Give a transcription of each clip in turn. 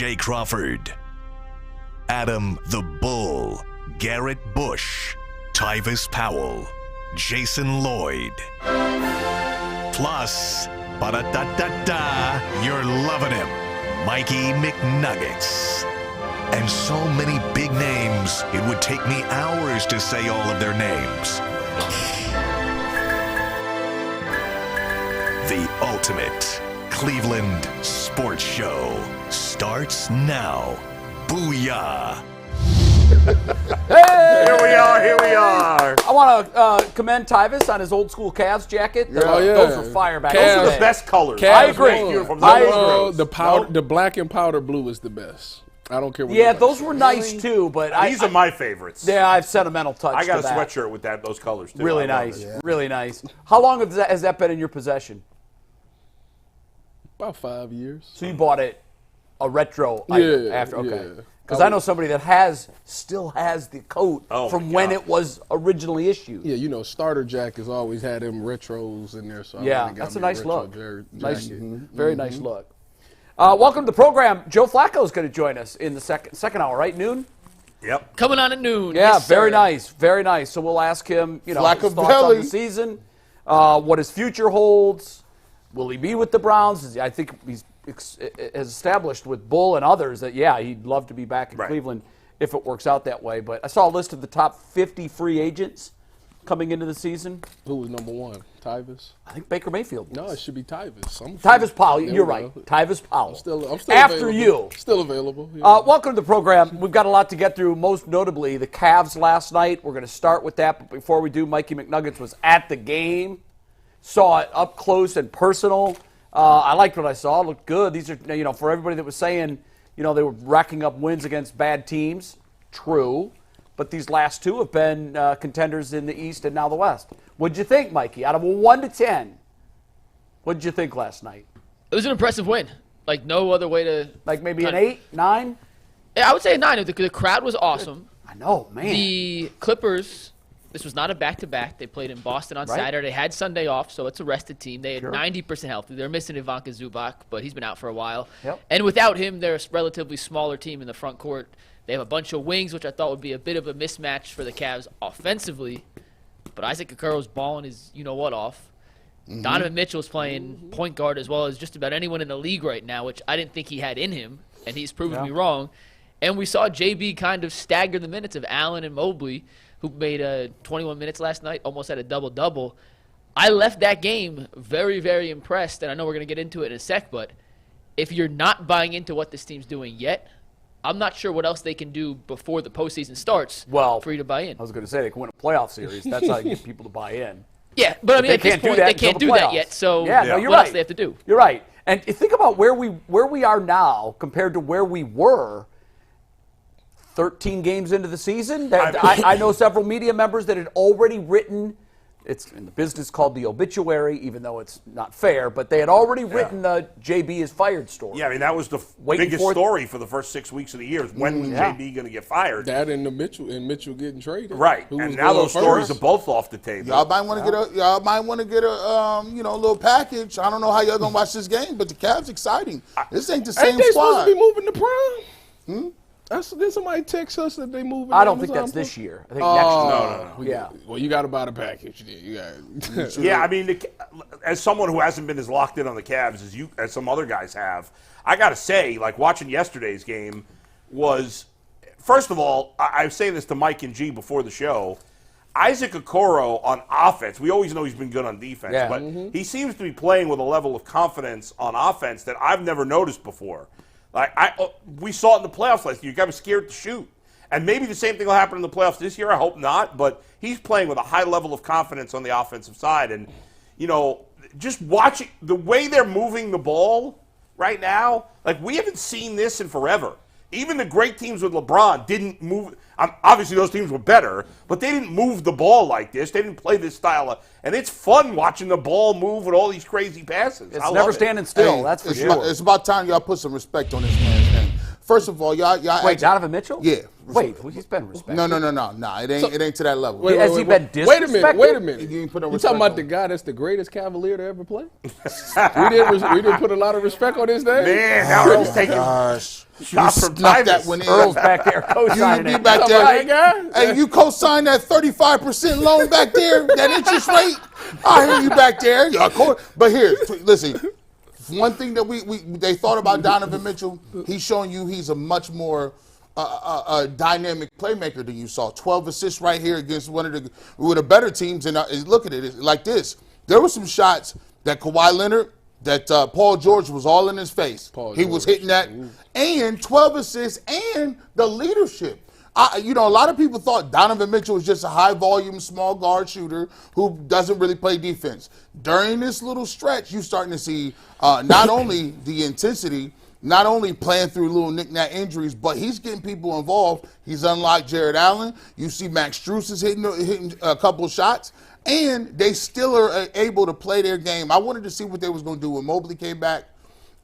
J. Crawford, Adam the Bull, Garrett Bush, Tyvis Powell, Jason Lloyd. Plus, ba-da-da-da-da, you're loving him, Mikey McNuggets. And so many big names, it would take me hours to say all of their names. The ultimate Cleveland sports show starts now. Booyah! Hey! Here we are. I want to commend Tyvis on his old school Cavs jacket. Those were fire back Those in are the the day. best colors. Cavs I agree. Uniforms. The black and powder blue is the best. I don't care what. Yeah, those were nice too, but these are my favorites. Yeah, I have sentimental touch. I got to a that. sweatshirt with those colors too. Really nice, really nice. How long has that been in your possession? About 5 years. So you bought it a retro item after? Okay. Because I know somebody that still has the coat from when it was originally issued. Yeah, you know, Starter Jack has always had them retros in there. So that's a nice look. Nice, very nice Mm-hmm. look. Welcome to the program. Joe Flacco is going to join us in the second hour, right? Noon? Yep. Coming on at noon. Yeah, yes, very sir. nice. Very nice. So we'll ask him, his thoughts Flacco-belly. on the season, what his future holds. Will he be with the Browns? I think he's has established with Bull and others that, he'd love to be back in Cleveland if it works out that way. But I saw a list of the top 50 free agents coming into the season. Who was number one? Tyvis? I think Baker Mayfield. No, it should be Tyvis. Tyvis Powell. You're right. Tyvis Powell. I'm still after available. you. Still available. Yeah. Welcome to the program. We've got a lot to get through, most notably the Cavs last night. We're going to start with that. But before we do, Mikey McNuggets was at the game, saw it up close and personal. I liked what I saw. It looked good. These are, for everybody that was saying, they were racking up wins against bad teams. True. But these last two have been contenders in the East and now the West. What'd you think, Mikey? Out of a 1 to 10, what'd you think last night? It was an impressive win. Like, no other way to... Like maybe an 8, 9? Yeah, I would say a 9. The crowd was awesome. I know, man. The Clippers, this was not a back-to-back. They played in Boston on Saturday. They had Sunday off, so it's a rested team. They had 90% healthy. They're missing Ivanka Zubac, but he's been out for a while. Yep. And without him, they're a relatively smaller team in the front court. They have a bunch of wings, which I thought would be a bit of a mismatch for the Cavs offensively. But Isaac Okoro's balling his you-know-what off. Mm-hmm. Donovan Mitchell's playing point guard as well as just about anyone in the league right now, which I didn't think he had in him, and he's proven me wrong. And we saw JB kind of stagger the minutes of Allen and Mobley, who made 21 minutes last night, almost had a double-double. I left that game very, very impressed, and I know we're going to get into it in a sec, but if you're not buying into what this team's doing yet, I'm not sure what else they can do before the postseason starts for you to buy in. I was going to say they can win a playoff series. That's how you get people to buy in. Yeah, but I mean, at this point, they can't do that yet, so no, you're what right. else do they have to do? You're right. And think about where we are now compared to where we were 13 games into the season. I know several media members that had already written, it's in the business called the obituary, even though it's not fair, but they had already written the JB is fired story. Yeah, I mean, that was the biggest story for the first 6 weeks of the year. When was JB going to get fired? That and Mitchell getting traded. Right, and now those stories are both off the table. Y'all might want to get a little package. I don't know how y'all gonna watch this game, but the Cavs exciting. This ain't the same Ain't they squad. supposed to be moving to prime? Did somebody text us that they moving? I don't think that's this year. I think next year. No. Yeah. Well, you got to buy the package. Yeah, I mean, as someone who hasn't been as locked in on the Cavs as some other guys have, I got to say, like watching yesterday's game was, first of all, I was saying this to Mike and G before the show. Isaac Okoro on offense, we always know he's been good on defense, but he seems to be playing with a level of confidence on offense that I've never noticed before. Like we saw it in the playoffs last year. You got to be scared to shoot. And maybe the same thing will happen in the playoffs this year. I hope not. But he's playing with a high level of confidence on the offensive side. And, just watching the way they're moving the ball right now, like we haven't seen this in forever. Even the great teams with LeBron didn't move. Obviously, those teams were better, but they didn't move the ball like this. They didn't play this style. And it's fun watching the ball move with all these crazy passes. It's never standing still, that's for sure. It's about time y'all put some respect on this man's name. First of all, y'all. Wait, Donovan Mitchell? Yeah. Wait, he's been respected. No. It ain't to that level. Has he been disrespected? Wait a minute. You ain't put no You respect talking about on the him. guy that's the greatest Cavalier to ever play? we didn't put a lot of respect on his name. Man, now Earl's taking Gosh. shots from Snuck that Tyvus. one in. Earl's back there co-signing You it. back there. That guy? Hey, you co-signed that 35% loan back there, that interest rate. I hear you back there. But here, listen. One thing that they thought about Donovan Mitchell, he's showing you he's a much more a dynamic playmaker than you saw. 12 assists right here against one of the better teams. And look at it like this. There were some shots that Kawhi Leonard, that Paul George was all in his face. He was hitting that. And 12 assists and the leadership. A lot of people thought Donovan Mitchell was just a high-volume, small guard shooter who doesn't really play defense. During this little stretch, you're starting to see not only the intensity, not only playing through little knick-knack injuries, but he's getting people involved. He's unlike Jarrett Allen. You see Max Strus is hitting a couple of shots, and they still are able to play their game. I wanted to see what they was going to do when Mobley came back.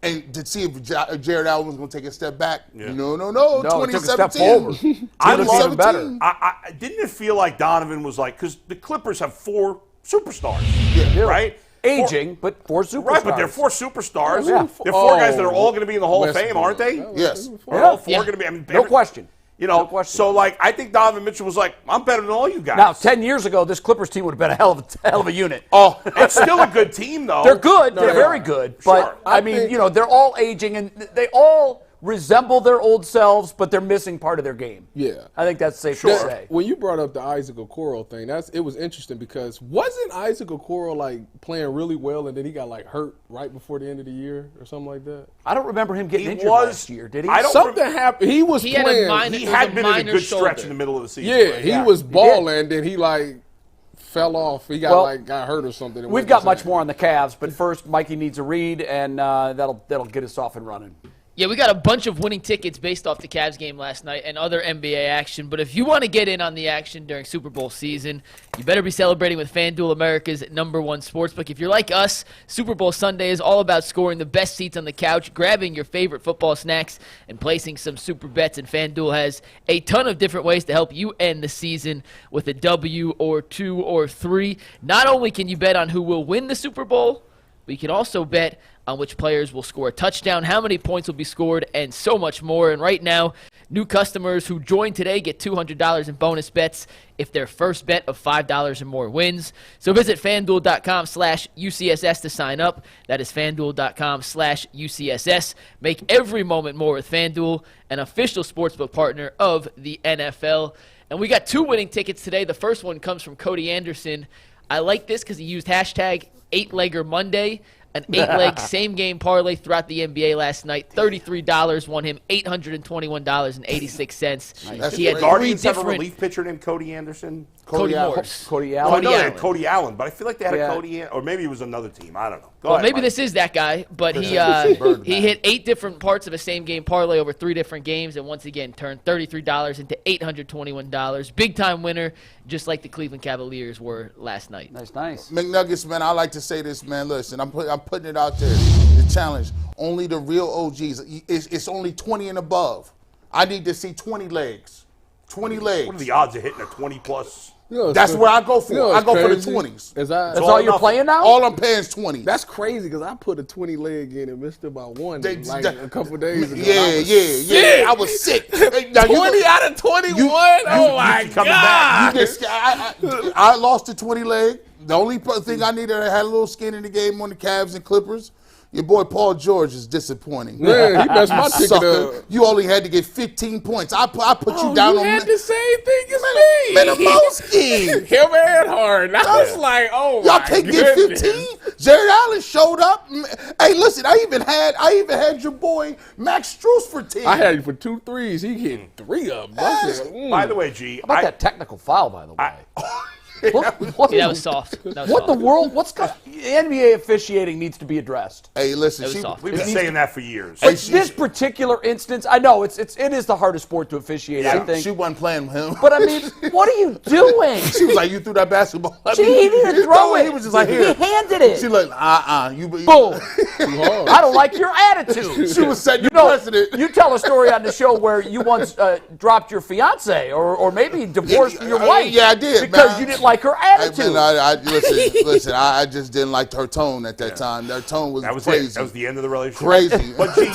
And to see if Jarrett Allen was going to take a step back. Yeah. No. No, he took a step 2017. forward. I Looked love even better. Didn't it feel like Donovan was like, because the Clippers have 4 superstars, Yeah. right? Aging, but 4 superstars. Right, but they're 4 superstars. Yeah. They're 4 guys that are all going to be in the Hall of Westbrook. Fame, aren't they? Yes. They're all 4 Yeah. going to be. I mean, No question. No question. So, I think Donovan Mitchell was like, I'm better than all you guys. Now, 10 years ago, this Clippers team would have been a hell of a unit. Oh, it's still a good team, though. They're good. They're very good. But, Sure. I mean, they're all aging, and they all resemble their old selves, but they're missing part of their game. Yeah. I think that's safe to say. When you brought up the Isaac Okoro thing, it was interesting because wasn't Isaac Okoro playing really well and then he got hurt right before the end of the year or something like that? I don't remember him getting He injured was- last year, did he? I don't Something happened. He was He playing. had a minor. He It was had a been in a minor good stretch shoulder. in the middle of the season. yeah, he Yeah. was He balling, then he fell off. He got got hurt or something. and We've went got to much Zach. more on the Cavs, but first, Mikey needs a read, and that'll get us off and running. Yeah, we got a bunch of winning tickets based off the Cavs game last night and other NBA action. But if you want to get in on the action during Super Bowl season, you better be celebrating with FanDuel, America's #1 sportsbook. If you're like us, Super Bowl Sunday is all about scoring the best seats on the couch, grabbing your favorite football snacks, and placing some super bets. And FanDuel has a ton of different ways to help you end the season with a W or 2 or 3. Not only can you bet on who will win the Super Bowl, but you can also bet on which players will score a touchdown, how many points will be scored, and so much more. And right now, new customers who join today get $200 in bonus bets if their first bet of $5 or more wins. So visit FanDuel.com/UCSS to sign up. That is FanDuel.com/UCSS. Make every moment more with FanDuel, an official sportsbook partner of the NFL. And we got 2 winning tickets today. The first one comes from Cody Anderson. I like this because he used hashtag 8legger Monday. An 8-leg same-game parlay throughout the NBA last night. $33 won him $821.86. That's He had great. 3 Guardians have a different relief pitcher named Cody Anderson. Cody Allen. Morse. Cody Oh, I Allen. know they Allen. had Cody Allen, but I feel like they had Yeah. a Cody, or maybe it was another team. I don't know. Go Well, ahead, maybe Mike. this is that guy, but he Bird he man. hit 8 different parts of a same-game parlay over 3 different games, and once again turned $33 into $821. Big-time winner, just like the Cleveland Cavaliers were last night. Nice. McNuggets, man, I like to say this, man. Listen, I'm putting it out there. The challenge. Only the real OGs. It's only 20 and above. I need to see 20 legs. 20 legs. What are the odds of hitting a 20-plus? That's where I go for. I go for the 20s. That's all you're playing now? All I'm paying is 20. That's crazy because I put a 20 leg in and missed about one They- a couple days ago. Yeah. I was sick. Now, 20 out of 21? Oh, my coming back. God. I lost the 20 leg. The only thing I needed, I had a little skin in the game on the Cavs and Clippers. Your boy Paul George is disappointing. Man, he messed my ticket Sucker. up. You only had to get 15 points. I put you Oh, down you on had the same thing as me. Minimowski. Him and Harden. I was like, oh, Y'all my can't get goodness. 15. Jarrett Allen showed up. Hey, listen, I even had your boy Max Strus for 10. I had him for 2 threes. He hit 3 of them. I said, By the way, G, How about that technical foul, by the way? What Yeah, that was soft. That was What soft. the world? NBA officiating needs to be addressed. Hey, listen, It was soft. We've been saying that for years. But this particular instance, I know it is the hardest sport to officiate. I think. she wasn't playing with him. But I mean, what are you doing? She was like, you threw that basketball. He didn't throw it. He was just like, He here. handed it. She like, you Boom. I don't like your attitude. She was setting the precedent. You tell a story on the show where you once dropped your fiance or maybe divorced your wife. Yeah, I did, because man. you didn't like her attitude. Listen, I just didn't like her tone at that time. Their tone was crazy. That was the end of the relationship. Crazy. But G,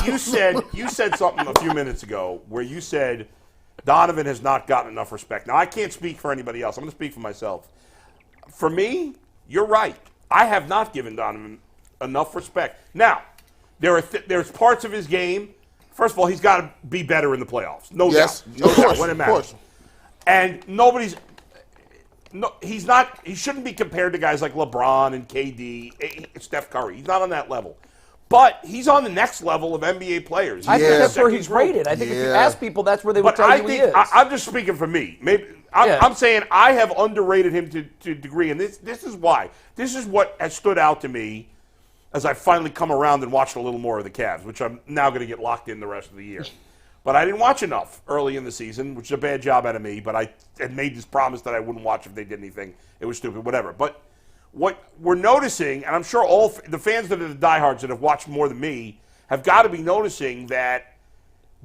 you said something a few minutes ago where you said Donovan has not gotten enough respect. Now, I can't speak for anybody else. I'm going to speak for myself. For me, you're right. I have not given Donovan enough respect. Now, there's parts of his game. First of all, he's got to be better in the playoffs. No doubt. No doubt when it matters. And he shouldn't be compared to guys like LeBron and KD, Steph Curry. He's not on that level. But he's on the next level of NBA players. I think that's where he's rated. I think if you ask people, that's where they would tell you he is. I'm just speaking for me. Maybe I'm saying I have underrated him to a degree, and this is why. This is what has stood out to me as I finally come around and watched a little more of the Cavs, which I'm now going to get locked in the rest of the year. But I didn't watch enough early in the season, which is a bad job out of me, but I had made this promise that I wouldn't watch if they did anything. It was stupid, whatever. But what we're noticing, and I'm sure all the fans that are the diehards that have watched more than me have got to be noticing that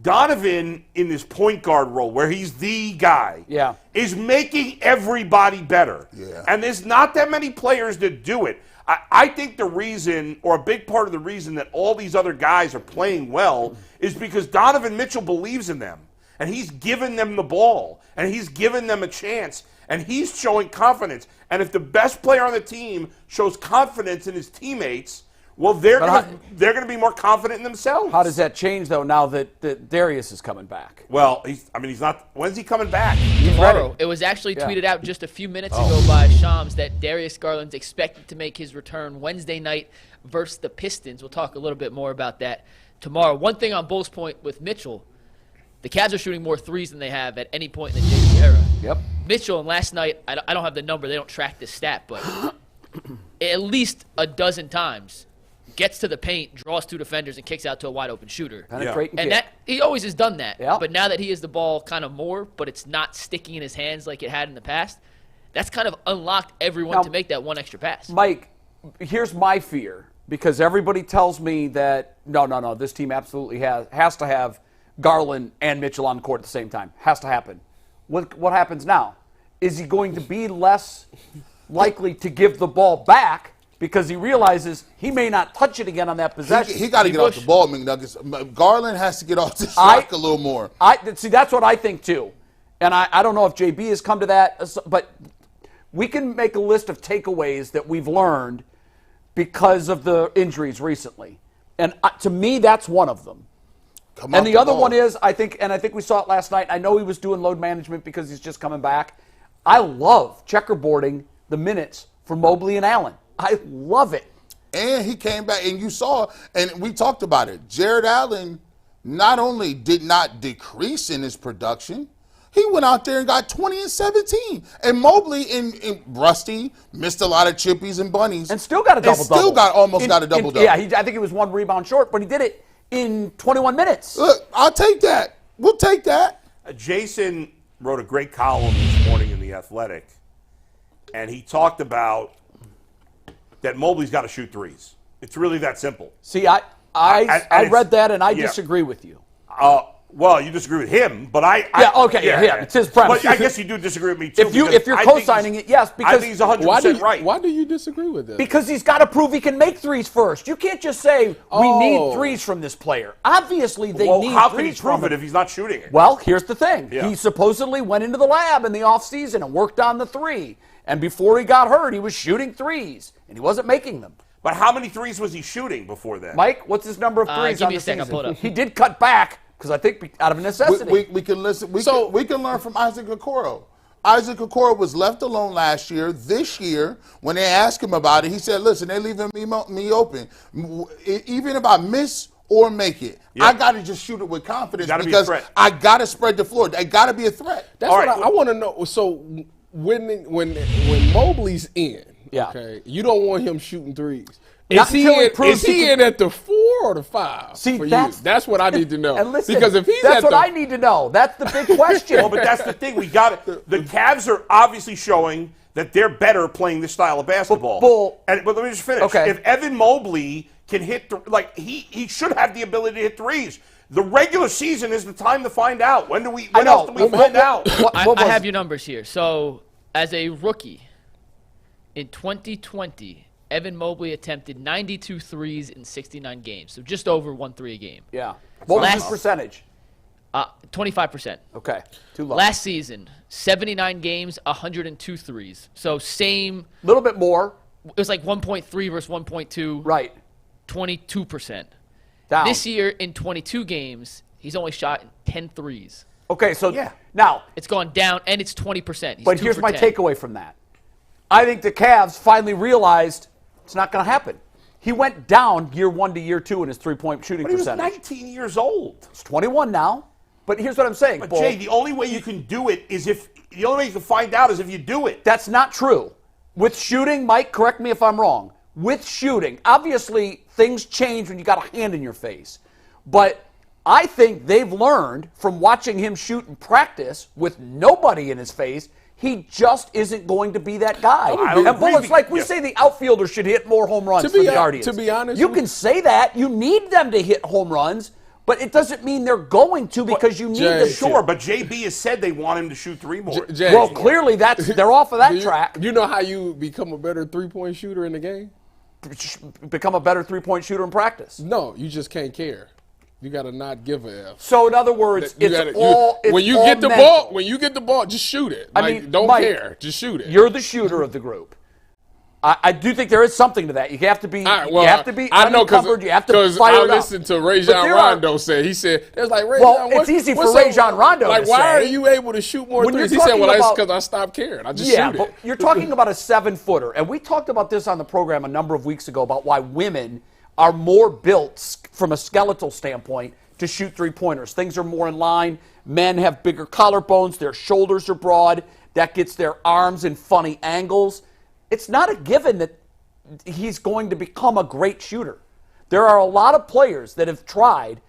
Donovan in this point guard role, where he's the guy, is making everybody better. Yeah. And there's not that many players that do it. I think the reason, or a big part of the reason that all these other guys are playing well is because Donovan Mitchell believes in them. And he's given them the ball. And he's given them a chance. And he's showing confidence. And if the best player on the team shows confidence in his teammates, well, they're going to be more confident in themselves. How does that change, though, now that Darius is coming back? Well, he's not. When's he coming back? Tomorrow. It was actually tweeted out just a few minutes ago by Shams that Darius Garland's expected to make his return Wednesday night versus the Pistons. We'll talk a little bit more about that tomorrow. One thing on Bull's point with Mitchell, the Cavs are shooting more threes than they have at any point in the JV era. Yep. Mitchell, and last night, I don't have the number. They don't track this stat, but at least a dozen times gets to the paint, draws two defenders, and kicks out to a wide-open shooter. Penetrate And that he always has done that. Yeah. But now that he has the ball kind of more, but it's not sticking in his hands like it had in the past, that's kind of unlocked everyone to make that one extra pass. Mike, here's my fear, because everybody tells me that, no, this team absolutely has to have Garland and Mitchell on the court at the same time. Has to happen. What happens now? Is he going to be less likely to give the ball back because he realizes he may not touch it again on that possession? He got to get off the ball, McNuggets. Garland has to get off the shot a little more. See, that's what I think too. And I don't know if JB has come to that, but we can make a list of takeaways that we've learned because of the injuries recently. And to me, that's one of them. And the other one is, I think we saw it last night. I know he was doing load management because he's just coming back. I love checkerboarding the minutes for Mobley and Allen. I love it. And he came back, and you saw, and we talked about it. Jarrett Allen not only did not decrease in his production, he went out there and got 20 and 17. And Mobley in Rusty missed a lot of chippies and bunnies. And still got a double-double. Still got a double-double. Yeah, I think it was one rebound short, but he did it in 21 minutes. Look, I'll take that. We'll take that. Jason wrote a great column this morning in The Athletic, and he talked about that Mobley's got to shoot threes. It's really that simple. See, I read that, and I disagree with you. Well, you disagree with him, but it's his premise. But I guess you do disagree with me too. If you're co-signing it, yes, because I think he's 100% right. Why do you disagree with this? Because he's got to prove he can make threes first. You can't just say we need threes from this player. Obviously, they need how can he threes from prove him it if he's not shooting it? Well, here's the thing. Yeah. He supposedly went into the lab in the offseason and worked on the three. And before he got hurt, he was shooting threes, and he wasn't making them. But how many threes was he shooting before that? Mike, what's his number of threes on the season? I'll pull it up. He did cut back. Because I think out of necessity. We can listen. We can learn from Isaac Okoro. Isaac Okoro was left alone last year. This year, when they asked him about it, he said, listen, they're leaving me open. Even if I miss or make it, I got to just shoot it with confidence because I got to spread the floor. I got to be a threat. That's what I want to know. So when Mobley's in, Yeah. okay, you don't want him shooting threes. Not until he proves Is he in at the 4 or the 5? See, for that's- you? That's what I need to know. And listen, because if he's that's at what the, I need to know. That's the big question. Well, but that's the thing. We got it. The Cavs are obviously showing that they're better playing this style of basketball. But let me just finish. Okay. If Evan Mobley can hit, he should have the ability to hit threes. The regular season is the time to find out. When else do we find out? I have your numbers here. So, as a rookie, in 2020, Evan Mobley attempted 92 threes in 69 games, so just over 1 3 a game. Yeah. What was his percentage? 25%. Okay. Too low. Last season, 79 games, 102 threes. So same. A little bit more. It was like 1.3 versus 1.2. Right. 22%. Down. This year, in 22 games, he's only shot 10 threes. Okay, so Yeah. now, It's gone down, and it's 20%. He's but 2 here's for my 10. takeaway from that. I think the Cavs finally realized it's not going to happen. He went down year 1 to year 2 in his three-point shooting But he was percentage. 19 years old. He's 21 now. But here's what I'm saying, But Bull. Jay, the only way you can do it is the only way you can find out is if you do it. That's not true. With shooting, Mike, correct me if I'm wrong. With shooting, obviously things change when you got a hand in your face. But I think they've learned from watching him shoot in practice with nobody in his face, he just isn't going to be that guy. I don't And agree Bull, it's with- like we yeah. say the outfielder should hit more home runs To for be the hon- Guardians. to be honest you with can say that. You need them to hit home runs, but it doesn't mean they're going to because you need Jay, them Sure, to. but JB has said they want him to shoot 3 more. Jay, Well, clearly they're off of that track. You know how you become a better 3-point shooter in the game? Become a better three-point shooter in practice. No, you just can't care. You got to not give a F. So in other words, You it's gotta- all when you all get the mental. ball, just shoot it. I Like, mean, don't Mike, care, just shoot it. You're the shooter of the group. I do think there is something to that. You have to be. All right, well, you have to be I know unencumbered. You have to because fire I it up. listened to Ray But John there are- Rondo say. He said, "There's like Ray Well, John, it's easy for what's Ray up? John Rondo Like, to why are say. you able to shoot more When you're threes?" He said, talking "Well, that's about- because I stopped caring. I just Yeah, shoot but it." you're talking about a 7-footer, and we talked about this on the program a number of weeks ago about why women are more built from a skeletal standpoint to shoot three-pointers. Things are more in line. Men have bigger collarbones. Their shoulders are broad. That gets their arms in funny angles. It's not a given that he's going to become a great shooter. There are a lot of players that have tried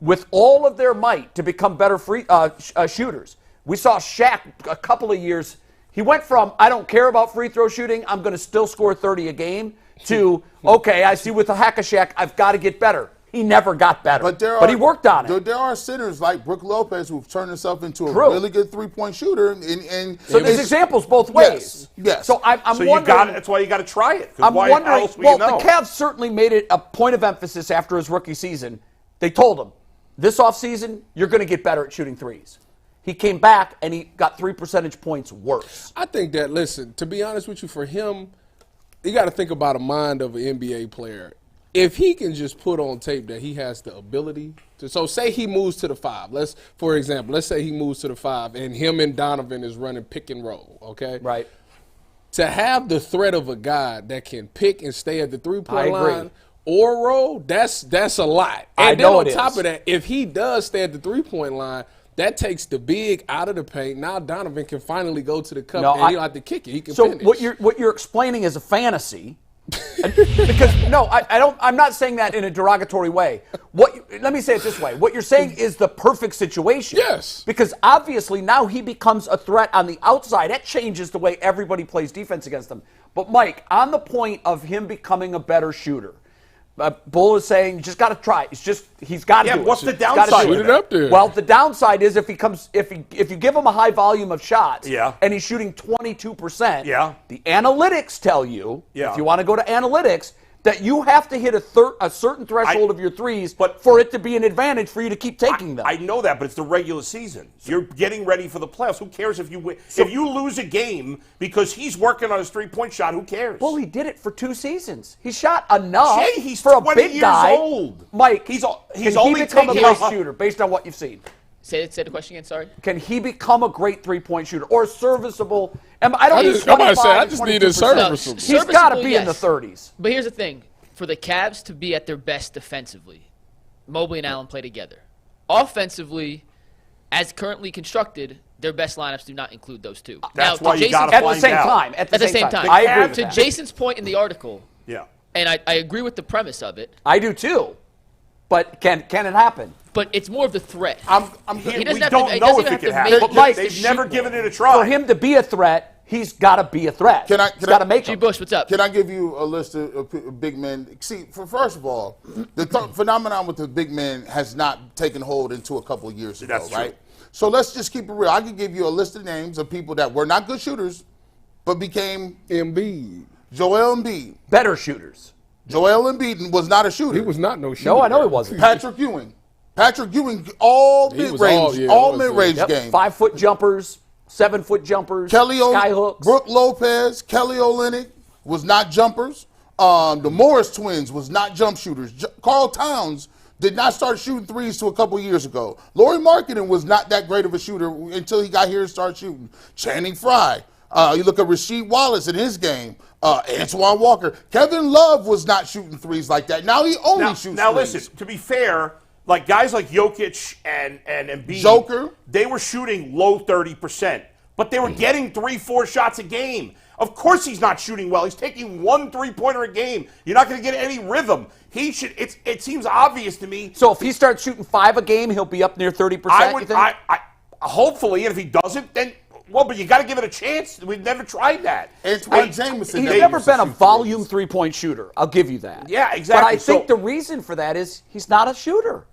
with all of their might to become better shooters. We saw Shaq a couple of years. He went from, I don't care about free throw shooting, I'm going to still score 30 a game, to, okay, I see with the Hack-a-Shack, I've got to get better. He never got better, but he worked on it. There are sitters like Brook Lopez who've turned himself into a True. really good three-point shooter. And So there's examples both ways. Yes. So I'm So wondering. that's why you got to try it. 'Cause I'm why wondering. else would Well, you know? the Cavs certainly made it a point of emphasis after his rookie season. They told him, this offseason, you're going to get better at shooting threes. He came back and he got 3 percentage points worse. I think that, listen, to be honest with you, for him, you got to think about a mind of an NBA player. If he can just put on tape that he has the ability to, so say he moves to the 5. For example, let's say he moves to the 5 and him and Donovan is running pick and roll, okay? Right. To have the threat of a guy that can pick and stay at the 3-point I agree. line or roll, that's a lot. I And know then it on top is. of that, if he does stay at the 3-point line, that takes the big out of the paint. Now Donovan can finally go to the cup No, and he don't have to kick it. He can So finish. what you're explaining is a fantasy. Because no, I don't. I'm not saying that in a derogatory way. Let me say it this way: what you're saying is the perfect situation. Yes. Because obviously now he becomes a threat on the outside. That changes the way everybody plays defense against him. But Mike, on the point of him becoming a better shooter, Bull is saying you just got to try. He's got to. Yeah, do what's it. the He's gotta downside do of Shoot it up there. Well, the downside is if you give him a high volume of shots, Yeah. and he's shooting 22%, Yeah. the analytics tell you, Yeah. if you want to go to analytics, that you have to hit a certain threshold of your threes for it to be an advantage for you to keep taking them. I know that, but it's the regular season. You're getting ready for the playoffs. Who cares if you win? If you lose a game because he's working on his three-point shot, who cares? Well, he did it for 2 seasons. He shot enough Jay, he's for a 20 big years guy. old. Mike, He's can only he become a taking great a- shooter based on what you've seen? Say the question again, sorry. Can he become a great three-point shooter or serviceable? I don't I need just- I'm about to say, 25, I just need his 22%. serviceable. He's got to Serviceable, be in the yes. 30s. But here's the thing. For the Cavs to be at their best defensively, Mobley and Allen play together. Offensively, as currently constructed, their best lineups do not include those two. That's now, why you got to At find the same out. time. At the same time. The I agree with to that. Jason's point in the article, Yeah. and I agree with the premise of it, I do too. But can it happen? but it's more of the threat. We doesn't have don't to- it know doesn't if have it to can make- happen. But Mike, They've shoot never more. given it a try. For him to be a threat, he's got to be a threat. Can I- He's got to make G. him. Bush, what's up? Can I give you a list of big men? See, first of all, the phenomenon with the big men has not taken hold until a couple of years ago, That's true. right? So let's just keep it real. I can give you a list of names of people that were not good shooters, but became Embiid. Joel Embiid. Better shooters. Joel Embiid was not a shooter. He was not no shooter. No, I know he wasn't. Patrick Ewing. Patrick Ewing, all He was mid-range, all- all yeah, mid-range Yep. game. 5-foot jumpers, 7-foot jumpers, Kelly sky hooks. Brooke Lopez, Kelly Olynyk was not jumpers. The Morris twins was not jump shooters. Karl Towns did not start shooting threes till a couple years ago. Lauri Markkanen was not that great of a shooter until he got here and started shooting. Channing Frye. You look at Rasheed Wallace in his game. Antoine Walker. Kevin Love was not shooting threes like that. Now he only shoots Now threes. listen, to be fair, like guys like Jokic and Embiid, Joker. they were shooting low 30%, but they were getting 3-4 shots a game. Of course he's not shooting well. He's taking 1 3-pointer a game. You're not going to get any rhythm. He should. It seems obvious to me. So if he starts shooting 5 a game, he'll be up near 30%, I you would. think? I hopefully, and if he doesn't, then well, but you got to give it a chance. We've never tried that. Antoine Jameson. He's never never used to been a shoot volume threes. three-point shooter. I'll give you that. Yeah, But exactly. I think So- the reason for that is he's not a shooter.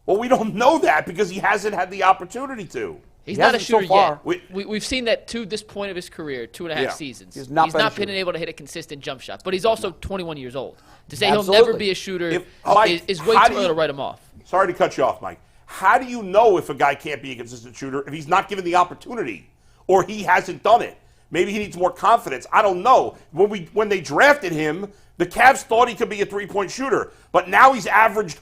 Well, we don't know that because he hasn't had the opportunity to. He's He not a hasn't so shooter far. yet. We've seen that to this point of his career, 2.5 Yeah. seasons. He's not been a been shooter. able to hit a consistent jump shot, but he's also 21 years old. To say Absolutely. he'll never be a shooter Mike, is way how too do early you- to write him off. Sorry to cut you off, Mike. How do you know if a guy can't be a consistent shooter if he's not given the opportunity or he hasn't done it? Maybe he needs more confidence. I don't know. When they drafted him, the Cavs thought he could be a three-point shooter, but now he's averaged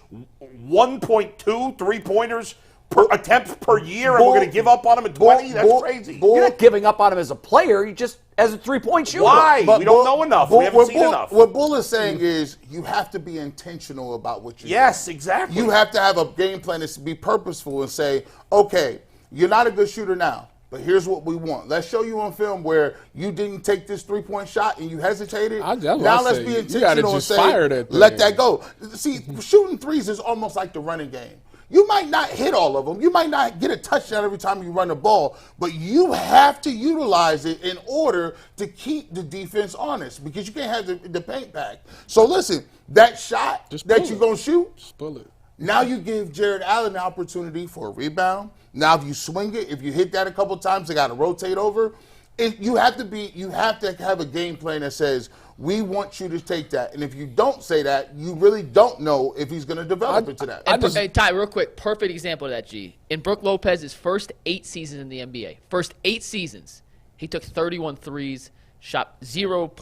1.2 three-pointers per attempts per year, and we're going to give up on him at 20? That's crazy. You're not giving up on him as a player. You just as a three-point shooter. Why? We don't know enough. We haven't seen enough. What Bull is saying is you have to be intentional about what you do. Yes, exactly. You have to have a game plan that's be purposeful and say, okay, you're not a good shooter now, but here's what we want. Let's show you on film where you didn't take this three-point shot and you hesitated. That's what Now I let's say. be You intentional gotta and just say, fire that thing. let that go. See, shooting threes is almost like the running game. You might not hit all of them. You might not get a touchdown every time you run the ball, but you have to utilize it in order to keep the defense honest because you can't have the paint back. So listen, that shot Just that pull you're it. going to shoot, Just pull it. now you give Jarrett Allen the opportunity for a rebound. Now if you swing it, if you hit that a couple times, they got to rotate over. You have to have a game plan that says, we want you to take that. And if you don't say that, you really don't know if he's going to develop into that. Hey, Ty, real quick, perfect example of that, G. In Brooke Lopez's first 8 seasons in the NBA, first 8 seasons, he took 31 threes, shot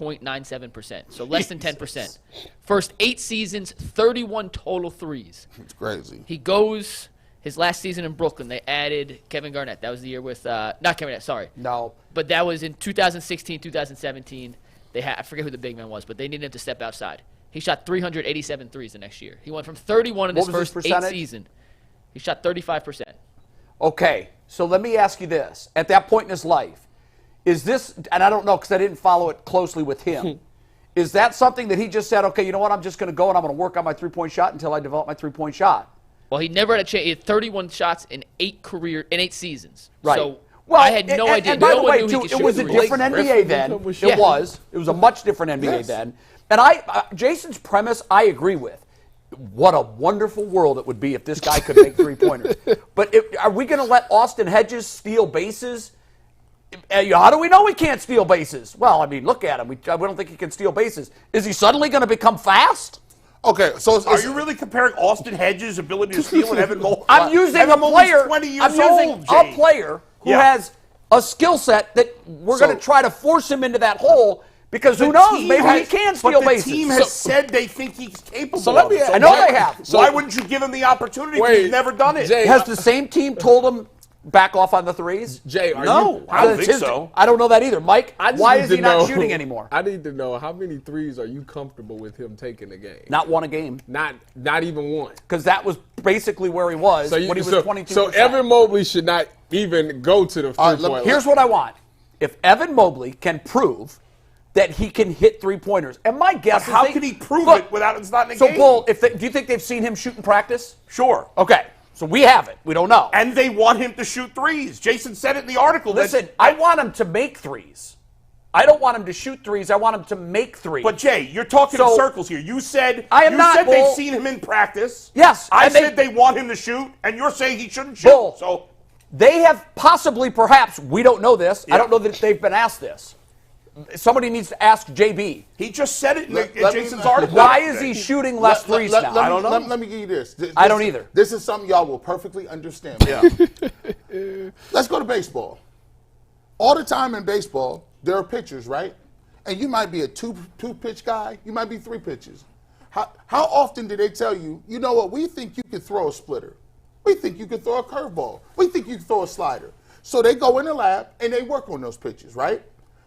0.97%, so less than 10%. First 8 seasons, 31 total threes. It's crazy. He goes his last season in Brooklyn. They added Kevin Garnett. That was the year with not Kevin Garnett. Sorry, No. but that was in 2016, 2017. They had I forget who the big man was, but they needed him to step outside. He shot 387 threes the next year. He went from 31 in What his was his first 8 percentage? season. He shot 35%. Okay, so let me ask you this. At that point in his life, is this, and I don't know because I didn't follow it closely with him, is that something that he just said, okay, you know what, I'm just going to go and I'm going to work on my three-point shot until I develop my three-point shot? Well, he never had a chance. He had 31 shots in 8 seasons. Right. So Well, I had no idea. And by No the one way, knew he too, could it shoot was a threes. different Griffin NBA then. was It shooting. was. It was a much different NBA Yes. then. And Jason's premise, I agree with. What a wonderful world it would be if this guy could make three-pointers. But are we going to let Austin Hedges steal bases? How do we know he can't steal bases? Well, I mean, look at him. We don't think he can steal bases. Is he suddenly going to become fast? Okay, so Are you really comparing Austin Hedges' ability to steal and Evan Mobley? I'm using Evan a Mobley's player. 20 years I'm using old, a Jay. player who Yeah. has a skill set that we're So- going to try to force him into that hole because who The knows? team Maybe he has- can steal but bases. the team has said they think he's capable So let of me it. ask- I know they have. Why wouldn't you give him the opportunity? Wait, He's never done it. Jay, Has the same team told him back off on the threes? Jay, are No, you? I don't think so. I don't know that either. Mike, I just why need is he to not know- shooting anymore? I need to know how many threes are you comfortable with him taking a game? Not one a game. Not even one. Because that was basically where he was when he was 22%. So Evan Mobley should not even go to the right, three-point line. Here's what I want. If Evan Mobley can prove that he can hit three-pointers, and my guess is How can he prove Look, it without it's not in a So, game? Bull, do you think they've seen him shoot in practice? Sure. Okay, so we haven't. We don't know. And they want him to shoot threes. Jason said it in the article. Listen, that, I want him to make threes. I don't want him to shoot threes. I want him to make threes. But Jay, you're talking So- in circles here. You said I am not, said Bull. they've seen him in practice. Yes, I and they- said they want him to shoot, and you're saying he shouldn't shoot. Bull. So They have possibly, perhaps, we don't know this. Yeah. I don't know that they've been asked this. Somebody needs to ask JB. he just said it in Let- in let me- Jason's article. Why is he shooting less threes now? I don't know. Let me give you this. I don't either. This is something y'all will perfectly understand. Yeah. Let's go to baseball. All the time in baseball, there are pitchers, right? And you might be a two-pitch guy. You might be three pitches. How often do they tell you, you know what, we think you could throw a splitter. We think you could throw a curveball. We think you could throw a slider. So they go in the lab and they work on those pitches, right?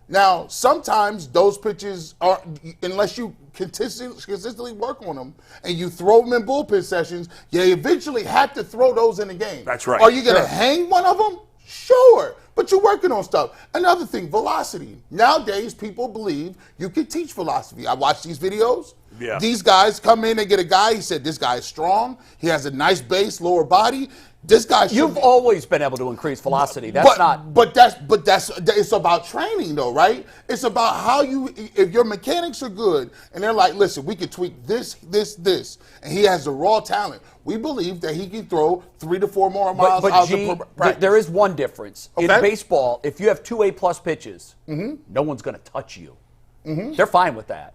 Now, sometimes those pitches are, unless you consistently work on them and you throw them in bullpen sessions, you eventually have to throw those in the game. That's right. Are you going to Sure. hang one of them? Sure. But you're working on stuff. Another thing, velocity. Nowadays, people believe you can teach velocity. I watch these videos. Yeah. These guys come in and get a guy. He said, this guy is strong. He has a nice base, lower body. This guy should You've be- always been able to increase velocity. That's not. But that's it's about training though, right? It's about how you if your mechanics are good and they're like, listen, we can tweak this, and he has the raw talent. We believe that he can throw 3 to 4 more miles But out G, of practice. there is one difference. In Okay. baseball, if you have 2 A+ pitches, no one's going to touch you. They're fine with that.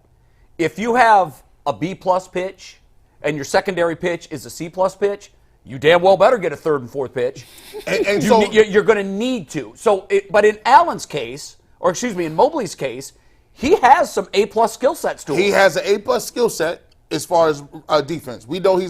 If you have a B+ pitch and your secondary pitch is a C+ pitch, you damn well better get a third and fourth pitch. and so You're going to need to. But in Allen's case, or excuse me, in Mobley's case, he has some A+ skill sets to him. he has an A+ skill set as far as defense. We know he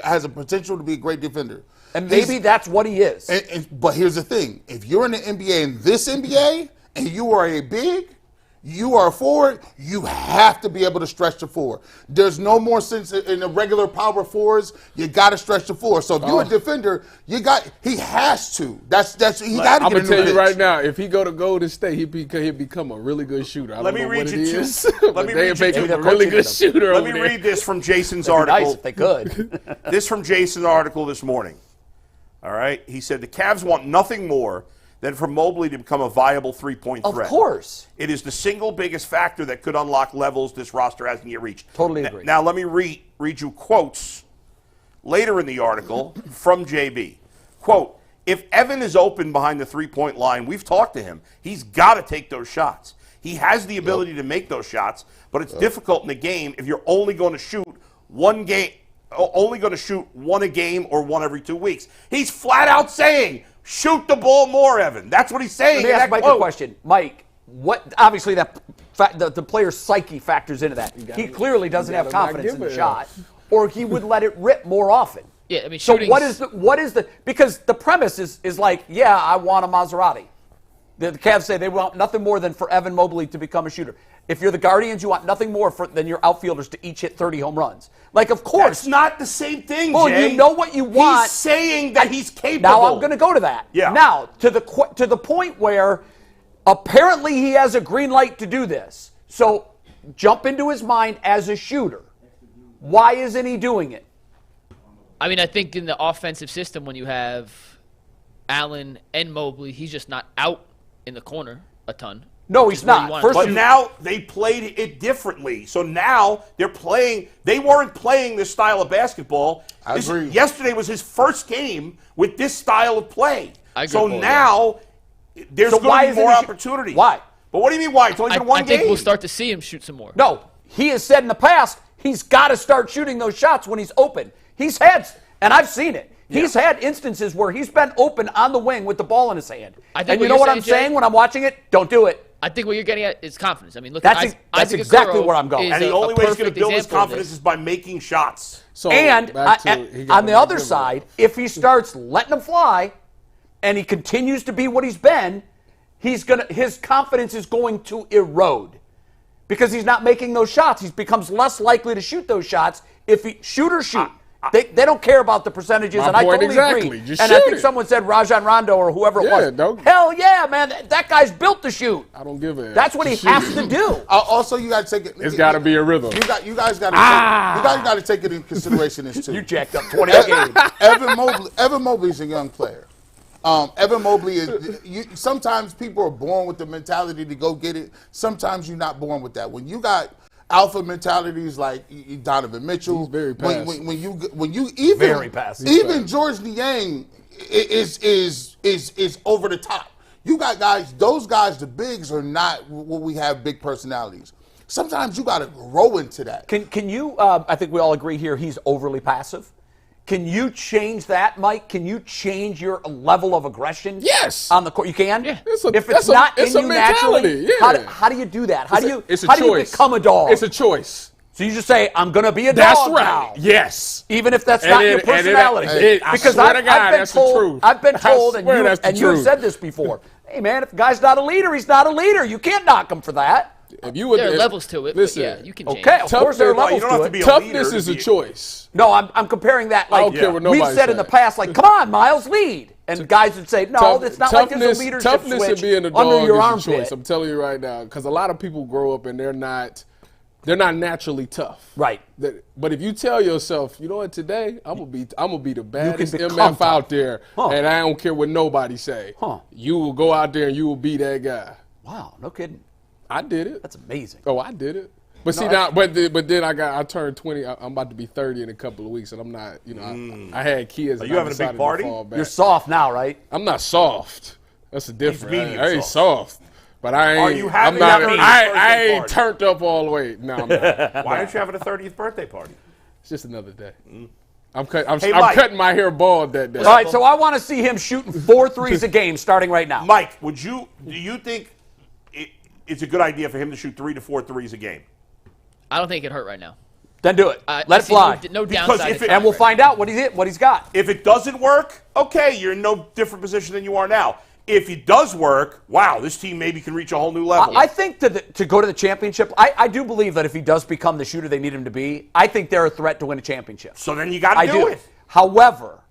has a potential to be a great defender. And maybe that's what he is. But here's the thing: if you're in the NBA, in this NBA, and you are a big, you are a forward, you have to be able to stretch the floor. There's no more sense in the regular power fours. You got to stretch the floor. So if you're a defender, he has to. That's he got to I'm get a gonna new tell you pitch. right now, if he go to Golden State, he'd become a really good shooter. I Let don't me know read what you it two- is, let but me they read you make two- him They're a really coaching good him. shooter Let over me there. read this from Jason's It'd be nice article. if they could. This from Jason's article this morning. All right. He said the Cavs want nothing more than for Mobley to become a viable three-point Of threat. course. It is the single biggest factor that could unlock levels this roster hasn't yet reached. Totally agree. Now let me read you quotes later in the article from JB. Quote, if Evan is open behind the three-point line, we've talked to him. He's got to take those shots. He has the ability to make those shots, but it's difficult in the game if you're only going to shoot one a game or one every 2 weeks. He's flat out saying, shoot the ball more, Evan. That's what he's saying. Let me in ask that Mike a quote. question. Mike, what? Obviously, the player's psyche factors into that. He clearly doesn't have gotta not confidence give in the it shot, or he would let it rip more often. Yeah, I mean, So shooting's- what is the because the premise is like, yeah, I want a Maserati. The Cavs say they want nothing more than for Evan Mobley to become a shooter. If you're the Guardians, you want nothing more than your outfielders to each hit 30 home runs. Like, of course. That's not the same thing, Well, Jay. you know what you want. He's saying that he's capable. Now I'm going to go to that. Yeah. Now to the point where apparently he has a green light to do this. So jump into his mind as a shooter. Why isn't he doing it? I mean, I think in the offensive system, when you have Allen and Mobley, he's just not out in the corner a ton. No, which he's is where you not. want First him But to shoot. now they played it differently. So now they're playing. They weren't playing this style of basketball. I agree. Yesterday was his first game with this style of play. I agree, So Paul, now there's So why going to be isn't more he opportunity. Why? But what do you mean why? It's only I, been one I think game. we'll start to see him shoot some more. No, he has said in the past he's got to start shooting those shots when he's open. He's had, and I've seen it. He's had instances where he's been open on the wing with the ball in his hand. I think And you what know you're what I'm saying, Jay- saying when I'm watching it? Don't do it. I think what you're getting at is confidence. I mean, look That's at that's Isaac exactly Okoro where I'm going. is And the a only way he's going to perfect build his example of confidence this. is by making shots. So And back to- he got on the to other give it. side, if he starts letting them fly, and he continues to be what he's been, his confidence is going to erode because he's not making those shots. He becomes less likely to shoot those shots if he shoot or shoot. They don't care about the percentages, and I totally agree. Just and I think someone said Rajon Rondo or whoever it was. Hell yeah, man! That guy's built to shoot. I don't give a. That's what he has to do. Also, you got to take it. It's got to be a rhythm. You guys got to take it in consideration this too. You jacked up 20 a game. Evan Mobley's a young player. Evan Mobley is. Sometimes people are born with the mentality to go get it. Sometimes you're not born with that. When you got alpha mentalities like Donovan Mitchell, he's very passive. When you even very passive. Even George Niang is over the top. You got guys. Those guys, the bigs, are not what we have big personalities. Sometimes you got to grow into that. Can you? I think we all agree here. He's overly passive. Can you change that, Mike? Can you change your level of aggression? Yes. On the court, you can. Yeah. If it's not in you naturally, yeah. how do you do that? How do you choice. become a dog? It's a choice. So you just say, "I'm going to be a That's dog right. now." Yes. Even if that's not your personality. Because I've been told, I've been told, and you've said this before. Hey, man, if a guy's not a leader, he's not a leader. You can't knock him for that. There are levels to it. Listen, but yeah, you can change. Okay, of course there are levels to it. Toughness is a choice. No, I'm comparing that. Like, I don't care what nobody we've said in the past, like, come on, Miles, lead. And guys would say, no, it's not like there's a leadership toughness switch and being a under dog your is a armpit. choice. I'm telling you right now, because a lot of people grow up and they're not naturally tough. Right. But if you tell yourself, you know what, today I'm gonna be the baddest become MF tough. out there, and I don't care what nobody say. You will go out there and you will be that guy. Wow, no kidding. I did it. That's amazing. Oh, I did it. But see now, but then I turned 20. I'm about to be 30 in a couple of weeks, and I'm not. You know, I had kids. Are you having a big party? You're soft now, right? I'm not soft. That's the difference. medium I ain't soft. But I ain't. Are you having I'm not, a 30th I ain't birthday turned up all the way. No, I'm not. Why aren't you having a 30th birthday party? It's just another day. Hey, I'm Mike. cutting my hair bald that day. All right, so I want to see him shooting 4 threes a game starting right now. Mike, do you think it's a good idea for him to shoot 3 to 4 threes a game? I don't think it hurt right now. Then do it. I Let it see fly. No Because downside. if to it- And we'll right find out what he's got. If it doesn't work, okay, you're in no different position than you are now. If it does work, wow, this team maybe can reach a whole new level. I think to go to the championship, I do believe that if he does become the shooter they need him to be, I think they're a threat to win a championship. So then you got to do it. However,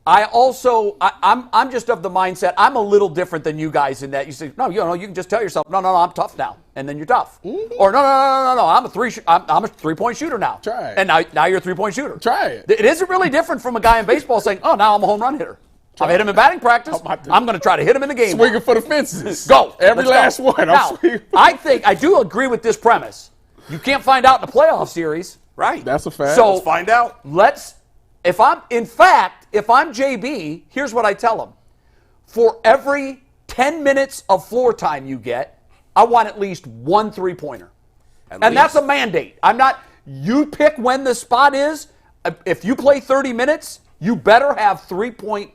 I also I'm just of the mindset I'm a little different than you guys in that you say no, you can just tell yourself no, I'm tough now, and then you're tough. Or no, I'm a 3-point shooter now. Try it. And now you're a 3-point shooter. Try it. It isn't really different from a guy in baseball saying, oh, now I'm a home run hitter. I've hit him in batting practice. I'm going to try to hit him in the game. Swinging for the fences. Go. Every Let's last go. one. Now, I do agree with this premise. You can't find out in the playoff series. Right. That's a fact. So Let's find out. if I'm JB, here's what I tell him. For every 10 minutes of floor time you get, I want at least 1 3-pointer. And that's a mandate. You pick when the spot is. If you play 30 minutes, you better have 3-point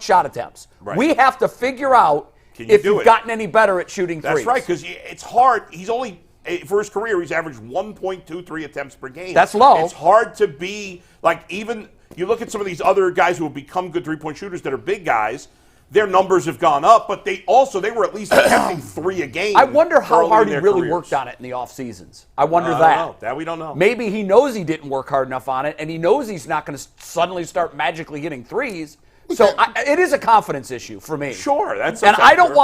shot attempts. Right. We have to figure out if you've gotten any better at shooting threes. That's right, because it's hard. He's only, for his career, he's averaged 1.23 attempts per game. That's low. It's hard to be, like, even, you look at some of these other guys who have become good 3-point shooters that are big guys, their numbers have gone up, but they were at least attempting 3 a game. I wonder how early hard in he their really careers. worked on it in the off seasons. I wonder I that. don't know. That we don't know. Maybe he knows he didn't work hard enough on it, and he knows he's not going to suddenly start magically hitting threes. So it is a confidence issue for me. Sure, that's. And I don't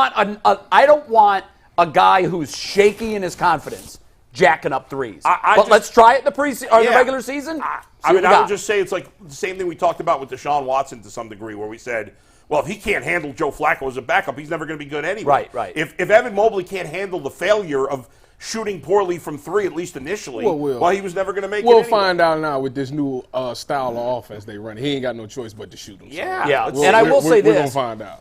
want a guy who's shaky in his confidence jacking up threes. But let's try it in the the regular season. I would just say it's like the same thing we talked about with Deshaun Watson to some degree, where we said, well, if he can't handle Joe Flacco as a backup, he's never going to be good anyway. Right. If Evan Mobley can't handle the failure of shooting poorly from 3, at least initially, well, he was never going to make it anyway. We'll find out now with this new style of offense they run. He ain't got no choice but to shoot them. Yeah. And I will say this. We're going to find out.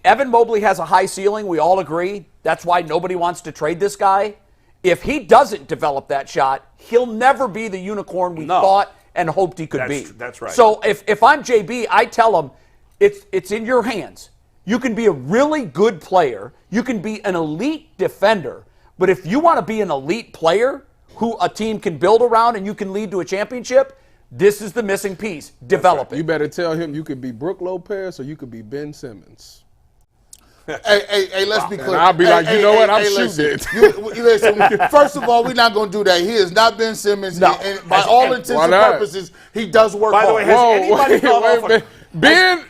Evan Mobley has a high ceiling. We all agree. That's why nobody wants to trade this guy. If he doesn't develop that shot, he'll never be the unicorn we thought and hoped he could be. That's right. So if I'm JB, I tell him, it's in your hands. You can be a really good player. You can be an elite defender. But if you want to be an elite player who a team can build around and you can lead to a championship, This is the missing piece. Develop You it. better tell him you could be Brooke Lopez or you could be Ben Simmons. Hey, let's be clear. And I'll be like, you know what? I'm shooting it. Listen, first of all, we're not going to do that. He is not Ben Simmons. No. And by all intents and purposes, he does work By the way, hard. has anybody gone off a... Ben,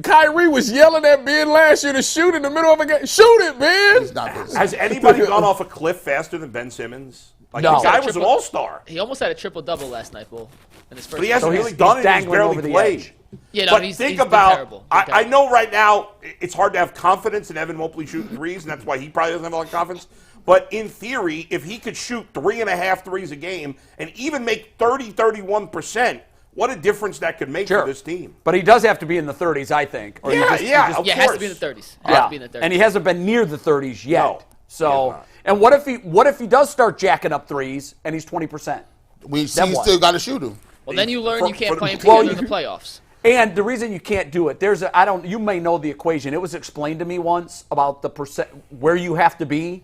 Kyrie was yelling at Ben last year to shoot in the middle of a game. Shoot it, Ben! He's not Ben Simmons. Has anybody gone off a cliff faster than Ben Simmons? Like, No. the guy was an all-star. He almost had a triple-double last night, Bull. In his first But he hasn't So really he's done it. He's dangling barely over the played. edge. Yeah, no, But he's think been about, terrible. I know right now it's hard to have confidence in Evan Mobley shooting threes, and that's why he probably doesn't have a lot of confidence. But in theory, if he could shoot 3.5 threes a game and even make 31%, what a difference that could make Sure. for this team. But he does have to be in the 30s, I think. Or you Yeah, just- yeah, you just- of Yeah, it has to course. be in the 30s. Yeah. And he hasn't been near the 30s yet. No, he So, has not. and what if he does start jacking up threes and he's 20%? We Then see what? still got to shoot him. Well, then you learn you can't play him Well, together in the playoffs. And the reason you can't do it, you may know the equation. It was explained to me once about the percent where you have to be.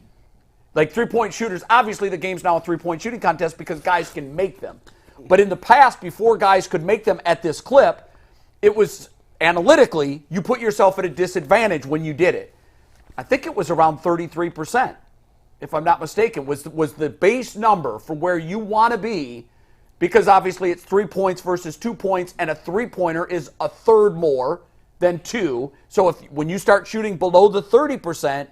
Like 3-point shooters, obviously the game's now a 3-point shooting contest because guys can make them. But in the past, before guys could make them at this clip, it was analytically, you put yourself at a disadvantage when you did it. I think it was around 33%, if I'm not mistaken, was the base number for where you want to be, because obviously it's 3 points versus 2 points, and a three-pointer is a third more than 2. So when you start shooting below the 30%,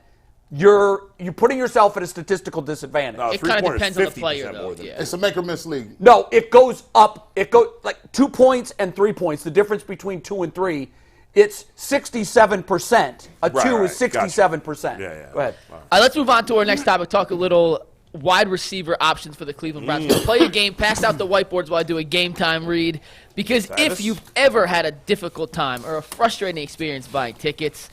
you're putting yourself at a statistical disadvantage. No, It kind of three-pointers, depends on the 50% player, more though. than- Yeah. It's a make or miss league. No, it goes up. It goes like 2 points and 3 points. The difference between 2 and 3, it's 67%. A 2 right. is 67%. Yeah. Go ahead. All right, let's move on to our next topic. Talk a little wide receiver options for the Cleveland Browns. We'll play a game, pass out the whiteboards while I do a game time read. Because if you've ever had a difficult time or a frustrating experience buying tickets,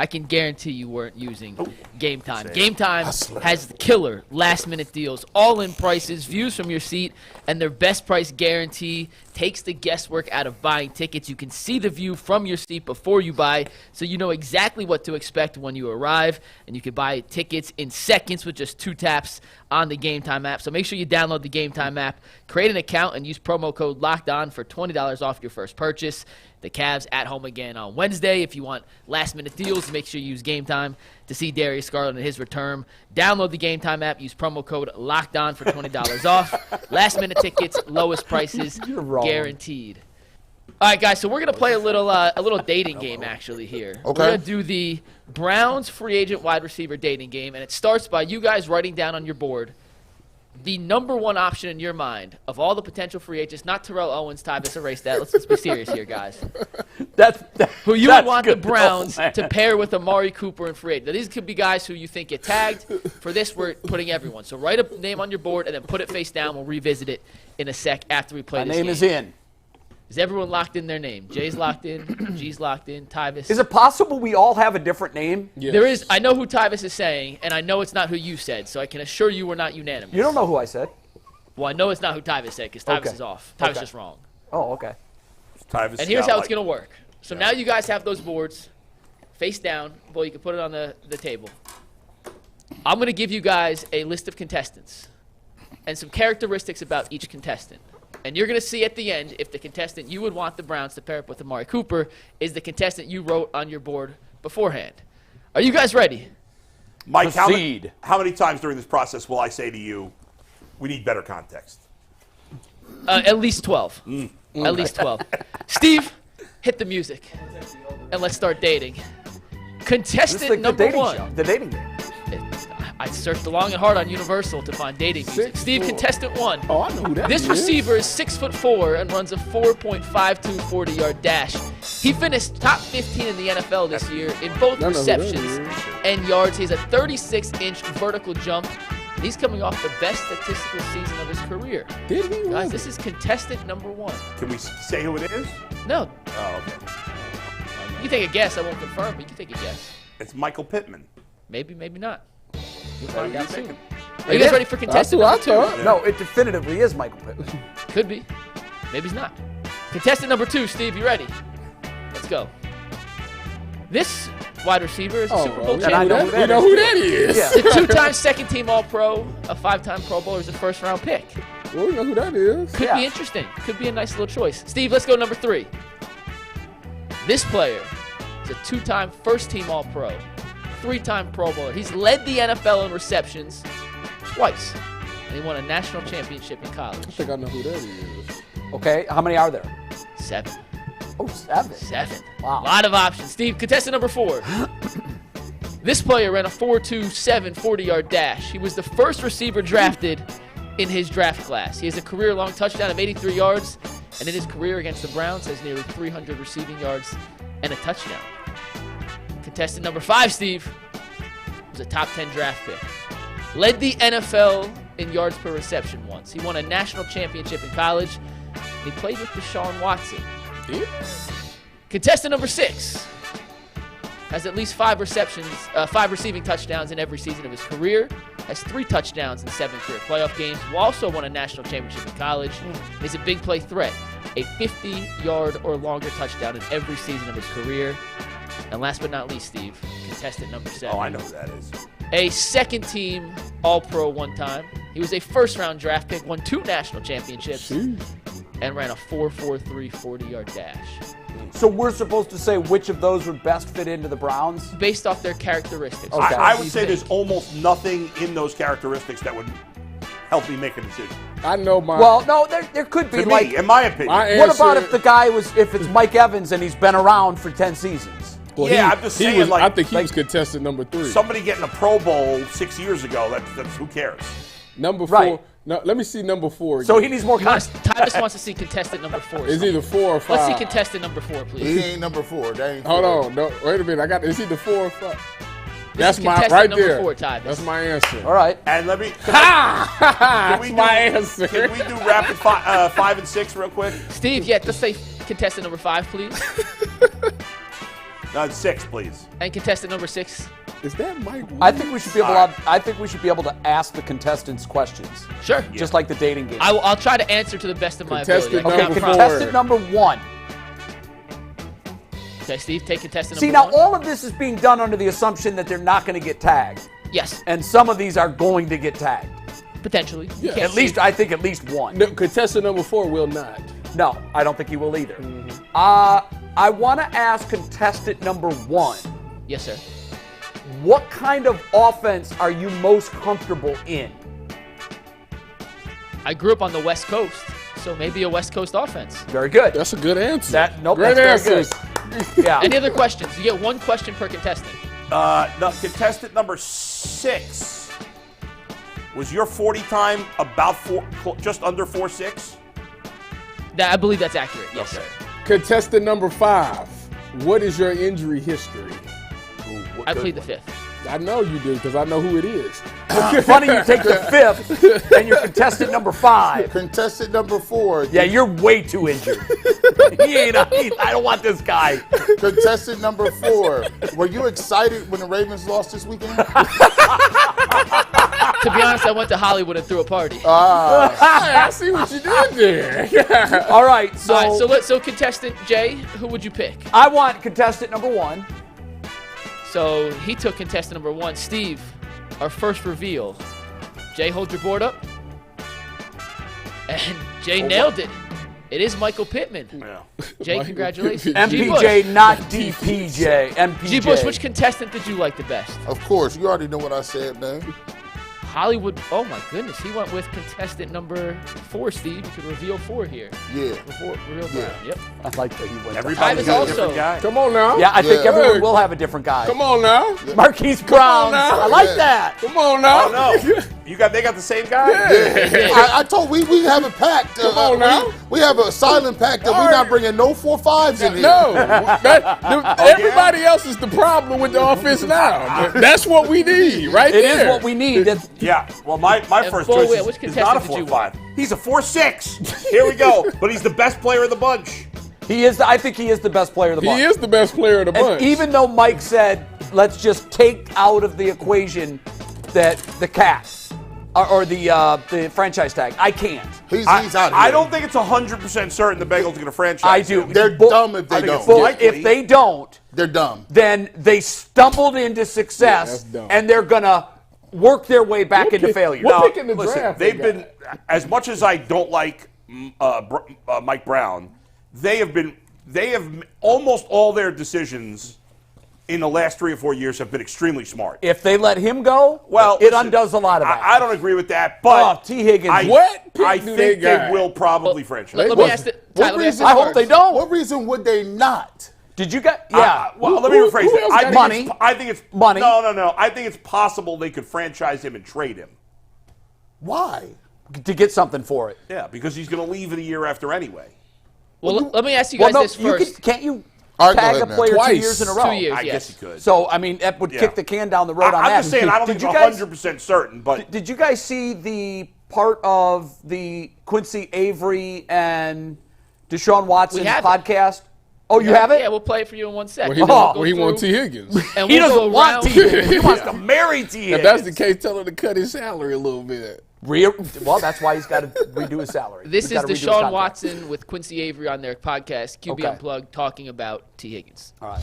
I can guarantee you weren't using Game Time. Game Time has the killer last-minute deals, all-in prices, views from your seat, and their best price guarantee takes the guesswork out of buying tickets. You can see the view from your seat before you buy, so you know exactly what to expect when you arrive, and you can buy tickets in seconds with just 2 taps on the Game Time app. So make sure you download the Game Time app, create an account, and use promo code LOCKEDON for $20 off your first purchase. The Cavs at home again on Wednesday. If you want last-minute deals, make sure you use Game Time to see Darius Garland and his return. Download the Game Time app. Use promo code LOCKEDON for $20 off. Last-minute tickets, lowest prices, guaranteed. All right, guys, so we're going to play a little dating game, actually, here. Okay. We're going to do the Browns free agent wide receiver dating game, and it starts by you guys writing down on your board the number one option in your mind of all the potential free agents, not Terrell Owens, Tyvus, erase that. Let's be serious here, guys. Who you would want the Browns to pair with Amari Cooper and free agent. Now, these could be guys who you think get tagged. For this, we're putting everyone. So write a name on your board and then put it face down. We'll revisit it in a sec after we play My this name game. is in. Is everyone locked in their name? Jay's locked in. G's locked in. Tyvus. Is it possible we all have a different name? Yes. There is. I know who Tyvus is saying, and I know it's not who you said, so I can assure you we're not unanimous. You don't know who I said. Well, I know it's not who Tyvus said because Tyvus Okay. is off. Tyvus Okay. is wrong. Oh, okay. Tyvus And here's got, how like, it's going to work. So now you guys have those boards face down. Well, you can put it on the table. I'm going to give you guys a list of contestants and some characteristics about each contestant. And you're going to see at the end if the contestant you would want the Browns to pair up with Amari Cooper is the contestant you wrote on your board beforehand. Are you guys ready? Mike, Proceed. how many times during this process will I say to you, we need better context? At least 12. At least 12. Steve, hit the music. And let's start dating. This is Contestant like the number dating 1. show. The dating game. I searched long and hard on Universal to find dating music. Steve, 6'4". contestant 1. Oh, I know who that This is. receiver is 6'4" and runs a 4.52 40-yard dash. He finished top 15 in the NFL this year in both I know who that receptions is. and yards. He has a 36-inch vertical jump. And he's coming off the best statistical season of his career. Did he? Guys, really? this is contestant number 1. Can we say who it is? No, Oh, okay. you can take a guess. I won't confirm, but you can take a guess. It's Michael Pittman. Maybe, maybe not. You'll find you out thinking? soon. Are you guys ready for That's contestant what I number 2? thought. No, it definitively is Michael Pittman. Could be. Maybe he's not. Contestant number 2, Steve, you ready? Let's go. This wide receiver is a Super Bowl and I champion. know who You know who that is. Yeah. He's a 2-time second-team All-Pro, a 5-time Pro Bowler, he's a first-round pick. Well, we know who that is. Could be interesting. Could be a nice little choice. Steve, let's go number 3. This player is a 2-time first-team All-Pro, 3-time Pro Bowler. He's led the NFL in receptions twice, and he won a national championship in college. I think I know who that is. Okay, how many are there? 7. Oh, 7. 7. Wow. A lot of options. Steve, contestant number 4. This player ran a 4.27 40-yard dash. He was the first receiver drafted in his draft class. He has a career-long touchdown of 83 yards, and in his career against the Browns has nearly 300 receiving yards and a touchdown. Contestant number 5, Steve, was a top 10 draft pick. Led the NFL in yards per reception once. He won a national championship in college. He played with Deshaun Watson. Yeah. Contestant number 6 has at least 5 receiving touchdowns in every season of his career. Has 3 touchdowns in 7 career playoff games. Who also won a national championship in college. Is a big play threat. A 50-yard or longer touchdown in every season of his career. And last but not least, Steve, contestant number 7. Oh, I know who that is. A second-team All-Pro one time. He was a first-round draft pick, won 2 national championships, and ran a 4.43 40-yard dash. So we're supposed to say which of those would best fit into the Browns? Based off their characteristics. Okay. I would say there's almost nothing in those characteristics that would help me make a decision. I know my. Well, no, there could be To like. me, in my opinion. What about if the guy if it's Mike Evans and he's been around for 10 seasons? Well, Yeah, I'm just saying, was, like- I think he was contestant number 3. somebody getting a Pro Bowl 6 years ago, that's who cares? Number 4. Right. No, let me see number 4. So he needs more Titus context. wants to see contestant number 4. It's either 4 or 5. Let's see contestant number 4, please. He ain't number 4. That ain't Hold 4. on. No, wait a minute. It's either 4 or 5. This That's is my contestant right number there. 4, Ty. That's my answer. All right. And let me. That's we my do- answer. Can we do rapid 5 and 6 real quick? Steve, yeah, let's say contestant number 5, please. No, 6, please. And contestant number 6. Is that Mike? I think we should be able. I think we should be able to ask the contestants questions, Sure. just like the dating game. I'll try to answer to the best of my ability. Contestant I Okay, cannot number promise. contestant number 1. Okay, Steve, take contestant See, number now 1. all of this is being done under the assumption that they're not going to get tagged, Yes, and some of these are going to get tagged. potentially. You Yeah. can't At least, see. I think at least one. No, contestant number 4 will not. No, I don't think he will either. I want to ask contestant number 1. Yes, sir. What kind of offense are you most comfortable in? I grew up on the West Coast, so maybe a West Coast offense. Very good. That's a good answer. Great Great answers. Yeah. Any other questions? You get 1 question per contestant. No, contestant number 6. Was your 40 time about just under 4.6? I believe that's accurate. Yes, Okay. sir. Contestant number 5. What is your injury history? I plead the 5th. I know you do because I know who it is. Funny you take the 5th and you're contestant number 5. Contestant number 4. Yeah, you're way too injured. I don't want this guy. Contestant number 4. Were you excited when the Ravens lost this weekend? To be honest, I went to Hollywood and threw a party. Hey, I see what you did there. All right, so, All right, so contestant Jay, who would you pick? I want contestant number 1. So he took contestant number 1. Steve, our first reveal. Jay, hold your board up. And Jay nailed it. It is Michael Pittman. Yeah. Jay, Michael congratulations. Pittman. G. MPJ, Bush. not DPJ. MPJ. G. Bush, which contestant did you like the best? Of course. You already know what I said, man. Hollywood. Oh my goodness, he went with contestant number 4. Steve, you could reveal 4 here. Yeah. Real Brown. Yep. I like that he went. Everybody's Tyvus got a also- different guy. Come on now. Yeah, I think Yeah. everyone Hey. will have a different guy. Come on now. Marquise Brown. now. I like Yeah. that. Come on now. Oh, no. They got the same guy? I told we have a pact. Come on now. We have a silent pact that we're not bringing no 4.5s in here. No, everybody else is the problem with the offense now. That's what we need, right It there. is what we need. That's- Yeah. Well, my first Bo, choice wait, which is not a contestant did you 4.5. He's a 4.6. Here we go. But he's the best player of the bunch. He is. I think he is the best player of the bunch. He is the best player of the bunch. And even though Mike said, let's just take out of the equation that the cap or the franchise tag, I can't. He's out of here. I don't think it's 100% certain the Bengals are going to franchise I do. him. They're dumb if they think it's don't. likely. If they don't, They're dumb. then they stumbled into Yeah, success, that's dumb. and they're gonna work their way back into failure. What Now, pick in the Listen, draft? they've been, as much as I don't like Mike Brown, they have almost all their decisions in the last 3 or 4 years have been extremely smart. if they let him go, Well, it undoes a lot of that. I don't agree with that, but T. Higgins. What pick I do think they they got? will probably franchise. Let me ask What Tyler, reason- I hope they don't. What reason would they not? Did you get? Yeah. Well, let me rephrase who it. else I got think money? I think it's Money. No. I think it's possible they could franchise him and trade him. Why? To get something for it. Yeah, because he's going to leave in a year after anyway. well, let me ask you Well, guys no, this you first. can't you All right, go tag ahead, a man. player Twice. 2 years in a row? 2 years, I yes. guess he could. So I mean, that would Yeah. kick the can down the road on that. I'm just saying I don't think Did it's you guys- 100% certain, but Did you guys see the part of the Quincy Avery and Deshaun Watson have it. podcast? Oh, you have it? Yeah, we'll play it for you in 1 second. Where he, We'll want, go where he want through, T. Higgins. and He we'll doesn't go want around- T. Higgins. He wants to marry T. If that's the case, tell him to cut his salary a little bit. Well, that's why he's got to redo his salary. This He's is gotta redo his Deshaun contract. Watson with Quincy Avery on their podcast, QB Okay. Unplugged, talking about T. Higgins. All right.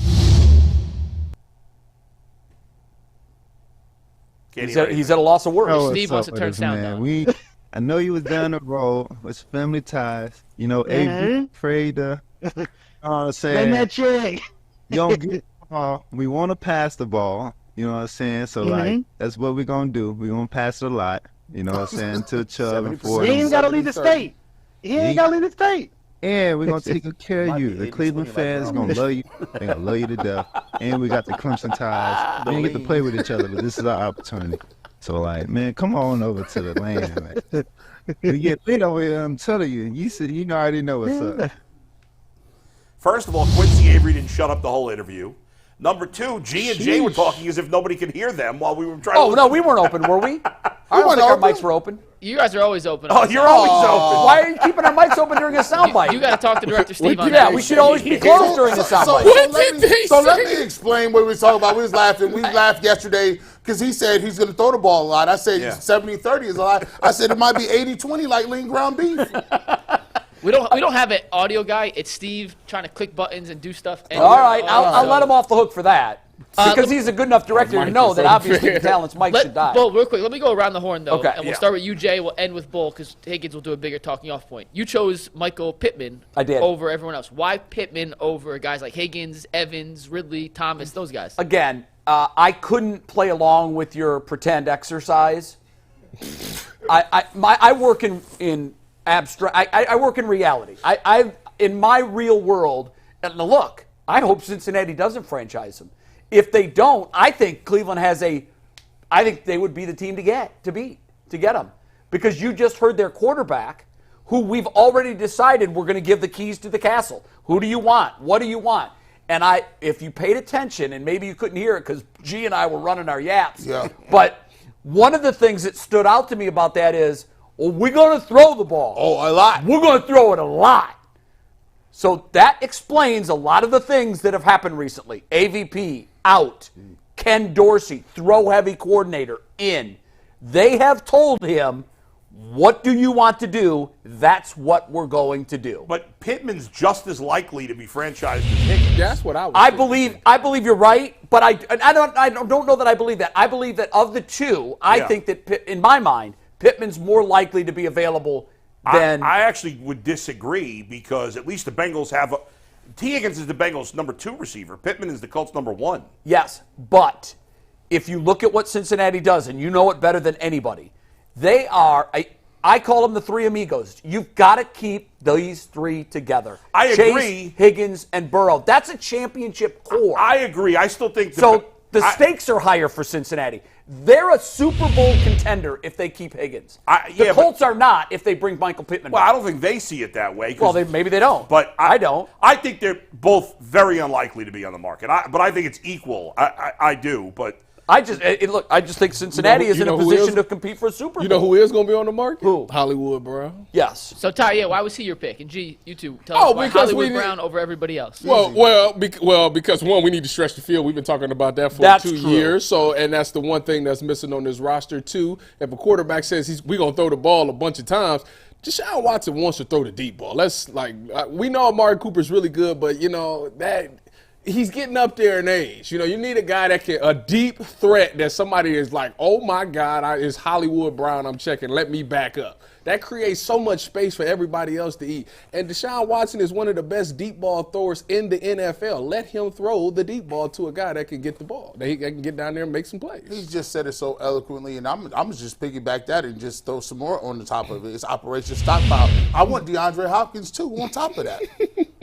can't He's hear at, he's at a loss of words. Oh, Steve what's wants to up turn with us, sound man? down. I know you was down the road with family ties. You know, Avery afraid to. Saying that check. you don't get the ball. We want to pass the ball. You know what I'm saying? So like, that's what we're gonna do. We're gonna pass it a lot. You know what I'm saying? To Chubb and 70%. Ford. He ain't got to leave the state. He ain't got to leave the state. And we're gonna take good care Might of you. be The 80-20 Cleveland like fans Brown. gonna love you. They gonna love you to death. And we got the Clemson ties. We didn't get to play with each other, but this is our opportunity. So like, man, come on over to the land, man. We get lit over here. I'm telling you. You said you already know what's up. First of all, Quincy Avery didn't shut up the whole interview. Number two, G and J were talking as if nobody could hear them while we were trying Oh to no, we weren't open, were we? I don't weren't think our open. mics were open. You guys are always open. Oh, you're always open. Why are you keeping our mics open during a soundbite? You got to talk to Director Steve on Yeah, that. we should always be closed during the soundbite. Let me explain what we was talking about. We was laughing. We laughed yesterday because he said he's going to throw the ball a lot. I said Yeah. 70-30 is a lot. I said it might be 80-20 like lean ground beef. We don't have an audio guy. It's Steve trying to click buttons and do stuff. And All right, I'll let him off the hook for that. Because he's a good enough director to Mike know is that unfair. obviously the talent's Mike should die. Bull, real quick, let me go around the horn, though. Okay. And we'll Yeah. start with you, Jay. We'll end with Bull because Higgins will do a bigger talking off point. You chose Michael Pittman I did. over everyone else. Why Pittman over guys like Higgins, Evans, Ridley, Thomas, those guys? Again, I couldn't play along with your pretend exercise. I work in abstract. I work in reality. I in my real world. And look, I hope Cincinnati doesn't franchise him. If they don't, I think Cleveland has a. I think they would be the team to get him, because you just heard their quarterback, who we've already decided we're going to give the keys to the castle. Who do you want? What do you want? And if you paid attention, and maybe you couldn't hear it because G and I were running our yaps. Yeah. But one of the things that stood out to me about that is, well, we're going to throw the ball. Oh, a lot. We're going to throw it a lot. So that explains a lot of the things that have happened recently. AVP out. Ken Dorsey, throw-heavy coordinator, in. They have told him, what do you want to do? That's what we're going to do. But Pittman's just as likely to be franchised as Higgins. That's what I was I thinking. believe you're right, but I don't know that I believe that. I believe that of the two, I Yeah. think that in my mind, Pittman's more likely to be available than I actually would disagree because at least the Bengals have T. Higgins is the Bengals' number 2 receiver. Pittman is the Colts' number 1. Yes, but if you look at what Cincinnati does, and you know it better than anybody, they are, I call them the three amigos. You've got to keep these three together. I Chase, agree. Higgins, and Burrow. That's a championship core. I agree. I still think So the stakes are higher for Cincinnati. They're a Super Bowl contender if they keep Higgins. Yeah, the but- Colts are not if they bring Michael Pittman Well, back. I don't think they see it that way. Well, maybe they don't. But I don't. I think they're both very unlikely to be on the market. But I think it's equal. I do. But I just think Cincinnati is in a position to compete for a Super Bowl. You know who is going to be on the market? Who? Hollywood Brown. Yes. So, Ty, why was he your pick? And G, you two, tell us why because Hollywood we need- Brown over everybody else. Because one, we need to stretch the field. We've been talking about that for That's 2 true. years. So, and that's the one thing that's missing on this roster too. If a quarterback says we're gonna throw the ball a bunch of times, Deshaun Watson wants to throw the deep ball. We know Amari Cooper's really good, but you know that he's getting up there in age. You know, you need a guy a deep threat that somebody is like, oh my God, it's Hollywood Brown I'm checking. Let me back up. That creates so much space for everybody else to eat. And Deshaun Watson is one of the best deep ball throwers in the NFL. Let him throw the deep ball to a guy that can get the ball. That he can get down there and make some plays. He just said it so eloquently, and I'm just piggyback that and just throw some more on the top of it. It's Operation Stockpile. I want DeAndre Hopkins, too, on top of that.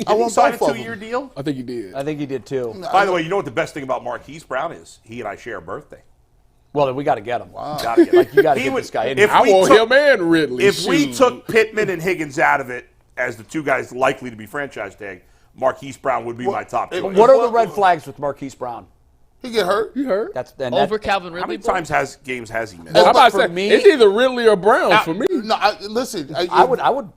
I want Signed a both of 2-year them. deal? I think he did. I think he did too. By the way, you know what the best thing about Marquise Brown is? He and I share a birthday. Well, then we got to get him. Gotta get Like, you got to He get would- this guy in. if I we want took- him and Ridley. If we Shoot. took Pittman and Higgins out of it as the two guys likely to be franchise tagged, Marquise Brown would be my top choice. What are the red flags with Marquise Brown? He get hurt. You heard? Over Calvin How Ridley. many times has he missed? I'm about to for say, me- it's either Ridley or Brown for me. No, listen. I would. I want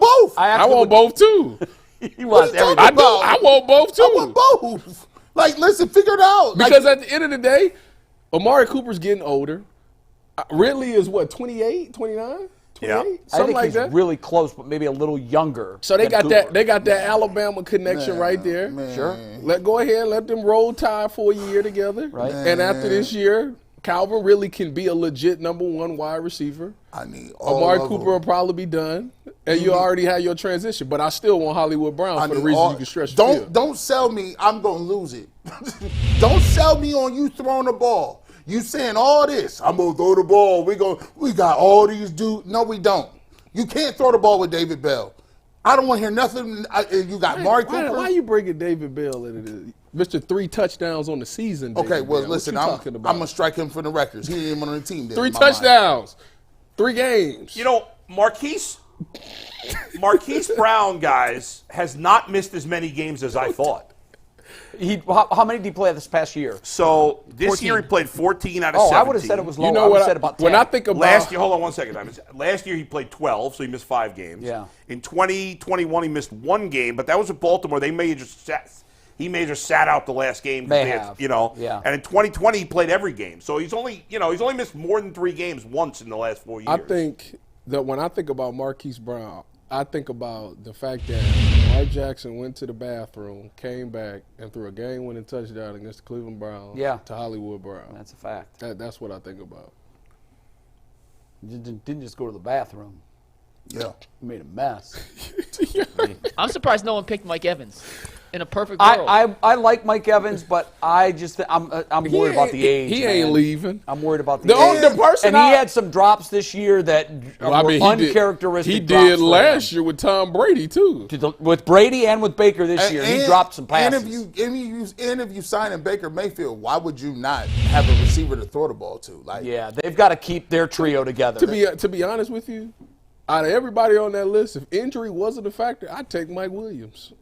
both. I want both too. He wants What are you everything. talking about? I want both too. I want both. Like, listen, figure it out. Because like, at the end of the day, Amari Cooper's getting older. Ridley is what, 28, 29? 28? Yeah. I Something think like he's that. really close, but maybe a little younger. So they than got Cooper. that. They got that Alabama connection right there. Sure. Go ahead, let them roll tide for a year together. Right. And after this year, Calvin really can be a legit number one wide receiver. I need all Amari of Cooper them. will probably be done, and you already have your transition. But I still want Hollywood Brown I for the need reason all- you can stretch the Don't field. don't sell me. I'm gonna lose it. Don't sell me on you throwing the ball. You saying all this? I'm gonna throw the ball. We got all these dudes. No, we don't. You can't throw the ball with David Bell. I don't want to hear nothing. You got Amari Cooper. Why you bringing David Bell into this? Mr. 3 touchdowns on the season. Okay, David well, Bell. listen, What you I'm talking about? gonna strike him for the records. He ain't even on the team. Then, 3 in my mind. touchdowns, 3 games. You know, Marquise Brown, guys, has not missed as many games as I thought. How many did he play this past year? So this 14. year he played 14 out of Oh, 17. I would have said it was lower. You know I would what? have said about 10. When I think about Last year, hold on one second. Last year he played 12, so he missed 5 games. Yeah. In 2021 he missed 1 game, but that was at Baltimore. He may have just sat out the last game. 'cause May they had, have. you know. Yeah. And in 2020 he played every game, so he's only missed more than 3 games once in the last 4 years. I think that when I think about Marquise Brown, I think about the fact that Mark Jackson went to the bathroom, came back, and threw a game-winning touchdown against the Cleveland Browns to Hollywood Brown. That's a fact. That's what I think about. You didn't just go to the bathroom. Yeah. You made a mess. I'm surprised no one picked Mike Evans. In a perfect world. I like Mike Evans, but I'm worried about the age. He ain't man. leaving. I'm worried about the The age. only person and he had some drops this year that were he uncharacteristic. He drops did for last him. year with Tom Brady too. With Brady and with Baker this year. He dropped some passes. And if you sign in Baker Mayfield, why would you not have a receiver to throw the ball to? Like, yeah, they've got to keep their trio together. To be honest with you, out of everybody on that list, if injury wasn't a factor, I'd take Mike Williams.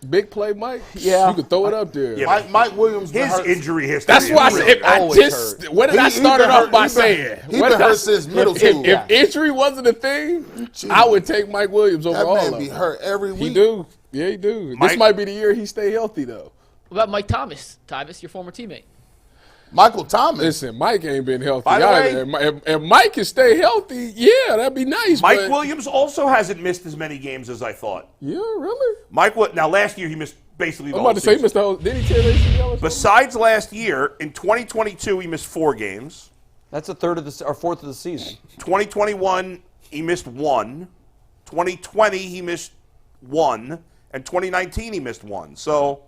Big play, Mike. Yeah. You could throw it up there. Yeah, Mike Williams. his hurt. injury history. That's why I is said, really if I always just, hurt. what did I He start it been off hurt- by he been- saying? he What been did I- hurt since middle school. If injury wasn't a thing, I would take Mike Williams over That all man of be them. hurt every week. He do. Yeah, he do. This Mike- might be the year he stay healthy, though. What about Mike Thomas? Tyvis, your former teammate. Michael Thomas. Listen, Mike ain't been healthy By the either. If Mike can stay healthy, yeah, that'd be nice. Mike but, Williams also hasn't missed as many games as I thought. Yeah, really? Now last year he missed basically the I'm whole about to say, season. Mr. Ho, did he tear ACL or something? Besides last year, in 2022 he missed 4 games. That's a third of or fourth of the season. 2021 he missed 1. 2020 he missed 1, and 2019 he missed 1. So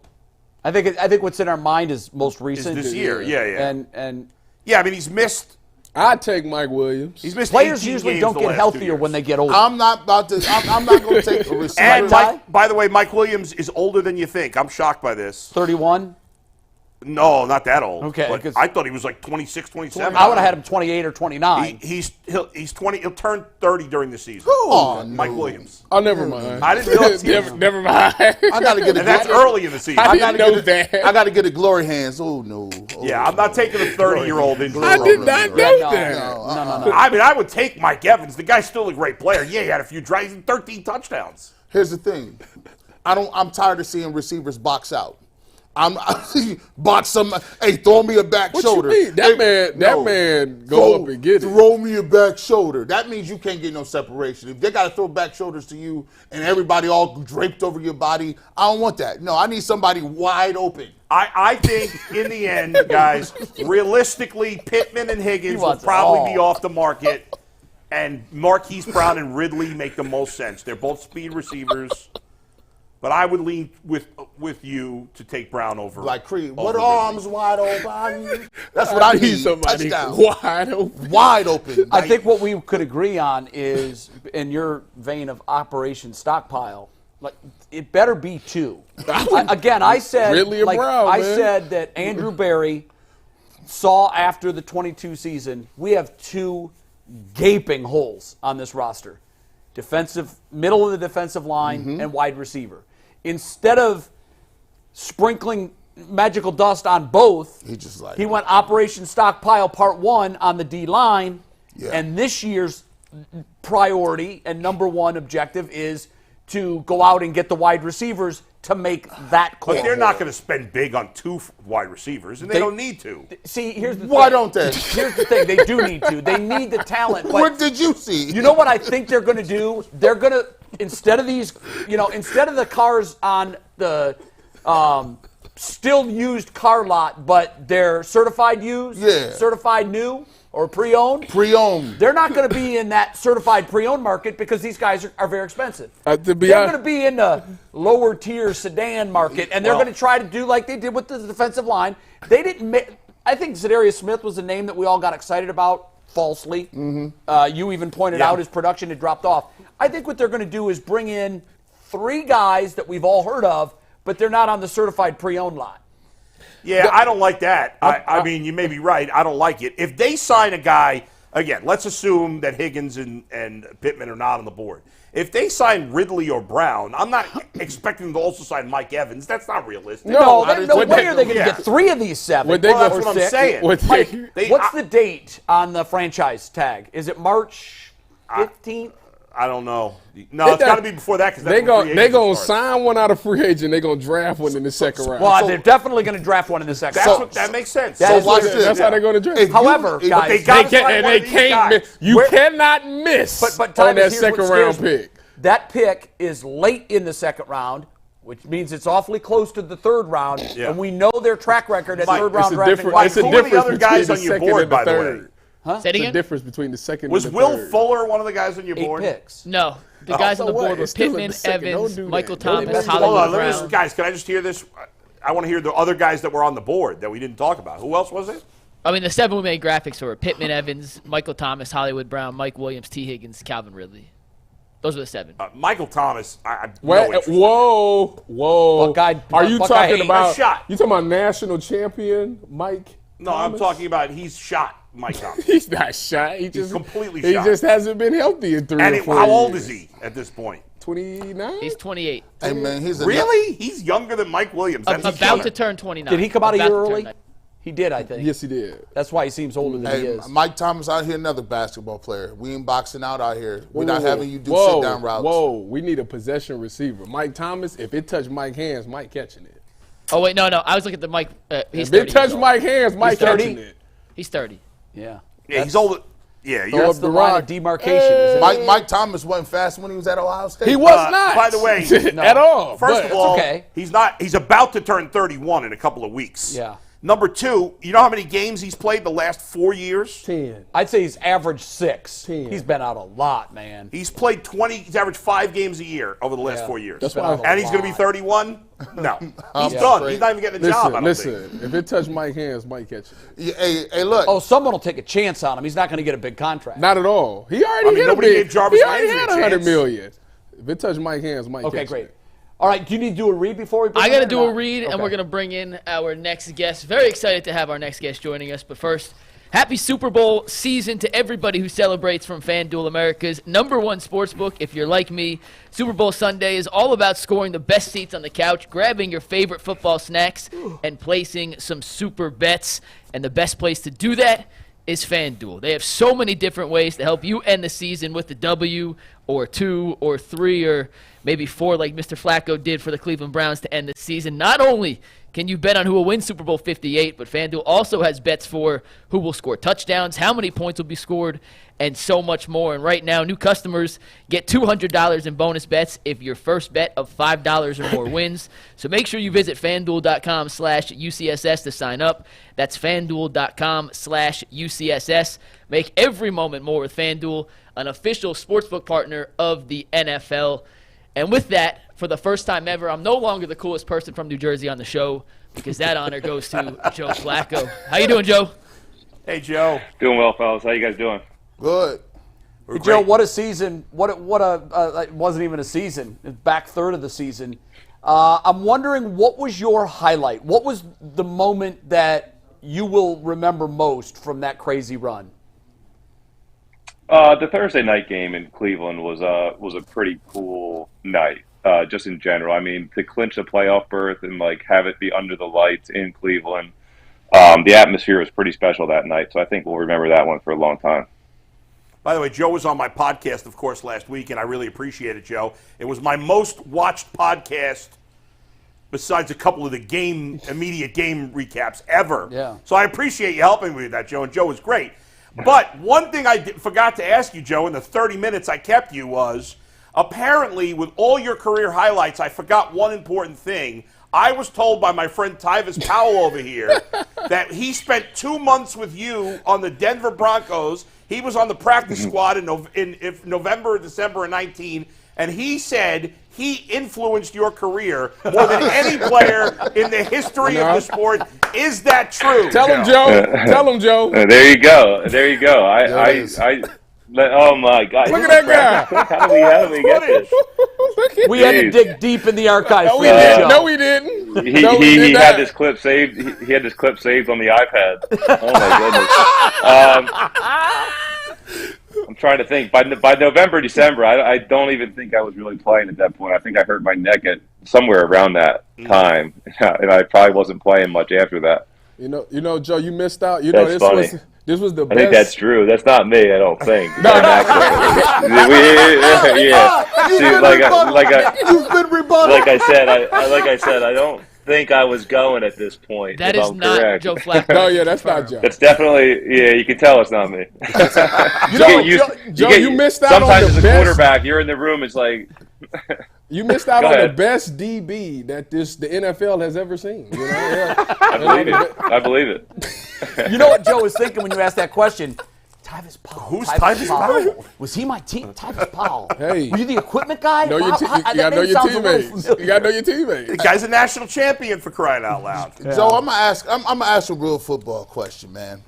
I think what's in our mind is most recent. this year. Yeah. And yeah, I mean he's missed I'd take Mike Williams. He's missed players 18 usually games don't the get last 2 healthier years. when they get older. I'm not about to. I'm not going to take a receiver. And by the way, Mike Williams is older than you think. I'm shocked by this. 31. No, not that old. Okay, But 'cause- I thought he was like 26, 27. I would have had him 28 or 29. He's 20. He'll turn 30 during the season. Oh, Mike no. Williams. Oh, never mind. I didn't know it. never mind. I got to get a. And that's early in the season. I gotta didn't know get that. I got to get a glory hands. Oh no. Oh, Yeah, I'm not taking a 30-year-old into I the did room. not know no, that. no. I mean, I would take Mike Evans. The guy's still a great player. Yeah, he had a few drives and 13 touchdowns. Here's the thing. I'm tired of seeing receivers box out. I bought some. Hey, throw me a back What shoulder. you mean? That man go up and get it. Throw me a back shoulder. That means you can't get no separation. If they got to throw back shoulders to you and everybody all draped over your body, I don't want that. No, I need somebody wide open. I think in the end, guys, realistically, Pittman and Higgins will probably be off the market, and Marquise Brown and Ridley make the most sense. They're both speed receivers. But I would lean with you to take Brown over. Like Creed, over what Ridley. arms wide open? That's what I need. Somebody Touchdown. wide open. Wide open. I think what we could agree on is, in your vein of Operation Stockpile, like it better be 2. I said, Ridley and Brown, I man. said that Andrew Berry saw after the 22 season, we have 2 gaping holes on this roster: middle of the defensive line and wide receiver. Instead of sprinkling magical dust on both, he went Operation Stockpile Part 1 on the D-line, and this year's priority and number 1 objective is to go out and get the wide receivers to make that call. But they're not going to spend big on 2 wide receivers, and they don't need to. See, here's the thing. Why don't they? Here's the thing. They do need to. They need the talent. But What did you see? you know what I think they're going to do? They're going to, instead of the cars on the still used car lot, but they're certified used, certified new, or pre-owned. Pre-owned. They're not going to be in that certified pre-owned market because these guys are very expensive. To be They're honest, going to be in the lower tier sedan market, and they're going to try to do like they did with the defensive line. They didn't. I think Zadarius Smith was a name that we all got excited about falsely. You even pointed out his production had dropped off. I think what they're going to do is bring in 3 guys that we've all heard of, but they're not on the certified pre-owned lot. Yeah, I don't like that. I mean, you may be right. I don't like it. If they sign a guy, again, let's assume that Higgins and Pittman are not on the board. If they sign Ridley or Brown, I'm not expecting them to also sign Mike Evans. That's not realistic. No way are they going to get 3 of these 7. That's what I'm saying. Mike, what's the date on the franchise tag? Is it March 15th? I don't know. No, it's got to be before that because they're going to sign one out of free agent. They're going to draft one in the second round. Well, they're definitely going to draft one in the second round. That makes sense. That's how they're going to draft. However, guys, you cannot miss but on that here's second what round scares me. pick. That pick is late in the second round, which means it's awfully close to the third round, and we know their track record at third round drafting. Who are the other guys on your board, by the way? Say it again? The difference between the second Was and the Will third. Fuller one of the guys on your 8 board? picks. No. The guys on the board were It's still in Pittman, the second. Don't Evans, do that. Michael Don't Thomas, do that. Hold on, Hollywood Brown. guys, can I just hear this? I want to hear the other guys that were on the board that we didn't talk about. Who else was it? I mean, the 7 we made graphics were Pittman, Evans, Michael Thomas, Hollywood Brown, Mike Williams, T. Higgins, Calvin Ridley. Those are the 7. Michael Thomas. Whoa. Buckeye, Are you Buckeye talking about? shot. You talking about national champion Mike? No, I'm talking about he's shot Mike Thomas. He's not shot. He's completely He shot. just hasn't been healthy in 3 or 4 how old years. is he at this point? 29? He's 28. Hey, man, Really? He's younger than Mike Williams. That's About to turn 29. Did he come out a About year to turn early? 9. He did, I think. Yes, he did. That's why he seems older than he Hey, is. Mike Thomas out here, another basketball player. We ain't boxing out here. We're not having you do sit-down routes. Whoa, we need a possession receiver. Mike Thomas, if it touched Mike's hands, Mike catching it. Oh, wait, no. I was looking at the Mike. He's If it 30 touched years old. Mike's hands, Mike catching it. He's 30. Yeah. Yeah, he's older. Yeah, you're That's the line of demarcation. Isn't it? Mike Thomas wasn't fast when he was at Ohio State. He was not. by the way, at all. First but of all, okay. he's not. He's about to turn 31 in a couple of weeks. Yeah. Number 2, you know how many games he's played the last 4 years? 10. I'd say he's averaged 6. 10. He's been out a lot, man. He's played 20. He's averaged 5 games a year over the last 4 years. That's why. And he's going to be 31? No. He's Yeah. done. He's not even getting a job, I don't Listen. think. If it touched Mike's hands, Mike catching it. Yeah, hey, look. Oh, someone will take a chance on him. He's not going to get a big contract. Not at all. He already had nobody a big. gave Jarvis He already Landry a had $100 chance. million. If it touched Mike's hands, Mike Okay, catching great. it. All right, do you need to do a read before we bring I him got to in do or a not? read, and Okay. we're going to bring in our next guest. Very excited to have our next guest joining us. But first, happy Super Bowl season to everybody who celebrates from FanDuel, America's #1 sportsbook. If you're like me, Super Bowl Sunday is all about scoring the best seats on the couch, grabbing your favorite football snacks, and placing some super bets. And the best place to do that is FanDuel. They have so many different ways to help you end the season with the W or 2 or 3 or maybe 4 like Mr. Flacco did for the Cleveland Browns to end the season. Not only can you bet on who will win Super Bowl 58? But FanDuel also has bets for who will score touchdowns, how many points will be scored, and so much more. And right now, new customers get $200 in bonus bets if your first bet of $5 or more wins. So make sure you visit FanDuel.com/UCSS to sign up. That's FanDuel.com/UCSS. Make every moment more with FanDuel, an official sportsbook partner of the NFL. And with that, for the first time ever, I'm no longer the coolest person from New Jersey on the show because that honor goes to Joe Flacco. How you doing, Joe? Hey, Joe. Doing well, fellas. How you guys doing? Good. Hey, Joe, what a season. It wasn't even a season. It's back third of the season. I'm wondering, what was your highlight? What was the moment that you will remember most from that crazy run? The Thursday night game in Cleveland was a pretty cool night, just in general. I mean, to clinch a playoff berth and have it be under the lights in Cleveland, the atmosphere was pretty special that night. So I think we'll remember that one for a long time. By the way, Joe was on my podcast, of course, last week, and I really appreciate it, Joe. It was my most watched podcast besides a couple of the immediate game recaps ever. Yeah. So I appreciate you helping me with that, Joe, and Joe was great. But one thing I forgot to ask you, Joe, in the 30 minutes I kept you was, apparently with all your career highlights, I forgot one important thing. I was told by my friend Tyvis Powell over here that he spent 2 months with you on the Denver Broncos. He was on the practice squad in November or December of 19, and he said he influenced your career more than any player in the history of the sport. Is that true? Tell him, Joe. Tell him, Joe. There you go. Oh my God! Look at that guy. How do we get this? We had to dig deep in the archive. No, we didn't. No, we didn't. He had this clip saved. He had this clip saved on the iPad. Oh my goodness. I'm trying to think. By November, December, I don't even think I was really playing at that point. I think I hurt my neck at somewhere around that time, and I probably wasn't playing much after that. You know, Joe, you missed out. That's funny. This was the best. I think that's true. That's not me. I don't think. No. Yeah. You've been rebutted. Like I said, I don't think I was going at this point. That if is I'm not correct. Joe Flacco. No, yeah, that's not Joe. That's definitely, you can tell it's not me. Joe, you missed out on sometimes the as a best. quarterback, you're in the room, it's like. You missed out Go on ahead. the best DB that the NFL has ever seen. You know? Yeah. I believe it. You know what Joe was thinking when you asked that question? Tyvis Powell. Who's Tyvis Powell? Was he my team? Tyvis Powell. Hey. Were you the equipment guy? You That gotta name know your sounds a little teammates. familiar. You gotta know your teammates. The guy's a national champion, for crying out loud. Joe, I'm gonna ask a real football question, man.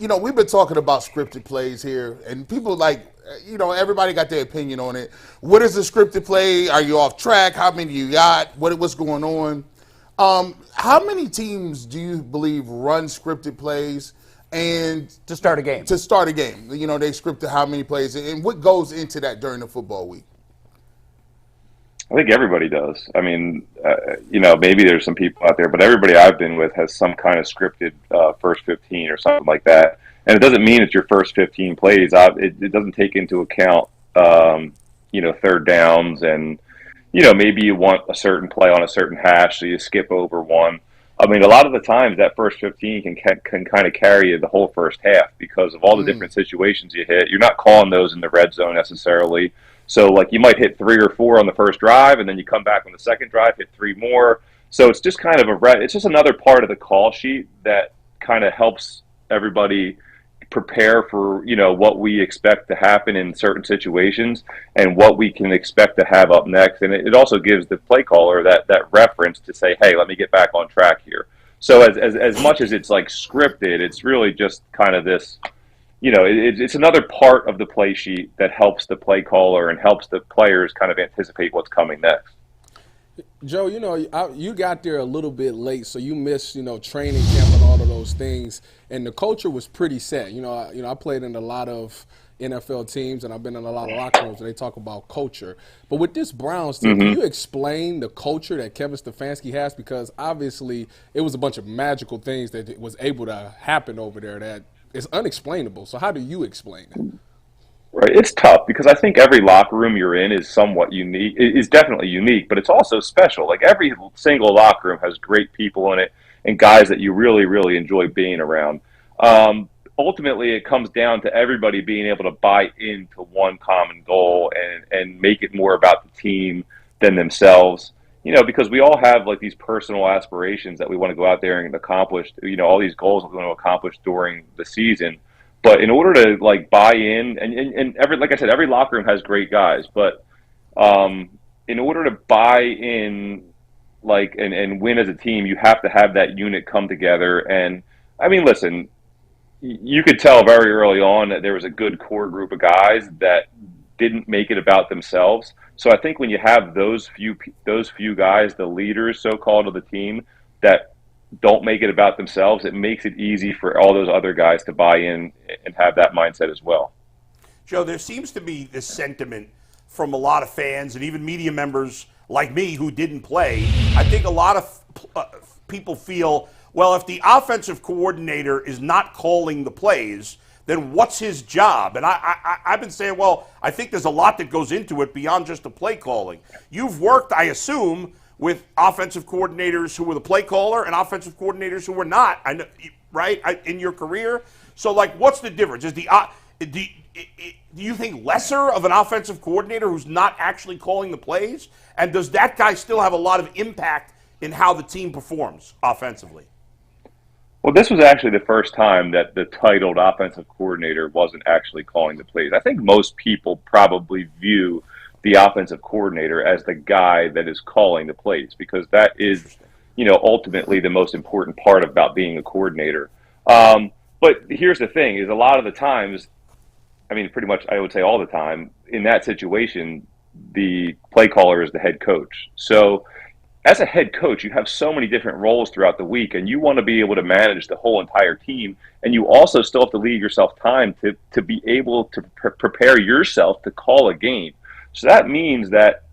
We've been talking about scripted plays here, and people everybody got their opinion on it. What is a scripted play? Are you off track? How many you got? What's going on? How many teams do you believe run scripted plays? And To start a game. they scripted how many plays, and what goes into that during the football week? I think everybody does. I mean, maybe there's some people out there, but everybody I've been with has some kind of scripted first 15 or something like that. And it doesn't mean it's your first 15 plays. It doesn't take into account, third downs and, maybe you want a certain play on a certain hash, so you skip over one. I mean, a lot of the times that first 15 can kind of carry you the whole first half because of all the different situations you hit. You're not calling those in the red zone necessarily. So, you might hit 3 or 4 on the first drive, and then you come back on the second drive, hit 3 more. So it's just kind of it's just another part of the call sheet that kind of helps everybody prepare for, what we expect to happen in certain situations and what we can expect to have up next. And it also gives the play caller that reference to say, hey, let me get back on track here. So as much as it's scripted, it's really just kind of this, it's another part of the play sheet that helps the play caller and helps the players kind of anticipate what's coming next. Joe, you got there a little bit late, so you missed, training camp and all of those things. And the culture was pretty set. I played in a lot of NFL teams, and I've been in a lot of locker rooms where they talk about culture. But with this Browns team, can you explain the culture that Kevin Stefanski has? Because obviously it was a bunch of magical things that was able to happen over there that is unexplainable. So how do you explain it? Right, it's tough because I think every locker room you're in is somewhat unique. It is definitely unique, but it's also special. Like every single locker room has great people in it and guys that you really, really enjoy being around. Ultimately, it comes down to everybody being able to buy into one common goal and make it more about the team than themselves. You know, because we all have like these personal aspirations that we want to go out there and accomplish. You know, all these goals we want to accomplish during the season. But in order to like buy in, and every, like I said, every locker room has great guys. But in order to buy in, like and win as a team, you have to have that unit come together. And I mean, listen, you could tell very early on that there was a good core group of guys that didn't make it about themselves. So I think when you have those few guys, the leaders, so-called, of the team, that don't make it about themselves, it makes it easy for all those other guys to buy in and have that mindset as well. Joe, there seems to be this sentiment from a lot of fans and even media members like me who didn't play. I think a lot of people feel, well, if the offensive coordinator is not calling the plays, then what's his job? And I've been saying, well, I think there's a lot that goes into it beyond just the play calling. You've worked, I assume, with offensive coordinators who were the play caller and offensive coordinators who were not, I know, right, in your career. So, like, what's the difference? Is do you think lesser of an offensive coordinator who's not actually calling the plays? And does that guy still have a lot of impact in how the team performs offensively? Well, this was actually the first time that the titled offensive coordinator wasn't actually calling the plays. I think most people probably view the offensive coordinator as the guy that is calling the plays, because that is, you know, ultimately the most important part about being a coordinator. But here's the thing: is a lot of the times, I mean, pretty much I would say all the time, in that situation, the play caller is the head coach. So as a head coach, you have so many different roles throughout the week, and you want to be able to manage the whole entire team. And you also still have to leave yourself time to be able to prepare yourself to call a game. So that means that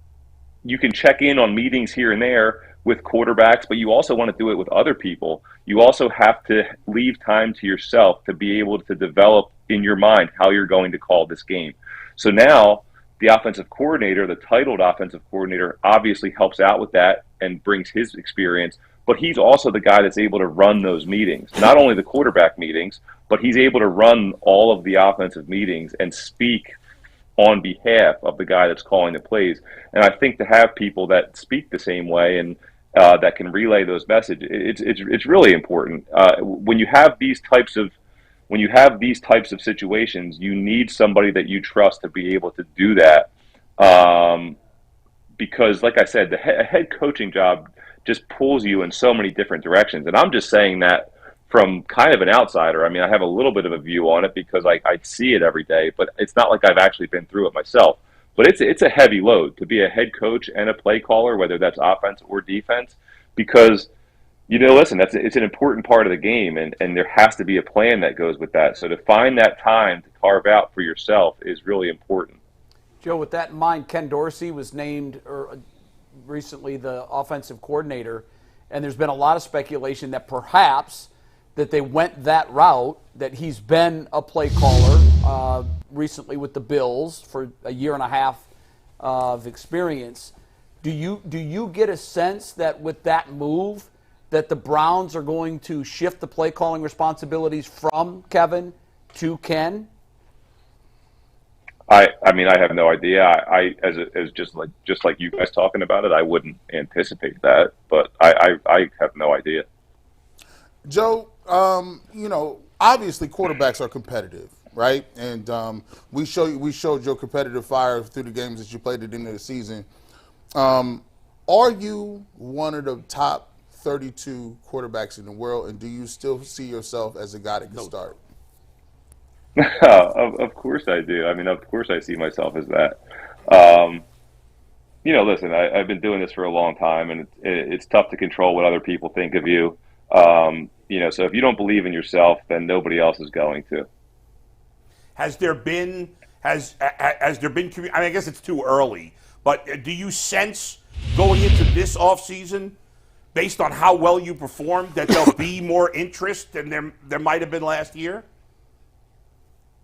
you can check in on meetings here and there with quarterbacks, but you also want to do it with other people. You also have to leave time to yourself to be able to develop in your mind how you're going to call this game. So now the offensive coordinator, the titled offensive coordinator, obviously helps out with that and brings his experience, but he's also the guy that's able to run those meetings, not only the quarterback meetings, but he's able to run all of the offensive meetings and speak on behalf of the guy that's calling the plays. And I think to have people that speak the same way and that can relay those messages, it's really important. When you have these types of situations, you need somebody that you trust to be able to do that. Because, like I said, the head coaching job just pulls you in so many different directions. And I'm just saying that from kind of an outsider. I mean, I have a little bit of a view on it because I see it every day, but it's not like I've actually been through it myself. But it's a heavy load to be a head coach and a play caller, whether that's offense or defense, because, you know, listen, it's an important part of the game, and there has to be a plan that goes with that. So to find that time to carve out for yourself is really important. Joe, with that in mind, Ken Dorsey was named recently the offensive coordinator, and there's been a lot of speculation that perhaps that they went that route, that he's been a play caller recently with the Bills for a year and a half of experience. Do you get a sense that with that move that the Browns are going to shift the play calling responsibilities from Kevin to Ken? I mean, I have no idea. As just like you guys talking about it, I wouldn't anticipate that, but I have no idea. Joe, you know, obviously quarterbacks are competitive, right? And we showed your competitive fire through the games that you played at the end of the season. Are you one of the top 32 quarterbacks in the world, and do you still see yourself as a guy that can start? Of course I do. I mean, of course I see myself as that. You know, listen, I've been doing this for a long time, and it's tough to control what other people think of you. You know, so if you don't believe in yourself, then nobody else is going to. Has there been I mean, I guess it's too early, but do you sense going into this offseason, based on how well you performed, that there'll be more interest than there might have been last year?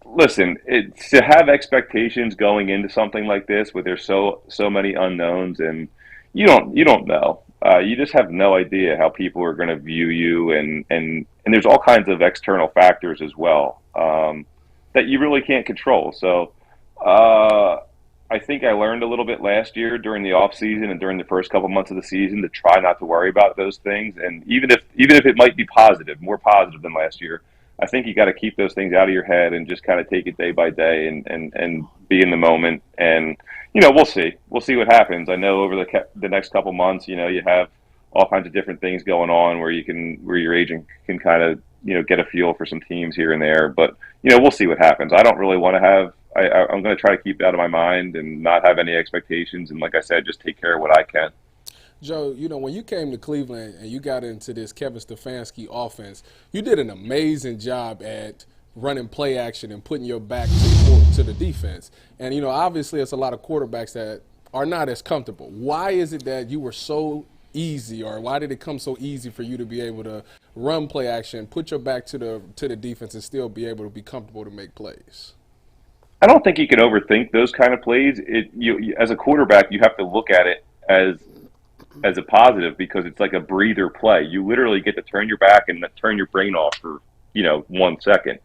listen, to have expectations going into something like this, where there's so many unknowns, and you don't know. You just have no idea how people are going to view you, and there's all kinds of external factors as well that you really can't control. So I think I learned a little bit last year during the off season and during the first couple months of the season to try not to worry about those things. And even if it might be positive, more positive than last year, I think you got to keep those things out of your head and just kind of take it day by day and be in the moment. And, we'll see. We'll see what happens. I know over the next couple months, you have all kinds of different things going on where your agent can kind of, get a feel for some teams here and there. But, we'll see what happens. I don't really want to have – I'm going to try to keep it out of my mind and not have any expectations. And like I said, just take care of what I can. Joe, when you came to Cleveland and you got into this Kevin Stefanski offense, you did an amazing job at running play action and putting your back to the defense. And, obviously it's a lot of quarterbacks that are not as comfortable. Why is it that you were so easy, or why did it come so easy for you to be able to run play action, put your back to the defense, and still be able to be comfortable to make plays? I don't think you can overthink those kind of plays. You as a quarterback, you have to look at it as a positive, because it's like a breather play. You literally get to turn your back and turn your brain off for 1 second.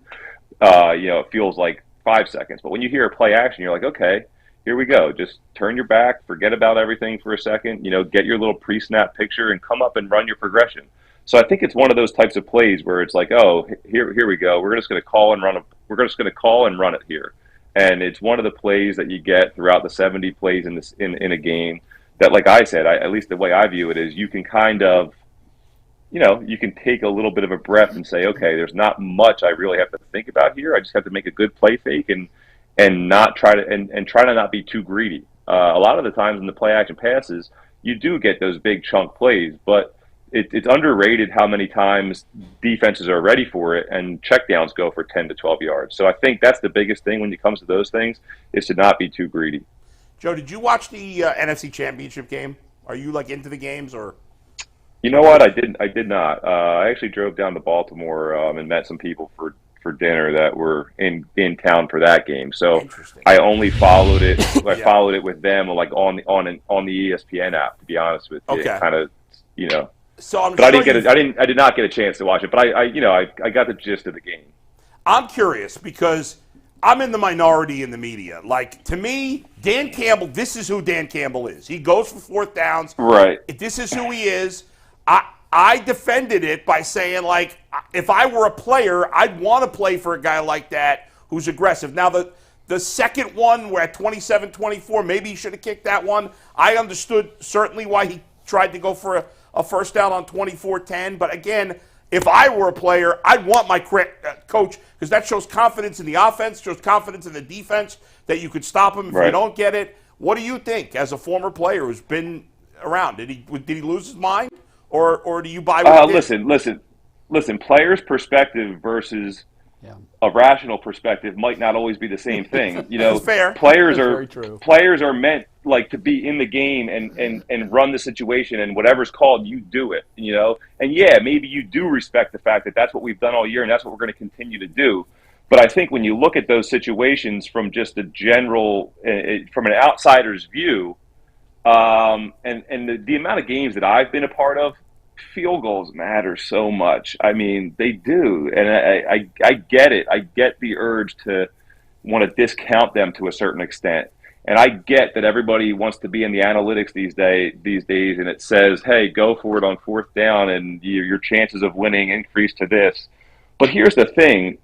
It feels like 5 seconds, but when you hear a play action, you're like, okay, here we go. Just turn your back, forget about everything for a second. Get your little pre-snap picture and come up and run your progression. So I think it's one of those types of plays where it's like, oh, here we go. We're just going to call and run. We're just going to call and run it here. And it's one of the plays that you get throughout the 70 plays in a game that, like I said, at least the way I view it is you can kind of, you can take a little bit of a breath and say, okay, there's not much I really have to think about here. I just have to make a good play fake and not try to and try to not be too greedy. A lot of the times in the play action passes, you do get those big chunk plays, but it's underrated how many times defenses are ready for it and checkdowns go for 10 to 12 yards. So I think that's the biggest thing when it comes to those things, is to not be too greedy. Joe, did you watch the NFC Championship game? Are you into the games, or? You know what? I did not. I actually drove down to Baltimore and met some people for dinner that were in town for that game. So I only followed it. I followed it with them on the ESPN app, to be honest with you. Okay. Kind of, So I'm but sure I did not get a chance to watch it, but I got the gist of the game. I'm curious because I'm in the minority in the media. To me, Dan Campbell, this is who Dan Campbell is. He goes for fourth downs. Right. This is who he is. I defended it by saying, if I were a player, I'd want to play for a guy like that who's aggressive. Now, the second one, where at 27-24, maybe he should have kicked that one. I understood certainly why he tried to go for a first down on 24-10. But again, if I were a player, I'd want my coach, because that shows confidence in the offense, shows confidence in the defense, that you could stop him if you don't get it. What do you think, as a former player who's been around? Did he lose his mind, or do you buy what he did? Listen. Players' perspective versus a rational perspective might not always be the same thing. That's fair. Players That's are very true. Players are meant to be in the game and run the situation, and whatever's called, you do it. And maybe you do respect the fact that that's what we've done all year, and that's what we're going to continue to do. But I think when you look at those situations from just a general, from an outsider's view, and the amount of games that I've been a part of, field goals matter so much. I mean, they do. And I get it. I get the urge to want to discount them to a certain extent. And I get that everybody wants to be in the analytics these days, and it says, hey, go for it on fourth down, and your chances of winning increase to this. But here's the thing.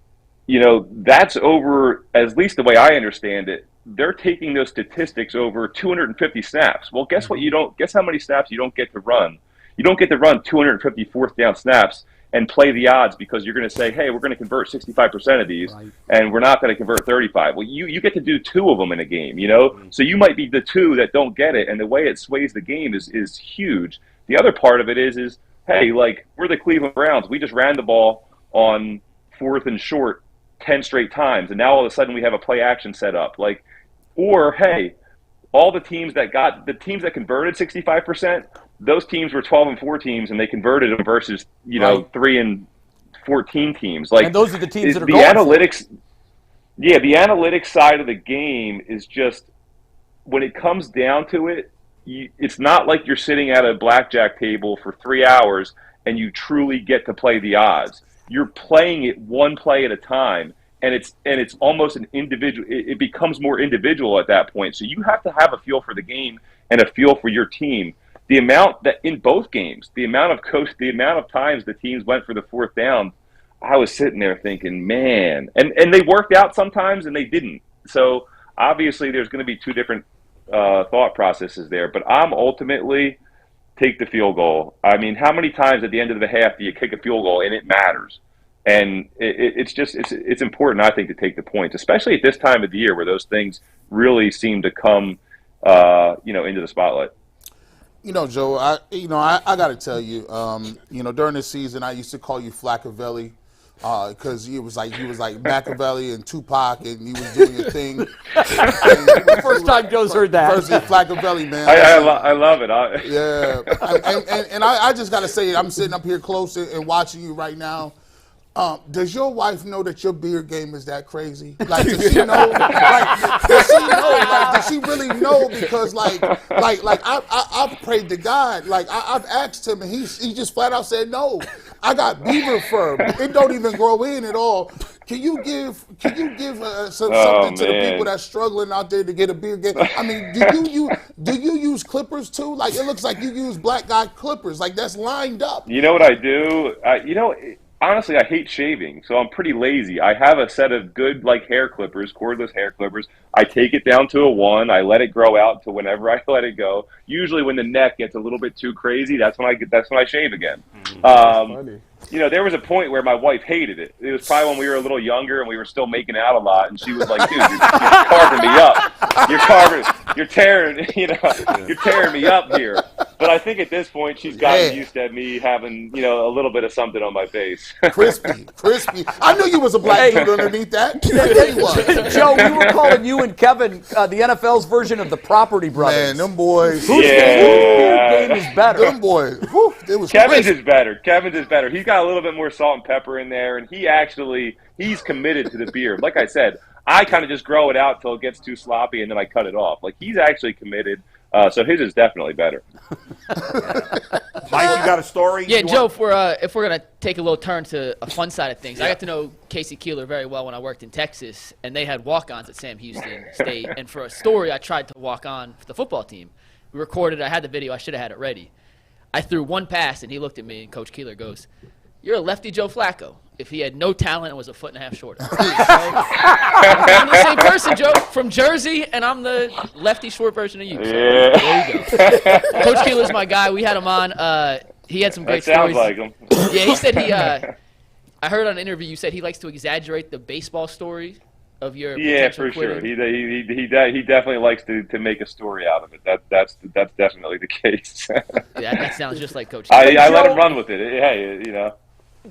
That's over, at least the way I understand it, they're taking those statistics over 250 snaps. Well, guess how many snaps you don't get to run? You don't get to run 250 fourth down snaps and play the odds, because you're going to say, hey, we're going to convert 65% of these, and we're not going to convert 35. Well, you get to do 2 of them in a game, So you might be the 2 that don't get it, and the way it sways the game is huge. The other part of it is hey, we're the Cleveland Browns. We just ran the ball on fourth and short 10 straight times, and now all of a sudden we have a play action set up. Or, hey, all the teams that converted 65%, those teams were 12-4 teams, and they converted them versus 3-14 teams. And those are the teams that are the going analytics. Yeah, the analytics side of the game is just, when it comes down to it, it's not like you're sitting at a blackjack table for 3 hours and you truly get to play the odds. You're playing it one play at a time, and it's almost an individual. It becomes more individual at that point. So you have to have a feel for the game and a feel for your team. The amount that in both games, the amount of times the teams went for the fourth down, I was sitting there thinking, man, and they worked out sometimes and they didn't. So obviously there's going to be two different thought processes there, but I'm ultimately take the field goal. I mean, how many times at the end of the half do you kick a field goal and it matters? And it's important, I think, to take the points, especially at this time of the year where those things really seem to come, into the spotlight. Joe, I got to tell you, during this season, I used to call you Flaccavelli because he was like Machiavelli and Tupac, and he was doing your thing. First time Joe's heard that. First Flaccavelli, man. I love it. Yeah, and I just got to say, I'm sitting up here close and watching you right now. Does your wife know that your beard game is that crazy? Like, does she know? Does she really know? Because I've prayed to God. Like, I've asked him, and he just flat out said no. I got beaver fur. It don't even grow in at all. Can you give something to the people that's struggling out there to get a beard game? I mean, do you use clippers too? Like, it looks like you use black guy clippers. Like, that's lined up. You know what I do? Honestly, I hate shaving, so I'm pretty lazy. I have a set of good, hair clippers, cordless hair clippers. I take it down to a 1. I let it grow out to whenever I let it go. Usually when the neck gets a little bit too crazy, that's when I shave again. Funny. There was a point where my wife hated it. It was probably when we were a little younger and we were still making out a lot, and she was like, dude, you're carving me up. You're tearing me up here. But I think at this point she's gotten used to me having, a little bit of something on my face. Crispy. I knew you was a black dude underneath that. Joe, we were calling you and Kevin the NFL's version of the Property Brothers. Man, them boys. Whose game is better? Them boys. Kevin's is better. He's got a little bit more salt and pepper in there, and he's committed to the beard. Like I said, I kind of just grow it out till it gets too sloppy, and then I cut it off. Like, he's actually committed. So his is definitely better. Mike, you got a story? Yeah, Joe, if we're gonna take a little turn to a fun side of things, I got to know Casey Keeler very well when I worked in Texas, and they had walk-ons at Sam Houston State. And for a story, I tried to walk on for the football team. We recorded. I had the video. I should have had it ready. I threw one pass, and he looked at me, and Coach Keeler goes, "You're a lefty Joe Flacco." If he had no talent and was a 1.5 feet shorter. I'm the same person, Joe, from Jersey, and I'm the lefty short version of you. So there you go. Coach Keeler's my guy. We had him on. He had some great stories. Sounds like him. Yeah, he said I heard on an interview you said he likes to exaggerate the baseball story of your for sure. He definitely likes to make a story out of it. That's definitely the case. Yeah, that sounds just like Coach. I let him run with it. Hey,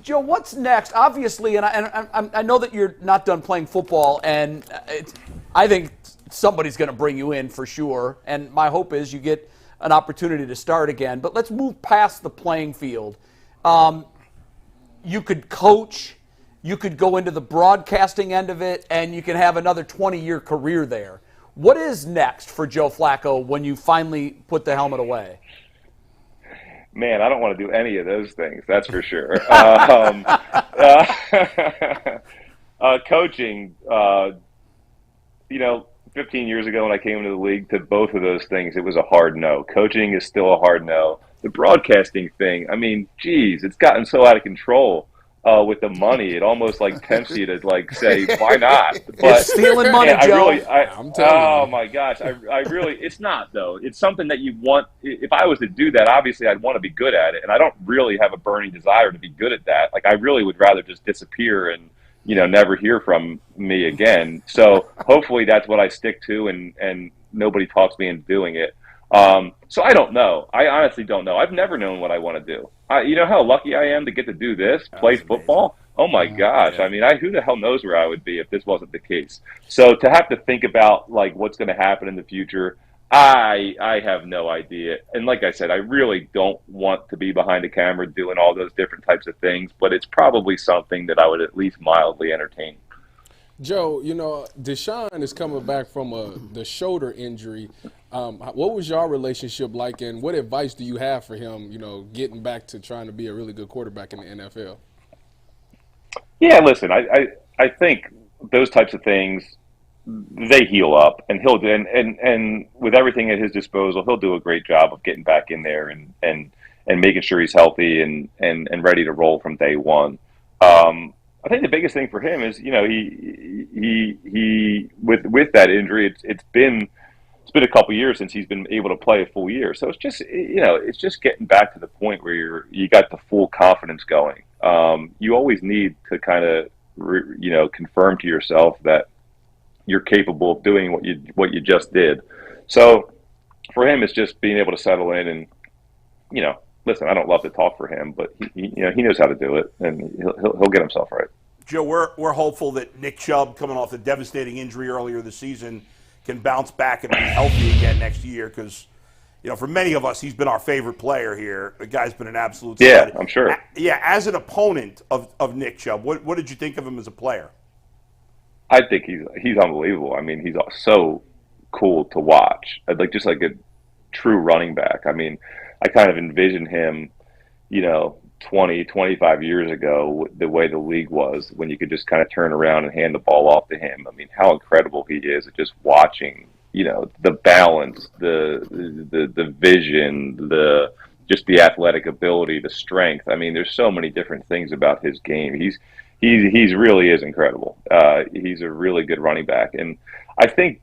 Joe, what's next? Obviously, and I know that you're not done playing football, and I think somebody's going to bring you in for sure. And my hope is you get an opportunity to start again. But let's move past the playing field. You could coach, you could go into the broadcasting end of it, and you can have another 20-year career there. What is next for Joe Flacco when you finally put the helmet away? Man, I don't want to do any of those things, that's for sure. Coaching, 15 years ago when I came into the league, to both of those things, it was a hard no. Coaching is still a hard no. The broadcasting thing, I mean, geez, it's gotten so out of control with the money. It almost tempts you to say, why not? But it's stealing money, Joe. I'm telling you. My gosh, I really, it's not though. It's something that you want. If I was to do that, obviously I'd want to be good at it, and I don't really have a burning desire to be good at that. I really would rather just disappear and never hear from me again. So hopefully that's what I stick to, and nobody talks me into doing it. So I don't know. I honestly don't know. I've never known what I want to do. You know how lucky I am to get to do this, play football? Oh, my gosh. Yeah. I mean, who the hell knows where I would be if this wasn't the case? So to have to think about, what's going to happen in the future, I have no idea. And like I said, I really don't want to be behind a camera doing all those different types of things, but it's probably something that I would at least mildly entertain. Joe, Deshaun is coming back from the shoulder injury. What was your relationship like, and what advice do you have for him, getting back to trying to be a really good quarterback in the NFL? Yeah, listen, I think those types of things, they heal up, and he'll do, and with everything at his disposal, he'll do a great job of getting back in there and making sure he's healthy and ready to roll from day one. I think the biggest thing for him is, he with that injury, it's been a couple years since he's been able to play a full year. So it's just getting back to the point where you got the full confidence going. You always need to kind of confirm to yourself that you're capable of doing what you just did. So for him, it's just being able to settle in and, listen, I don't love to talk for him, but he knows how to do it, and he'll get himself right. Joe, we're hopeful that Nick Chubb, coming off a devastating injury earlier this season, can bounce back and be healthy again next year because, for many of us, he's been our favorite player here. The guy's been an absolute stud. Yeah, I'm sure. Yeah, as an opponent of Nick Chubb, what did you think of him as a player? I think he's unbelievable. I mean, he's so cool to watch. Just like a true running back. I mean, I kind of envision him, 20, 25 years ago, the way the league was, when you could just kind of turn around and hand the ball off to him. I mean, how incredible he is at just watching, the balance, the vision, just the athletic ability, the strength. I mean, there's so many different things about his game. He's really is incredible. He's a really good running back. And I think,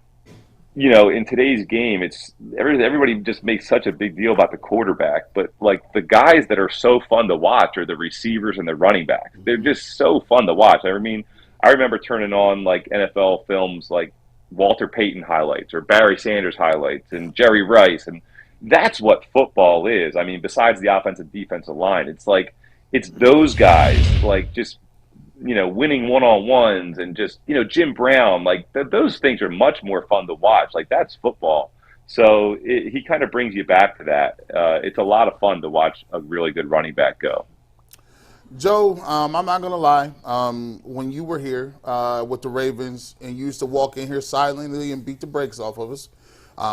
in today's game, it's everybody just makes such a big deal about the quarterback, but like the guys that are so fun to watch are the receivers and the running backs. They're just so fun to watch. I mean, I remember turning on like NFL films like Walter Payton highlights or Barry Sanders highlights and Jerry Rice, and that's what football is. I mean, besides the offensive defensive line, it's those guys like just winning one-on-ones and just, Jim Brown, like those things are much more fun to watch. Like that's football. So he kind of brings you back to that. It's a lot of fun to watch a really good running back go. Joe, I'm not going to lie. When you were here with the Ravens and you used to walk in here silently and beat the brakes off of us,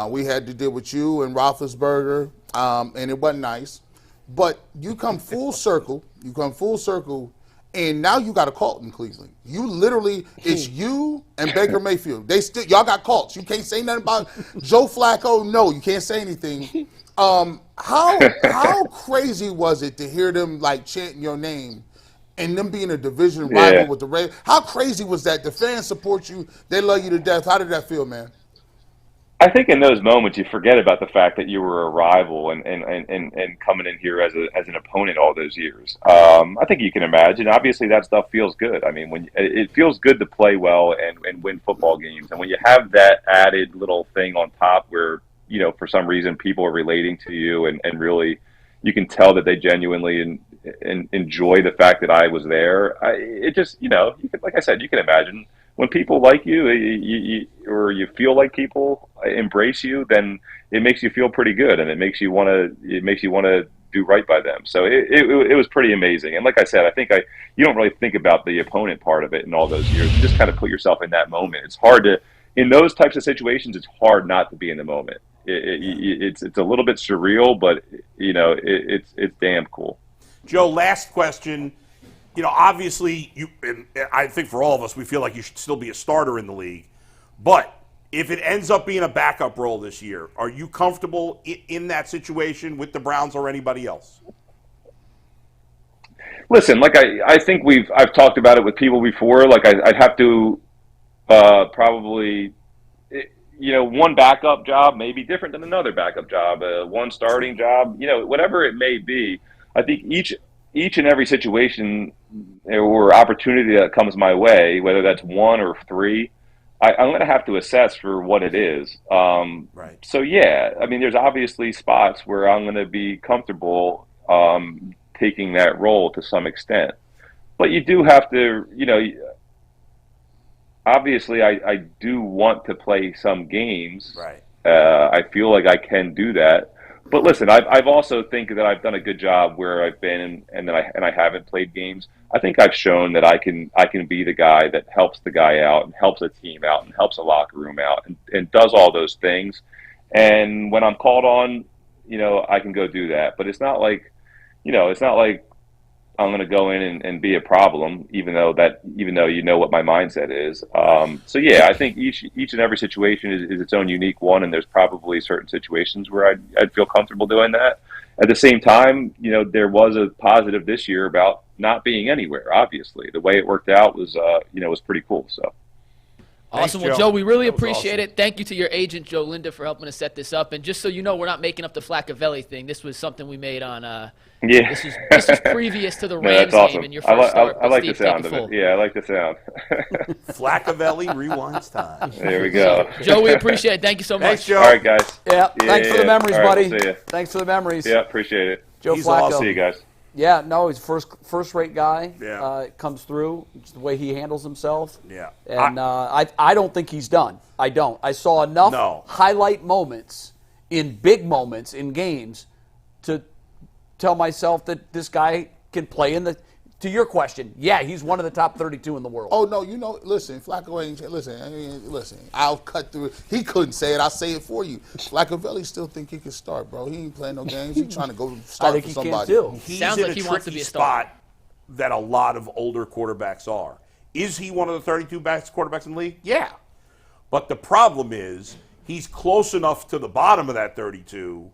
we had to deal with you and Roethlisberger, and it wasn't nice. But you come full circle. And now you got a cult in Cleveland. You literally, it's you and Baker Mayfield. Y'all got cults. You can't say nothing about Joe Flacco. No, you can't say anything. How crazy was it to hear them like chanting your name and them being a division rival with the Ravens? How crazy was that? The fans support you. They love you to death. How did that feel, man? I think in those moments you forget about the fact that you were a rival and coming in here as an opponent all those years. I think you can imagine. Obviously, that stuff feels good. I mean, when it feels good to play well and win football games, and when you have that added little thing on top where for some reason people are relating to you and really you can tell that they genuinely enjoy the fact that I was there. It just you can, like I said, you can imagine. When people like you, or you feel like people embrace you, then it makes you feel pretty good, and it makes you want to do right by them. So it was pretty amazing. And like I said, I think you don't really think about the opponent part of it in all those years. You just kind of put yourself in that moment. It's hard to, in those types of situations, it's hard not to be in the moment. It's a little bit surreal, but it's damn cool. Joe, last question. Obviously, I think for all of us, we feel like you should still be a starter in the league. But if it ends up being a backup role this year, are you comfortable in that situation with the Browns or anybody else? Listen, like I think I've talked about it with people before. Like I'd have to probably, one backup job may be different than another backup job. One starting job, whatever it may be. I think each and every situation or opportunity that comes my way, whether that's one or three, I'm going to have to assess for what it is. Right. So, yeah, I mean, there's obviously spots where I'm going to be comfortable taking that role to some extent. But you do have to, obviously I do want to play some games. Right. I feel like I can do that. But listen, I've also think that I've done a good job where I've been and I haven't played games. I think I've shown that I can be the guy that helps the guy out and helps a team out and helps a locker room out and does all those things. And when I'm called on, I can go do that. But it's not like I'm going to go in and be a problem, even though you know what my mindset is. So yeah, I think each and every situation is its own unique one, and there's probably certain situations where I'd feel comfortable doing that. At the same time, there was a positive this year about not being anywhere. Obviously, the way it worked out was was pretty cool. So. Awesome. Thanks, well, Joe, we really That was appreciate awesome. it. Thank you to your agent, Joe Linda, for helping us set this up. And just so you know, we're not making up the Flacco thing. This was something we made on Yeah. This was previous to the No, Rams that's awesome. game and your first start. I like the Steve, sound take of it full. it. Yeah, I like the sound. Flaccavelli rewinds time. There we go. Joe, we appreciate it. Thank you so much. Thanks, Joe. All right, guys. Yeah, thanks for the memories, All right, buddy. we'll see ya. Thanks for the memories. Yeah, appreciate it. Joe He's Flacco. awesome. See you guys. Yeah, no, he's first-rate guy. Yeah. Comes through. It's the way he handles himself. Yeah. And I don't think he's done. I don't. I saw enough highlight moments in big moments in games to tell myself that this guy can play in the. To your question, yeah, he's one of the top 32 in the world. Oh no, listen, Flacco ain't listen. I'll cut through it. He couldn't say it. I'll say it for you. Flaccavelli still think he can start, bro. He ain't playing no games. He's trying to go start for somebody. I think he can too. He's Sounds in like a he wants to tricky be a starter. spot that a lot of older quarterbacks are. Is he one of the 32 best quarterbacks in the league? Yeah. But the problem is he's close enough to the bottom of that 32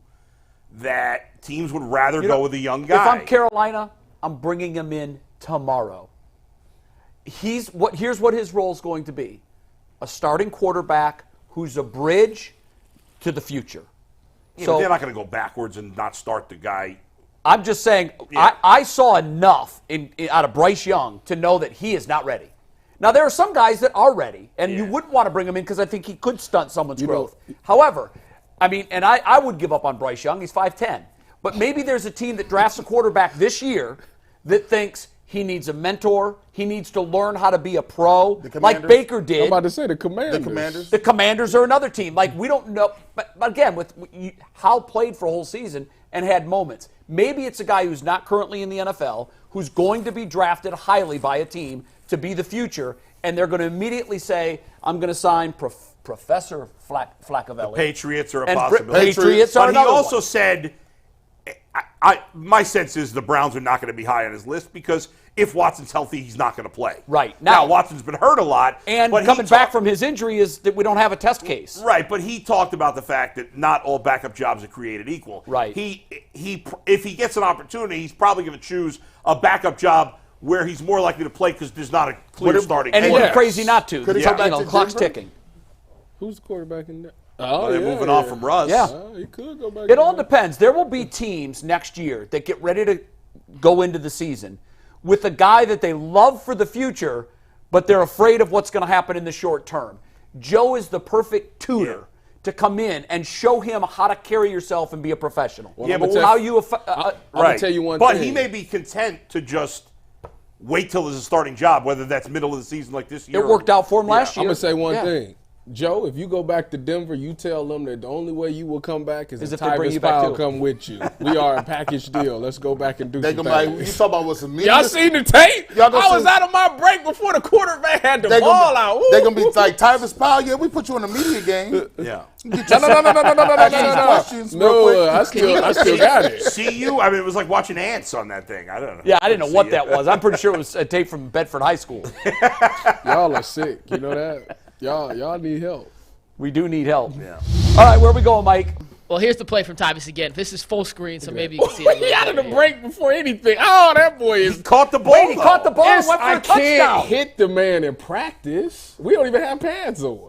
that teams would rather go with a young guy. If I'm Carolina, I'm bringing him in tomorrow. Here's what his role is going to be: a starting quarterback who's a bridge to the future. Yeah, but they're not going to go backwards and not start the guy. I'm just saying, Yeah. I saw enough out of Bryce Young to know that he is not ready. Now, there are some guys that are ready, and you wouldn't want to bring him in because I think he could stunt someone's growth. However, and I would give up on Bryce Young. He's 5'10". But maybe there's a team that drafts a quarterback this year that thinks he needs a mentor. He needs to learn how to be a pro, like Baker did. I'm about to say the Commanders. The Commanders. The Commanders are another team. Like, we don't know. But again, Hal played for a whole season and had moments. Maybe it's a guy who's not currently in the NFL, who's going to be drafted highly by a team to be the future, and they're going to immediately say, I'm going to sign Professor Flaccavelli. Patriots are a And possibility. Patriots are but he another also one. said, my sense is the Browns are not going to be high on his list because if Watson's healthy, he's not going to play. Right. Now, Watson's been hurt a lot. And but coming back from his injury is that we don't have a test case. Right, but he talked about the fact that not all backup jobs are created equal. Right. He if he gets an opportunity, he's probably going to choose a backup job where he's more likely to play because there's not a clear starting And it'd quarterback. be crazy not to. Could he So, go back to clock's Denver? ticking. Who's the quarterback in there? Well, they're moving on from Russ. Yeah. He could go back. It all depends. There will be teams next year that get ready to go into the season with a guy that they love for the future, but they're afraid of what's going to happen in the short term. Joe is the perfect tutor to come in and show him how to carry yourself and be a professional. Well, Yeah, I'm but gonna how tell- you I'm gonna tell you one but thing. he may be content to just wait till there's a starting job, whether that's middle of the season like this year. it worked out for him last I'm year. gonna say one Yeah. thing. Joe, if you go back to Denver, you tell them that the only way you will come back is if if they bring Tyvis you back Powell too. come with you. We are a package deal. Let's go back and do They some gonna be like, things. you talking about what's some Y'all seen the tape? Y'all gonna I was see- out of my break before the quarterback had the They ball gonna, out. they gonna be like Tyvis Powell. Yeah, we put you in a media game. Yeah. No. Questions real No, quick. I still got it. See you? I mean, it was like watching ants on that thing. I don't know. Yeah, I didn't know what See that it. was. I'm pretty sure it was a tape from Bedford High School. Y'all are sick. You know that? Y'all need help. We do need help. Yeah. All right, where we going, Mike? Well, here's the play from Tyvus again. This is full screen, so maybe you can see it. a He little out of better the here. break before anything. Oh, that boy is. Caught the ball. Wait, he caught the ball and went for I a touchdown. can't hit the man in practice. We don't even have pads on.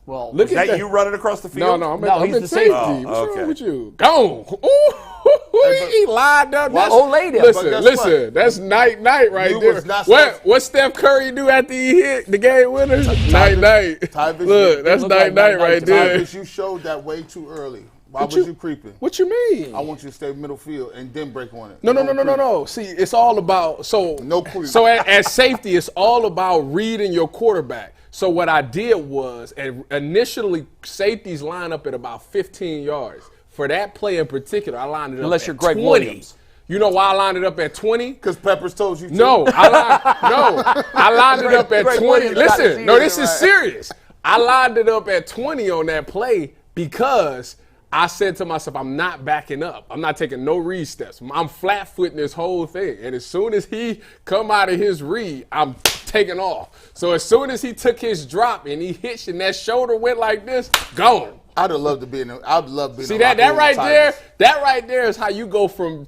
Well, Look Is at that you running across the No, field? no, No, I'm he's in the safety. safety. What's okay. wrong with you? Gone. Ooh, he lined up. Well, That's- Olayed him. Listen, But guess listen. what? That's night right You there. was not What supposed- what Steph Curry do after he hit the game winner? Night. Tyvus, Look, that's look like night night right there. Tyvus, you showed that way too early. Why was you creeping? What you mean? I want you to stay middle field and then break on it. No. See, it's all about No creep. So as safety, it's all about reading your quarterback. So what I did was, and initially safeties line up at about 15 yards. for that play in particular, I lined it up Unless at you're Greg 20. Williams. You know why I lined it up at 20? Because Peppers told you to. No, I lined it up at 20. Williams got his Listen, no, this ears is serious. I lined it up at 20 on that play because I said to myself, I'm not backing up. I'm not taking no read steps. I'm flat-footing this whole thing. And as soon as he come out of his read, I'm taking off. So as soon as he took his drop and he hitched and that shoulder went like this, gone. I'd have loved to be in. I'd love being. See that right there? That right there is how you go from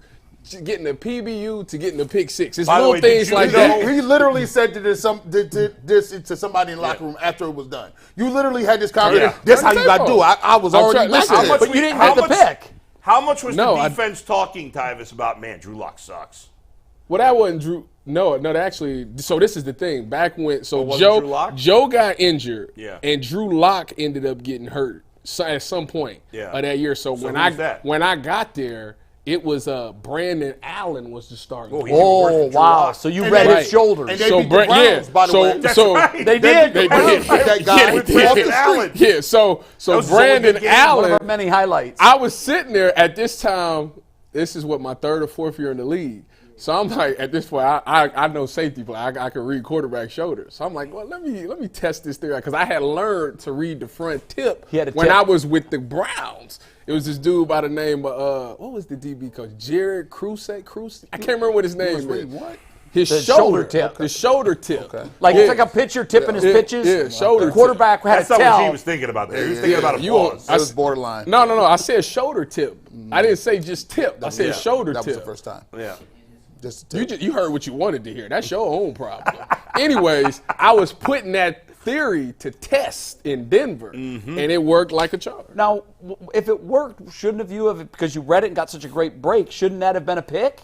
getting a PBU to getting a pick six. It's little things like that. He literally said this to somebody in the locker room after it was done. You literally had this conversation. This how you got to do it. I was already listening. But you didn't get the pick. How much was the defense talking, Tyvis, about, man, Drew Lock sucks? Well, that wasn't Drew. No, actually. So this is the thing. Back when Joe got injured, and Drew Lock ended up getting hurt at some point of that year. So when I got there, it was Brandon Allen was the starter. Oh, wow. So you read his shoulders. And they beat the Browns, by the way. That's right. They did. They did. That guy with Brandon Allen. Yeah, so Brandon Allen. One of our many highlights. I was sitting there at this time. This is what, my third or fourth year in the league. So I'm like, at this point, I know safety play. I can read quarterback shoulders. So I'm like, well, let me test this theory because I had learned to read the front tip when I was with the Browns. It was this dude by the name of what was the DB coach? Jarrett Cruz. I can't remember what his name is. What? His shoulder tip. The shoulder tip. Okay. Like it's like a pitcher tipping his pitches. Yeah, shoulder. The quarterback had That's to not tell. what he was thinking about there. He was thinking about a pause. It was borderline. No. I said shoulder tip. I didn't say just tip. I said shoulder tip. That was the first time. Yeah. You heard what you wanted to hear. That's your own problem. Anyways, I was putting that theory to test in Denver, and it worked like a charm. Now, if it worked, shouldn't you have, because you read it and got such a great break, shouldn't that have been a pick?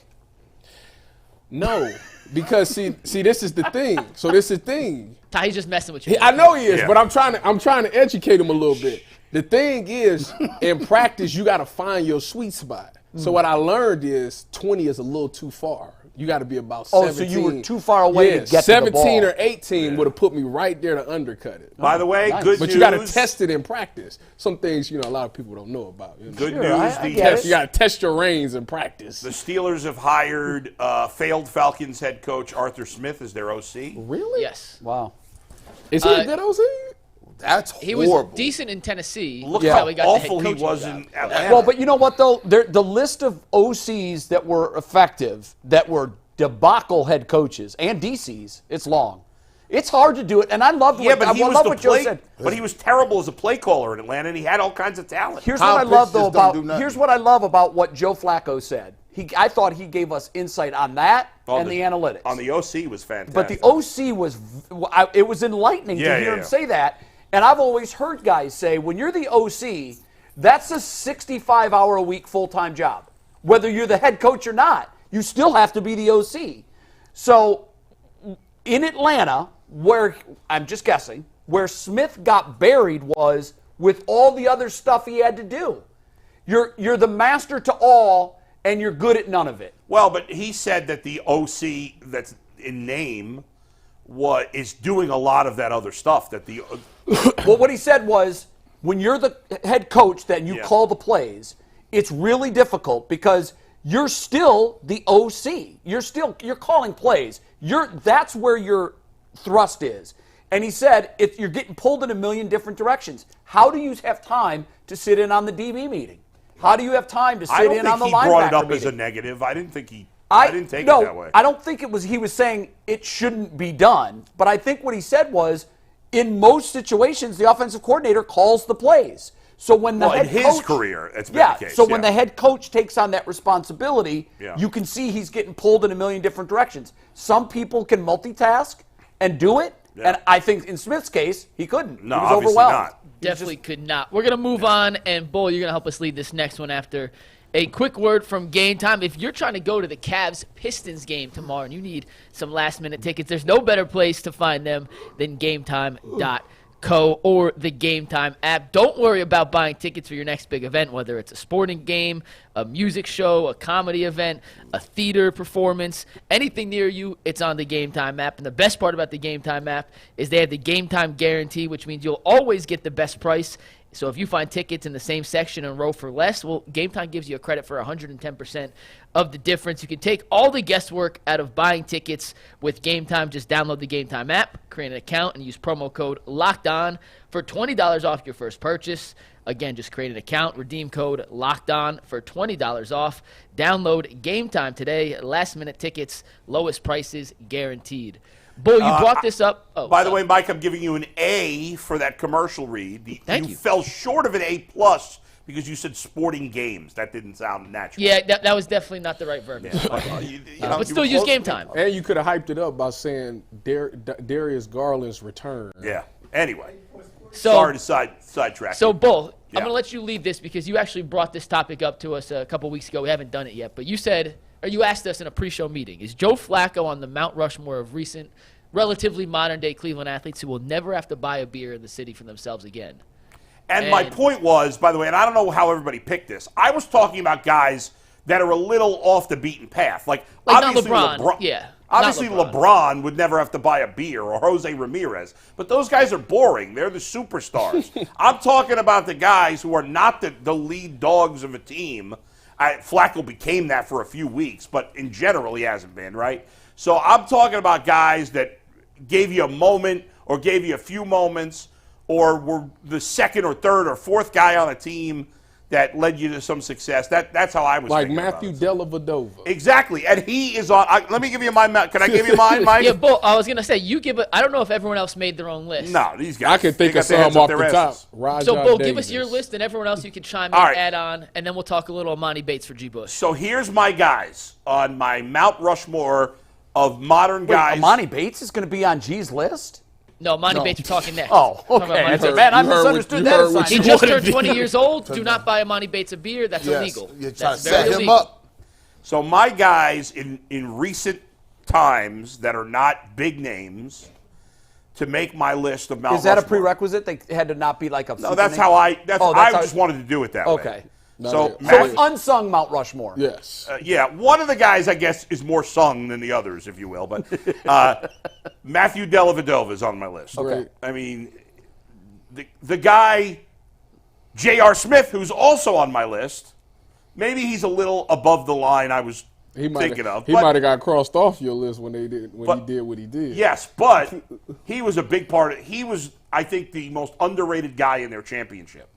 No, because see, this is the thing. So this is the thing. Ty's just messing with you. I know he is, but I'm trying to educate him a little bit. The thing is, in practice, you got to find your sweet spot. So what I learned is 20 is a little too far. You got to be about 17. Oh, so you were too far away to get 17 to the ball. or 18 would have put me right there to undercut it. By the way, good news. But you got to test it in practice. Some things, a lot of people don't know about. Good news. You got to test your reins in practice. The Steelers have hired failed Falcons head coach Arthur Smith as their OC. Really? Yes. Wow. Is he a good OC? That's horrible. He was decent in Tennessee. Look how awful he was in Atlanta. Well, but you know what, though? The list of OCs that were effective, that were debacle head coaches, and DCs, it's long. It's hard to do it, and I love what Joe said. But he was terrible as a play caller in Atlanta, and he had all kinds of talent. Here's what I love, though, about what Joe Flacco said. I thought he gave us insight on that and the analytics. On the OC was fantastic. But the OC was enlightening to hear him say that. And I've always heard guys say, when you're the OC, that's a 65-hour-a-week full-time job. Whether you're the head coach or not, you still have to be the OC. So in Atlanta, where, I'm just guessing, where Smith got buried was with all the other stuff he had to do. You're the master to all, and you're good at none of it. Well, but he said that the OC that's in name is doing a lot of that other stuff that the well, what he said was, when you're the head coach that you call the plays, it's really difficult because you're still the OC. You're calling plays. That's where your thrust is. And he said, you're getting pulled in a million different directions. How do you have time to sit in on the DB meeting? How do you have time to sit in on the linebacker meeting? I don't think he brought it up as a negative. I didn't take it that way. I don't think he was saying it shouldn't be done. But I think what he said was, in most situations, the offensive coordinator calls the plays. So when the head coach, in his career, it's been the case. So when the head coach takes on that responsibility, you can see he's getting pulled in a million different directions. Some people can multitask and do it, and I think in Smith's case, he couldn't. No, he was obviously overwhelmed. not. Definitely could not. We're going to move on, and Bull, you're going to help us lead this next one after a quick word from Game Time. If you're trying to go to the Cavs-Pistons game tomorrow and you need some last-minute tickets, there's no better place to find them than GameTime.co or the Game Time app. Don't worry about buying tickets for your next big event, whether it's a sporting game, a music show, a comedy event, a theater performance, anything near you, it's on the Game Time app. And the best part about the Game Time app is they have the Game Time guarantee, which means you'll always get the best price So if you find tickets in the same section and row for less, well, Game Time gives you a credit for 110% of the difference. You can take all the guesswork out of buying tickets with Game Time. Just download the Game Time app, create an account, and use promo code LOCKEDON for $20 off your first purchase. Again, just create an account, redeem code LOCKEDON for $20 off. Download Game Time today. Last-minute tickets, lowest prices guaranteed. Bull, you brought this up. Oh, by the way, Mike, I'm giving you an A for that commercial read. Thank you. You fell short of an A+ because you said sporting games. That didn't sound natural. Yeah, that was definitely not the right verbiage. But still use Game Time. And you could have hyped it up by saying Darius Garland's return. Yeah. Anyway, So, sorry to sidetrack. So, Bull, Yeah. I'm going to let you lead this because you actually brought this topic up to us a couple weeks ago. We haven't done it yet. But you said, or you asked us in a pre-show meeting, is Joe Flacco on the Mount Rushmore of recent, relatively modern-day Cleveland athletes who will never have to buy a beer in the city for themselves again? And my point was, by the way, and I don't know how everybody picked this, I was talking about guys that are a little off the beaten path. Like obviously not LeBron. Yeah. Obviously, not LeBron would never have to buy a beer, or Jose Ramirez. But those guys are boring. They're the superstars. I'm talking about the guys who are not the lead dogs of a team. Flacco became that for a few weeks, but in general, he hasn't been, right? So I'm talking about guys that gave you a moment or gave you a few moments or were the second or third or fourth guy on a team that led you to some success. That's how I was like thinking Matthew about it. Dellavedova. Exactly. And he is on. Let me give you mine. Can I give you mine, Mike? Yeah, Bull, I was going to say, you give it. I don't know if everyone else made their own list. No, these guys. I can think they of got their some hands up off their the top. asses. Rajah So, Bull, give Davis. us your list, and everyone else you can chime in, All right. add on, and then we'll talk a little Amani Bates for G. Bush. So here's my guys on my Mount Rushmore of modern guys. Amani Bates is going to be on G's list? No, Amani Bates, you're talking next. Oh, Talking about okay. Amani I said, Bates. man, I you heard misunderstood what- that you heard what assignment. He just turned wanted 20 to- years old. Do not buy Amani Bates a beer. That's illegal. You're trying That's to very set him illegal. up. So my guys in recent times that are not big names to make my list of Mount Is that a Rushmore. prerequisite? They had to not be like a No, super that's name? how I. That's, Oh, that's I how- just wanted to do it that way. Okay. So, No, So Matthew, an unsung Mount Rushmore. Yes. yeah, one of the guys I guess is more sung than the others, if you will. But Matthew Dellavedova is on my list. Okay. I mean, the guy J.R. Smith, who's also on my list. Maybe he's a little above the line I was thinking of. He but- might have got crossed off your list when he did what he did. Yes, but he was a big part of. He was, I think, the most underrated guy in their championship,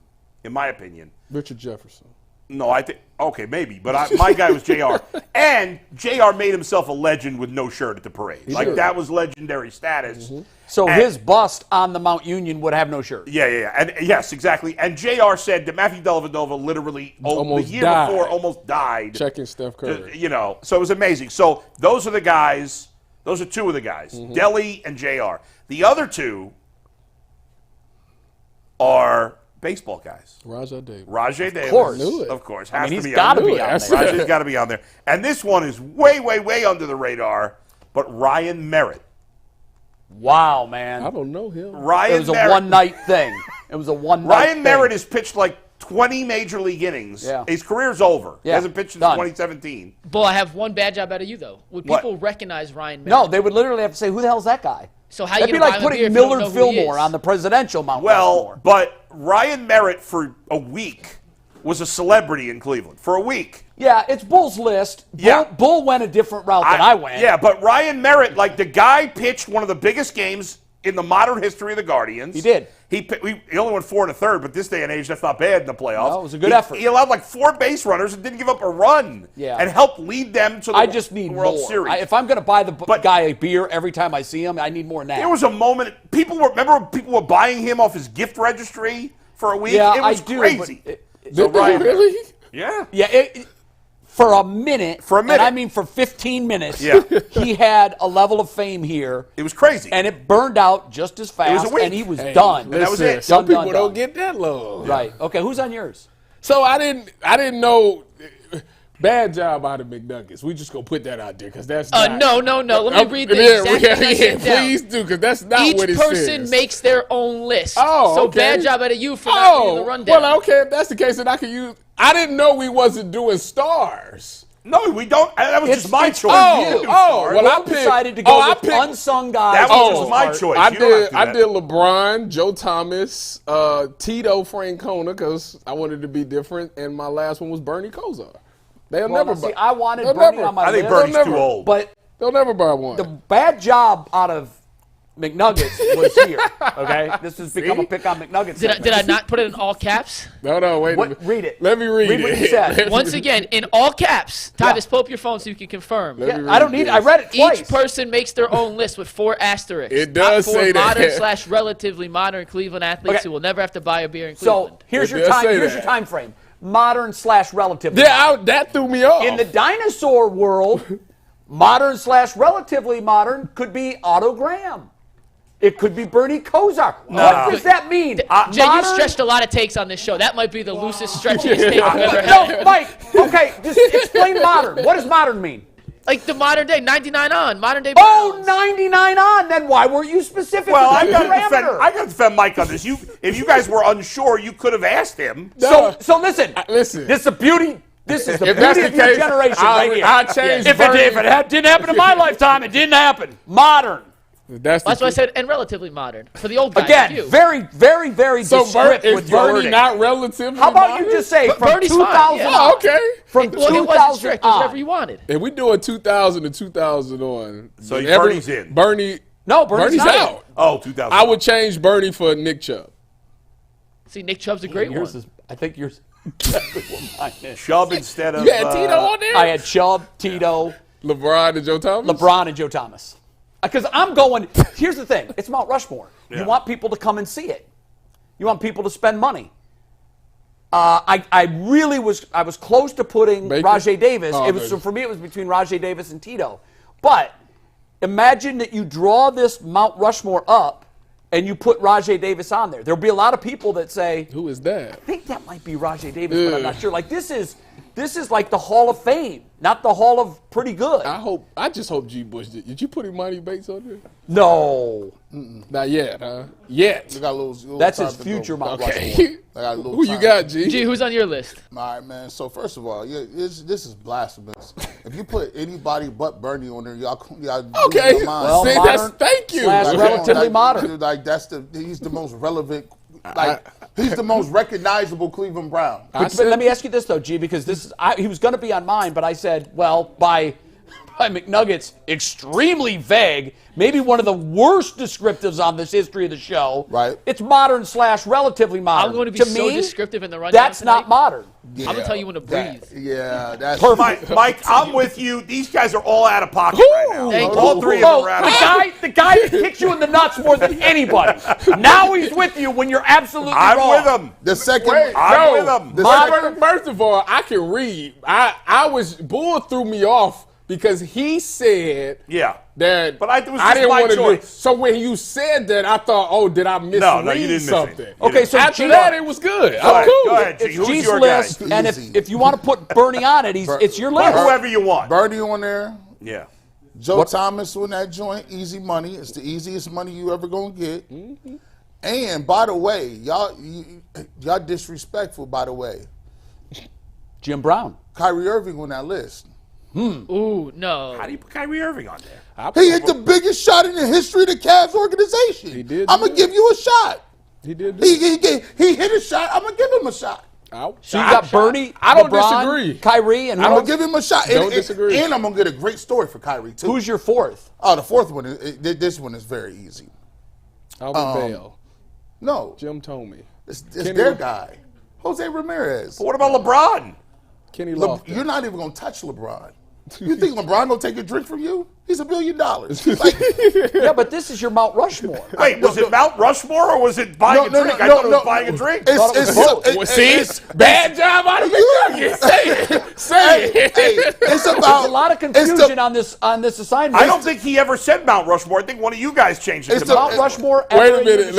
in my opinion. Richard Jefferson. No, I think okay, maybe, but my guy was Jr. And Jr. made himself a legend with no shirt at the parade. did. That was legendary status. So And- his bust on the Mount Union would have no shirt. Yeah, and yes, exactly. And Jr. said that Matthew Dellavedova literally Almost the year died. before almost died. Checking Steph Curry. You know, so it was amazing. So those are the guys. Those are two of the guys, Delly and Jr. The other two are baseball guys. Rajah Davis. Rajay Davis, course. Knew it. of course, I has mean, to he's be got to on be there. on That's there. Rajay's got to be on there. And this one is way, way, way under the radar. But Ryan Merritt. Wow, man. I don't know him. Ryan It was a Merritt. one-night thing. It was a one-night Ryan thing. Merritt has pitched like 20 major league innings. Yeah. His career's over. He Yeah. hasn't pitched since Done. 2017. Bull, I have one bad job out of you, though. Would What? people recognize Ryan Merritt? No, they would literally have to say, who the hell's that guy? So how That'd you be gonna like buy him a beer putting if you don't know Millard who he Fillmore is? on the presidential Mount Well, Rushmore. but Ryan Merritt for a week was a celebrity in Cleveland. For a week. Yeah, it's Bull's list. Yeah. Bull went a different route than I went. Yeah, but Ryan Merritt, like the guy pitched one of the biggest games in the modern history of the Guardians. He did. He only went 4 1/3, but this day and age, that's not bad in the playoffs. No, it was a good effort. He allowed like 4 base runners and didn't give up a run. Yeah. And helped lead them to the I just need World more. Series. If I'm going to buy the But- guy a beer every time I see him, I need more than that. There was a moment, remember when people were buying him off his gift registry for a week? yeah, it was I do. crazy. But So Did they Ryan Merritt. really? Yeah. yeah, for a minute. For a minute. And I mean for 15 minutes. Yeah. He had a level of fame here. It was crazy. And it burned out just as fast. was a week. And he was Hey, done. that was listen, it. Some Done, people done, don't done. get that long. Right. Okay, who's on yours? So I didn't know. Bad job out of McNuggets. We just gonna put that out there because that's not. No. Let me read the exact thing I sent down. please do because that's not Each what it person says. makes their own list. Oh, so okay. bad job out of you for not reading the rundown. well, okay. If that's the case, then I can use. I didn't know we wasn't doing stars. No, we don't. That was just my choice. Well, I decided to go with unsung guys. That was just my choice. I did LeBron, Joe Thomas, Tito Francona, because I wanted to be different, and my last one was Bernie Kosar. They'll never buy. I wanted Bernie on my list. I think Bernie's too old. But they'll never buy one. The bad job out of McNuggets was here. Okay, this has become a pick on McNuggets. Did I not put it in all caps? No, wait a minute. Read it. Let me read it. Read what you said. Once again, in all caps. Tyvis, pull up your phone so you can confirm. I don't need it. I read it twice. Each person makes their own list with 4 asterisks. It does Top 4 say that. modern/relatively modern Cleveland athletes who will never have to buy a beer in Cleveland. So here's your time frame. Modern/relatively. Yeah, that threw me off. In the dinosaur world, modern/relatively modern could be Otto Graham. It could be Bernie Kosar. What does that mean? Jay, you stretched a lot of takes on this show. That might be the loosest, stretchiest take I've ever had. No, Mike, okay, just explain modern. What does modern mean? Like the modern day, 99 on, modern day Browns. Browns. 99 on. Then why weren't you specific? Well, I got to defend Mike on this. If you guys were unsure, you could have asked him. So listen. Listen. This is the beauty. This is the If beauty that's of the your case, generation right here. I changed If it didn't happen in my lifetime, it didn't happen. Modern. That's why I said, and relatively modern. For the old guys, Again, very, very, very descriptive is with your Bernie wording. not relative? How about you just say from Bernie's 2000 fine, yeah. on? Okay. From it 2000 wasn't strict. It was on. whatever you wanted. If we doing 2000 to 2000 on, So then Bernie's in. Bernie's Bernie's not out. Oh, 2000. I would change Bernie for Nick Chubb. See, Nick Chubb's a great one. I think yours exactly what mine is. Chubb instead of. You had Tito on there? I had Chubb, Tito, LeBron and Joe Thomas? LeBron, and Joe Thomas. Because I'm going, here's the thing. It's Mount Rushmore. Yeah. You want people to come and see it. You want people to spend money. I was close to putting Baker? Rajay Davis. Oh, For me, it was between Rajay Davis and Tito. But imagine that you draw this Mount Rushmore up and you put Rajay Davis on there. There'll be a lot of people that say, Who is that? I think that might be Rajay Davis, but I'm not sure. Like this is like the Hall of Fame, not the Hall of Pretty Good. I just hope G. Bush did. Did you put Imani Bates on there? No. Not yet, huh? Yet. We got a little That's time his to future go. Mount Okay. Rushmore. I got a little Who time. you got, G? G, who's on your list? All right, man. So first of all, this is blasphemous. If you put anybody but Bernie on there, y'all Okay. lose your mind. Well, See, modern thank you. slash Like, relatively like, modern. Like he's the most relevant. Like he's the most recognizable Cleveland Brown. But let me ask you this though, G, because he was going to be on mine, but I said, well, by McNuggets, extremely vague, maybe one of the worst descriptives on this history of the show. Right. It's modern slash relatively modern. I'm going to be so me, descriptive in the rundown that's tonight. not modern. Yeah, I'm gonna tell you when to breathe. That's Mike, I'm with you. These guys are all out of pocket right now. Thank All you. three of them Oh, are out of pocket. the guy that kicks you in the nuts more than anybody. Now he's with you when you're absolutely I'm wrong. with him. the second. I'm with him. First of all, I can read. Bull threw me off because he said Yeah. that But it was I just didn't my want to do. choice. So when you said that, I thought, oh, did I misread No, you didn't miss something? anything. Okay, so After G, that, it was good. Go ahead, I'm cool. go ahead, G. It's Who's G's your list, guy? and Easy. if you want to put Bernie on it, it's your list. Whoever you want. Bernie on there. Yeah. Joe Thomas on that joint. Easy money. It's the easiest money you ever gonna get. Mm-hmm. And by the way, y'all disrespectful. By the way, Jim Brown. Kyrie Irving on that list. Ooh, no. How do you put Kyrie Irving on there? He hit the biggest shot in the history of the Cavs organization. He did. I'm gonna give you a shot. He did. He hit a shot. I'm gonna give him a shot. So you got Bernie, I don't LeBron, disagree. Kyrie, and I'm who gonna else? give him a shot. Don't disagree. And I'm gonna get a great story for Kyrie too. Who's your fourth? Oh, the fourth one. This one is very easy. Albert Bell. No, Jim told me. it's Kenny their Lo- guy, Jose Ramirez. What about LeBron? Kenny Lofton. You're not even gonna touch LeBron. You think LeBron gonna take a drink from you? He's $1 billion. Like, Yeah, but this is your Mount Rushmore. Wait, was it Mount Rushmore or was it buying a drink? I thought it was buying a drink. Bad job out of me. Say it. It's about There's a lot of confusion on this assignment. I don't think he ever said Mount Rushmore. I think one of you guys changed it It's to the- Mount Mount Rushmore. Wait a ever minute. in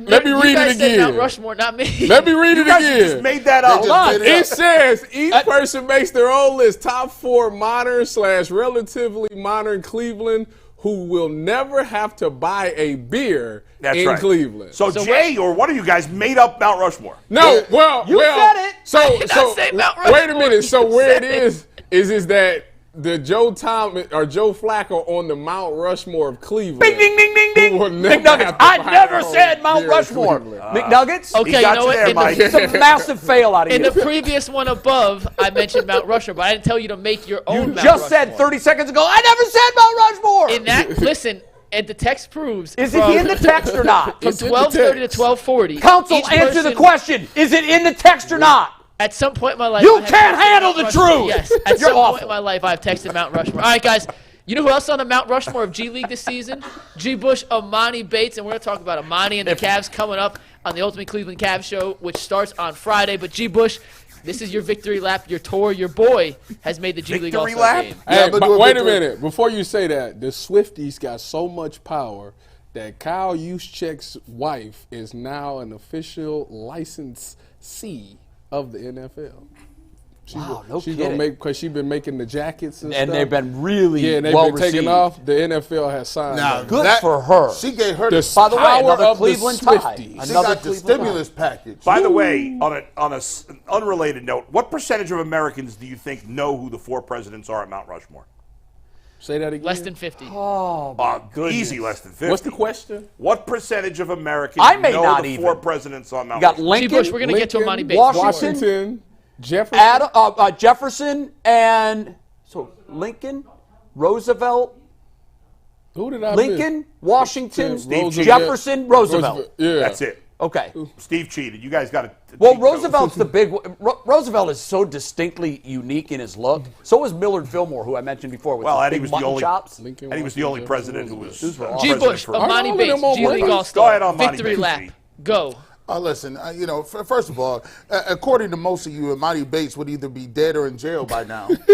Let me You read guys it said Mount again. Rushmore, not me. Let me read it You guys just again. made that up. They just on. made It says each person makes their own list. Top 4 modern / relatively modern Cleveland who will never have to buy a beer in right. Cleveland. So Jay or one of you guys made up Mount Rushmore. No, well, You said it. So, I did not say Mount wait a Rushmore. minute. So You where it said it. is, is that the Joe Flacco on the Mount Rushmore of Cleveland. Ding, ding, ding, ding, ding. who will never McNuggets. have to I fight never out said Mount there in Rushmore. Cleveland. McNuggets? Okay, He you got know you what? there, Mike. It's a massive fail out of In you. the previous one above, I mentioned Mount Rushmore, but I didn't tell you to make your own You Mount just Rushmore. said 30 seconds ago, I never said Mount Rushmore. In that, listen, and the text proves. Is it in the text or not? From It's in the 12:30 to text. 12:40. Counsel, each answer the person- question. Is it in the text or not? At some point in my life, You I have can't texted handle Mount the Rushmore. truth. Yes, at You're some awful. point in my life, I've texted Mount Rushmore. All right, guys. You know who else on the Mount Rushmore of G League this season? G. Bush, Amani Bates, and we're going to talk about Amani and the Cavs coming up on the Ultimate Cleveland Cavs show, which starts on Friday. But G. Bush, this is your victory lap, your tour. Your boy has made the G League Victory All-Star lap? game. Yeah, Hey, but but wait a victory. minute. Before you say that, the Swifties got so much power that Kyle Juszczyk's wife is now an official licensee of the NFL. Wow, no She's kidding. gonna make because she's been making the jackets and And stuff. they've been really and they've well been taking received. off. The NFL has signed. Now, them. Good for her. She gave her The By the way, power another of the Cleveland tie. Swifties. she Another got the Cleveland stimulus package. By the way, on an unrelated note, what percentage of Americans do you think know who the 4 presidents are at Mount Rushmore? Say that again. Less than 50. Easy, less than 50. What's the question? What percentage of Americans I may know not the even. 4 presidents on Mount You got Rushmore? G. Lincoln, Bush, we're going to get to Amani Bates. Washington, Jefferson. Jefferson, and so Lincoln, Roosevelt, Who did I Lincoln, Washington, Roosevelt. Jefferson, Roosevelt. Yeah. That's it. Okay. Steve cheated. You guys got to. Well, Roosevelt's the big one. Roosevelt is so distinctly unique in his look. So was Millard Fillmore, who I mentioned before, with Well, his and he big was the mutton only. chops. Lincoln, And he was the only Washington, president who was. Those were uh, awesome. G. president Bush, for- Amani Are Bates, them all G League winners? All-Star. Go ahead, Amani Victory Bates. lap. Go. Listen, first of all, according to most of you, Amani Bates would either be dead or in jail by now. With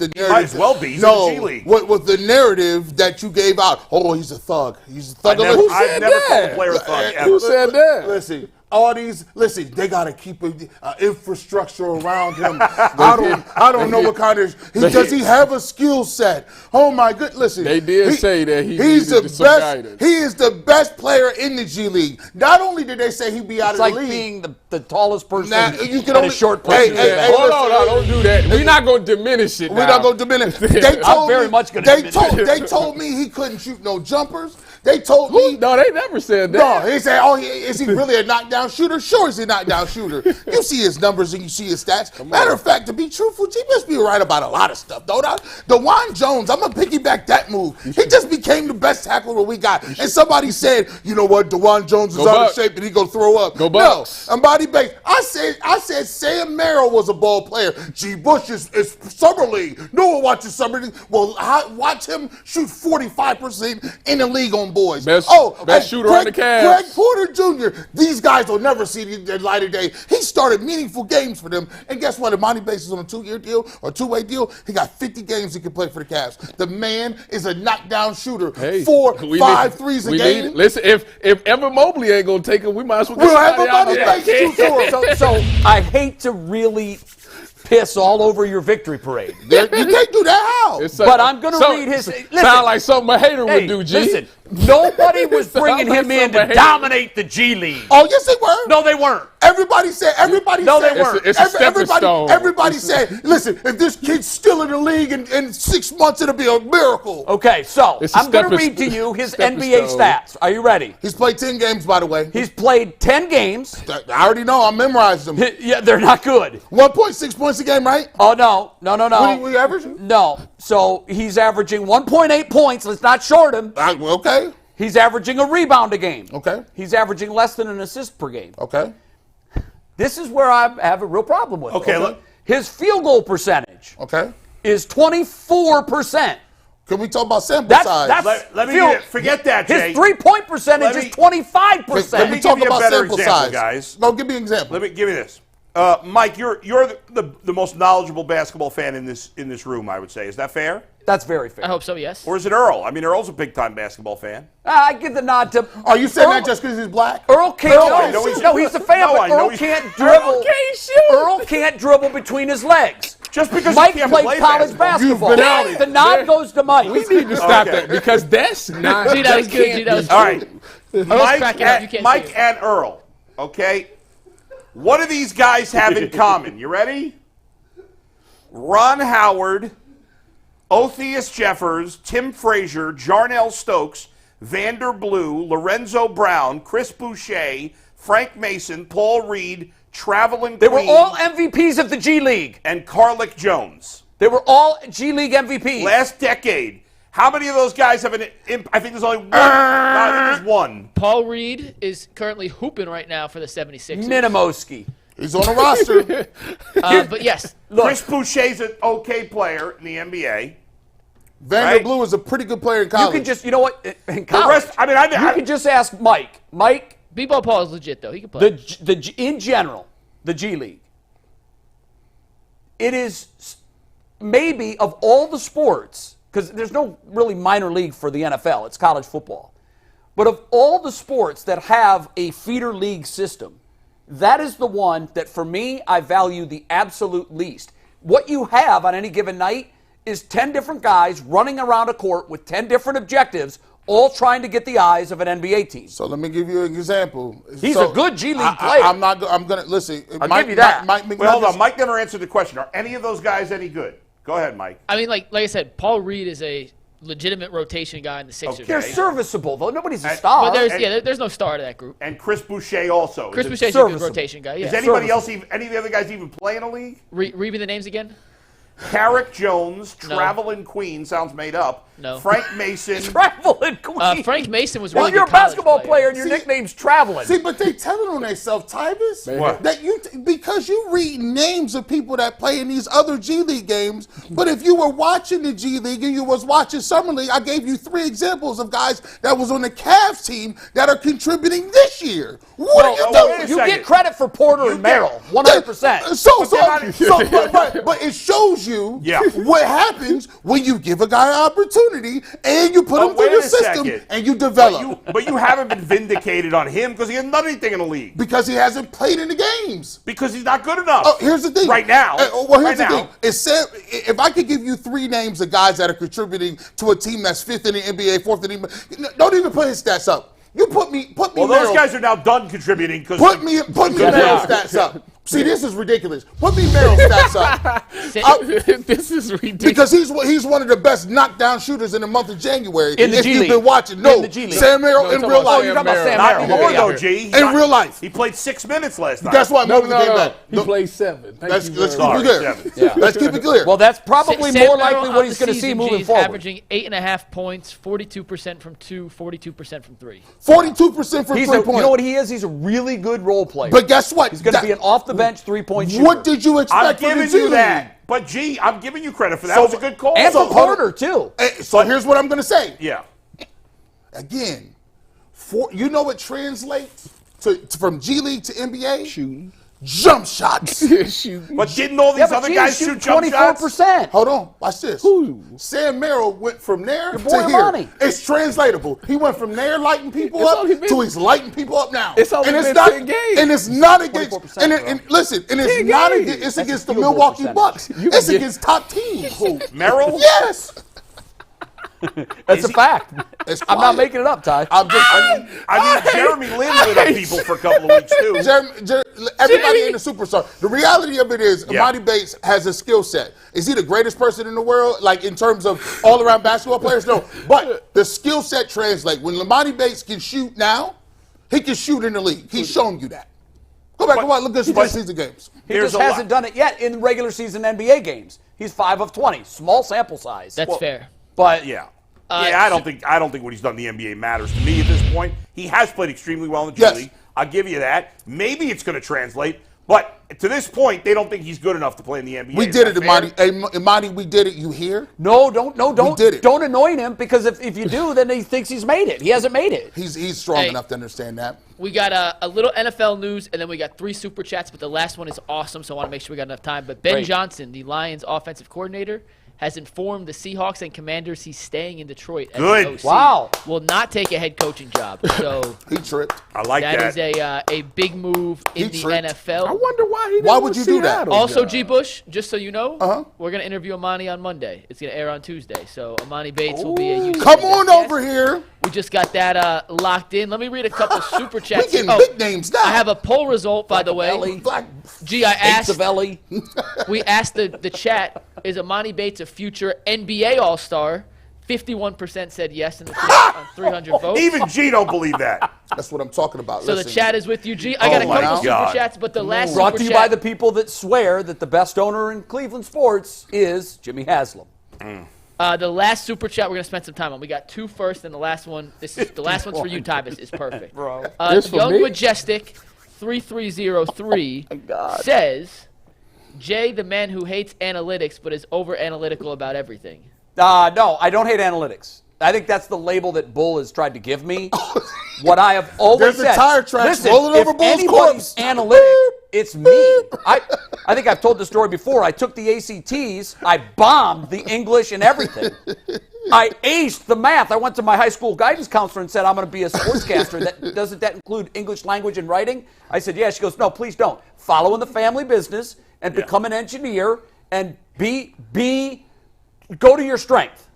the narrative, might as well be. He's in no, the G League. with the narrative that you gave out. Oh, he's a thug. He's a thug. I've Who never said called that? a player a thug ever. Who said that? Listen, all these. Listen, they gotta keep an infrastructure around him. I don't know what kind of. Does he have a skill set? Oh my good. Listen, They did say that he's the needed some best. guidance. He is the best player in the G League. Not only did they say he'd be out It's of like the league. being the tallest person Now, you can and only- a short Hey, person. hey, in the hey, back. Hold on, listen, don't do that. We're not going to diminish it. We're not going to diminish. They told very me, much gonna they diminish told, it. they told me he couldn't shoot no jumpers. They told me. No, they never said No, that. he said, "Oh, is he really a knockdown shooter? Sure, he's a knockdown shooter. You see his numbers and you see his stats. Matter of fact, to be truthful, G must be right about a lot of stuff, though. DeJuan Jones, I'm gonna piggyback that move. He just became the best tackler that we got. And somebody said, you know what, DeJuan Jones is Go out of Bucks. shape and he gonna throw up. Go Bucks. No, Amari Bates. I said Sam Merrill was a ball player. G. Bush is summer league. No one watches summer league. Well, watch him shoot 45% in the league on boys. Best and shooter on the Cavs. Greg Porter Jr. These guys will never see the light of day. He started meaningful games for them. And guess what? Amani Bates is on a 2-year deal or 2-way deal. He got 50 games he can play for the Cavs. The man is a knockdown shooter. Hey, 4-5 threes a game. Listen, if Evan Mobley ain't gonna take it, we might as well get We'll have somebody out Amani there. Bates shoot for him. So I hate to really piss all over your victory parade. You can't do that. How? It's But I'm going to read his. Listen, Sound like something a hater hey, would do, G. listen, nobody was bringing Sound like him in to somebody- dominate the G League. Oh, yes, they were. No, they weren't. Everybody said. No, they weren't. It's a stepping stone. Everybody said, listen, if this kid's still in the league in 6 months, it'll be a miracle. Okay, so It's a I'm going to stepping- read to you his stepping NBA stone. stats. Are you ready? He's played 10 games, by the way. He's played 10 games. I already know. I memorized them. Yeah, they're not good. 1.6 points a game, right? Oh, no. What are you averaging? No. So he's averaging 1.8 points. Let's not short him. Okay. He's averaging a rebound a game. Okay. He's averaging less than an assist per game. Okay. This is where I have a real problem with. Okay, it. look. His field goal percentage Okay. is 24%. Can we talk about sample That's size? Let me field- forget that, Jay. His 3-point percentage Let me- is 25%. Let me talk give you a about better sample example, size, guys. No, give me an example. Let me give you this. Mike, you're the most knowledgeable basketball fan in this room, I would say. Is that fair? That's very fair. I hope so, yes. Or is it Earl? I mean, Earl's a big time basketball fan. I give the nod to. Are you saying Earl- that just because he's black? Earl can't. No, I know he's a fan, no, I but know Earl he's- can't dribble. Earl can't dribble between his legs. Just because Mike you can't played play college basketball. You've been out. The nod goes to Mike. We need to stop Okay. that because that's not. G, that was good. G, that was All right. Earl's cracking up. You can't Mike see it. and Earl, okay? What do these guys have in common? You ready? Ron Howard, Otheus Jeffers, Tim Frazier, Jarnell Stokes, Vander Blue, Lorenzo Brown, Chris Boucher, Frank Mason, Paul Reed, Traveling They Queen, were all MVPs of the G League. and Carlick Jones. They were all G League MVPs. Last decade. How many of those guys have an I think there's only one. No, I think there's one. Paul Reed is currently hooping right now for the 76ers. Minimoski. He's on the roster. But yes, Chris Boucher's an okay player in the NBA. Vander Right. Blue is a pretty good player in You college. can just, you know what? In The college, rest, I mean, you can just ask Mike. Mike, B-ball Paul is legit though. He can play. in general, the G League. It is maybe of all the sports, because there's no really minor league for the NFL. It's college football. But of all the sports that have a feeder league system, that is the one that, for me, I value the absolute least. What you have on any given night is 10 different guys running around a court with 10 different objectives, all trying to get the eyes of an NBA team. So let me give you an example. He's a good G League player. I'm going to listen. I'll give you that. Mike Wait, hold on. McNuggets. Mike never answered the question. Are any of those guys any good? Go ahead, Mike. I mean, like I said, Paul Reed is a legitimate rotation guy in the Sixers. Okay. They're serviceable, though. Nobody's a And- star. But there's no star to that group. And Chris Boucher also. Chris Is it- Boucher's a good serviceable. rotation guy. Yeah. Is anybody else, even, any of the other guys even play in a league? Read me the names again. Carrick Jones, No. Traveling Queen, sounds made up. No. Frank Mason. Traveling Queen. Frank Mason was Well, really you're a good college basketball player and your See- nickname's Traveling. See, but they telling on themselves, Tybus. What? That because you read names of people that play in these other G League games. But if you were watching the G League and you was watching Summer League, I gave you 3 examples of guys that was on the Cavs team that are contributing this year. What are you wait doing? a You second. get credit for Porter and Merrill, 100%. But it shows you Yeah. what happens when you give a guy an opportunity and you put But him through wait the a system second. and you develop. But you haven't been vindicated on him because he hasn't done anything in the league. Because he hasn't played in the games. Because he's not good enough. Oh, here's the thing. Right now. Well, here's Right the now. thing. If I could give you 3 names of guys that are contributing to a team that's 5th in the NBA, 4th in the NBA, don't even put his stats up. You put me. Well, those Merrill- guys are now done contributing because Put me Merrill stats up. See, this is ridiculous. Put me Merrill stats up. This is ridiculous. Because he's one of the best knockdown shooters in the month of January. In the if G you've League. been watching, In no, the G League. Sam Merrill in talking real about life. Oh, you're talking about Sam not Merrill. anymore Okay, though, yeah. G. He's In not- real life. he played 6 minutes last night. That's why No, Mobley came back. He played 7. Thank Let's you keep very it much. clear. 7. Yeah. Let's keep it clear. Well, that's probably Sam more Merrill likely on what the he's going to see season, moving G's forward. averaging 8.5 points, 42% from 2, 42% from 3. 42% for He's 3-point. you know what he is? He's a really good role player. But guess what? He's going to be an off-the-bench 3-point shooter. What did you expect I'm from the giving G you League? that. But G, I'm giving you credit for that. So- That was a good call. And So, for hold on. Porter, too. So here's what I'm going to say. Yeah. Again, you know what translates from G League to NBA? Shooting. Jump shots. Shooting. But didn't all these Yeah, but other G's guys shooting shoot jump shots? 24%. Hold on, watch this. Who? Sam Merrill went from there boy to here. Amani. It's translatable. He went from there lighting people It's up only been- to he's lighting people up now. It's only been not, 10 games. And it's not against. 24%, And listen, and it's 10 not games. against. It's That's against a the field goal Milwaukee percentage. Bucks. You It's can get- against top teams. Merrill? Yes. That's a fact. It's I'm not quiet. making it up, Ty. I'm just. I mean, Jeremy Lin lit up people for a couple of weeks, too. Everybody ain't a superstar. The reality of it is, Yeah. Amari Bates has a skill set. Is he the greatest person in the world, like in terms of all-around basketball players? No. But the skill set translates. When Amari Bates can shoot now, he can shoot in the league. He's shown you that. Go back and watch. Look at some season games. He Here's just a hasn't done it yet in regular season NBA games. He's 5 of 20. Small sample size. That's fair. But Yeah. I don't think what he's done in the NBA matters to me at this point. He has played extremely well in the G Yes. League. I'll give you that. Maybe it's going to translate, but to this point, they don't think he's good enough to play in the NBA. We Is did that it, fair? Imani. Hey, Imani, we did it. You hear? don't did it. don't anoint him, because if you do, then he thinks he's made it. He hasn't made it. He's strong Hey. enough to understand that. We got a little NFL news, and then we got 3 super chats, but the last one is awesome, so I want to make sure we got enough time. But Ben Great. Johnson, the Lions offensive coordinator, has informed the Seahawks and Commanders he's staying in Detroit as Good. an OC. Wow. Will not take a head coaching job. So He tripped. I like that. that is a big move in the tricked. NFL. I wonder why he. Why didn't would you want do that? Seattle Also, job. G. Bush, just so you know, Uh-huh. we're going to interview Amani on Monday. It's going to air on Tuesday. So Amani Bates will be a UCSS Come on guest. over here. We just got that locked in. Let me read a couple super We chats. getting big names now. I have a poll result, by the way. Ellie. Black. Gee, I asked. Savelli. We asked the chat, is Amani Bates a future NBA All-Star? 51% said yes in the chat on 300 votes. Even G don't believe that. That's what I'm talking about. So Listen, the chat is with you, G. I got a my couple God. super chats, but the last Brought super to you chat, by the people that swear that the best owner in Cleveland sports is Jimmy Haslam. the last super chat we're going to spend some time on. We got two first, and the last one, the last one's for you, Tyvus, is perfect. Bro. This for Young me? Majestic 3303 says, Jay, the man who hates analytics but is over analytical about everything. No, I don't hate analytics. I think that's the label that Bull has tried to give me. What I have always There's said. a tire tracks Listen, rolling over if Bull's anybody's corpse. analytic, it's me. I think I've told the story before. I took the ACTs. I bombed the English and everything. I aced the math. I went to my high school guidance counselor and said, I'm going to be a sportscaster. Doesn't that include English language and writing? I said, yeah. She goes, no, please don't. Follow in the family business and become an engineer and go to your strength.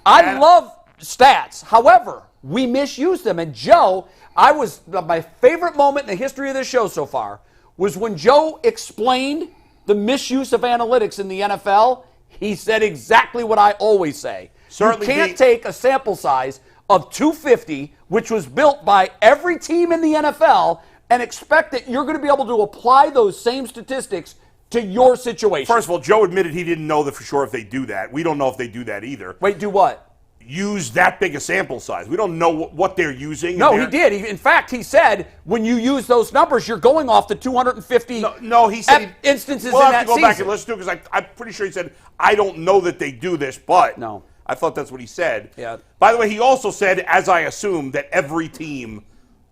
I love stats. However, we misuse them. And Joe, my favorite moment in the history of this show so far was when Joe explained the misuse of analytics in the NFL. He said exactly what I always say. Certainly you can't take a sample size of 250, which was built by every team in the NFL, and expect that you're going to be able to apply those same statistics to your situation. First of all, Joe admitted he didn't know that for sure if they do that. We don't know if they do that either. Wait, do what? Use that big a sample size. We don't know what they're using. No, he did. In fact, he said when you use those numbers, you're going off the 250 No, he said instances we'll in have that to go season. back and listen to it because I'm pretty sure he said, I don't know that they do this, but No. I thought that's what he said. Yeah. By the way, he also said, as I assume, that every team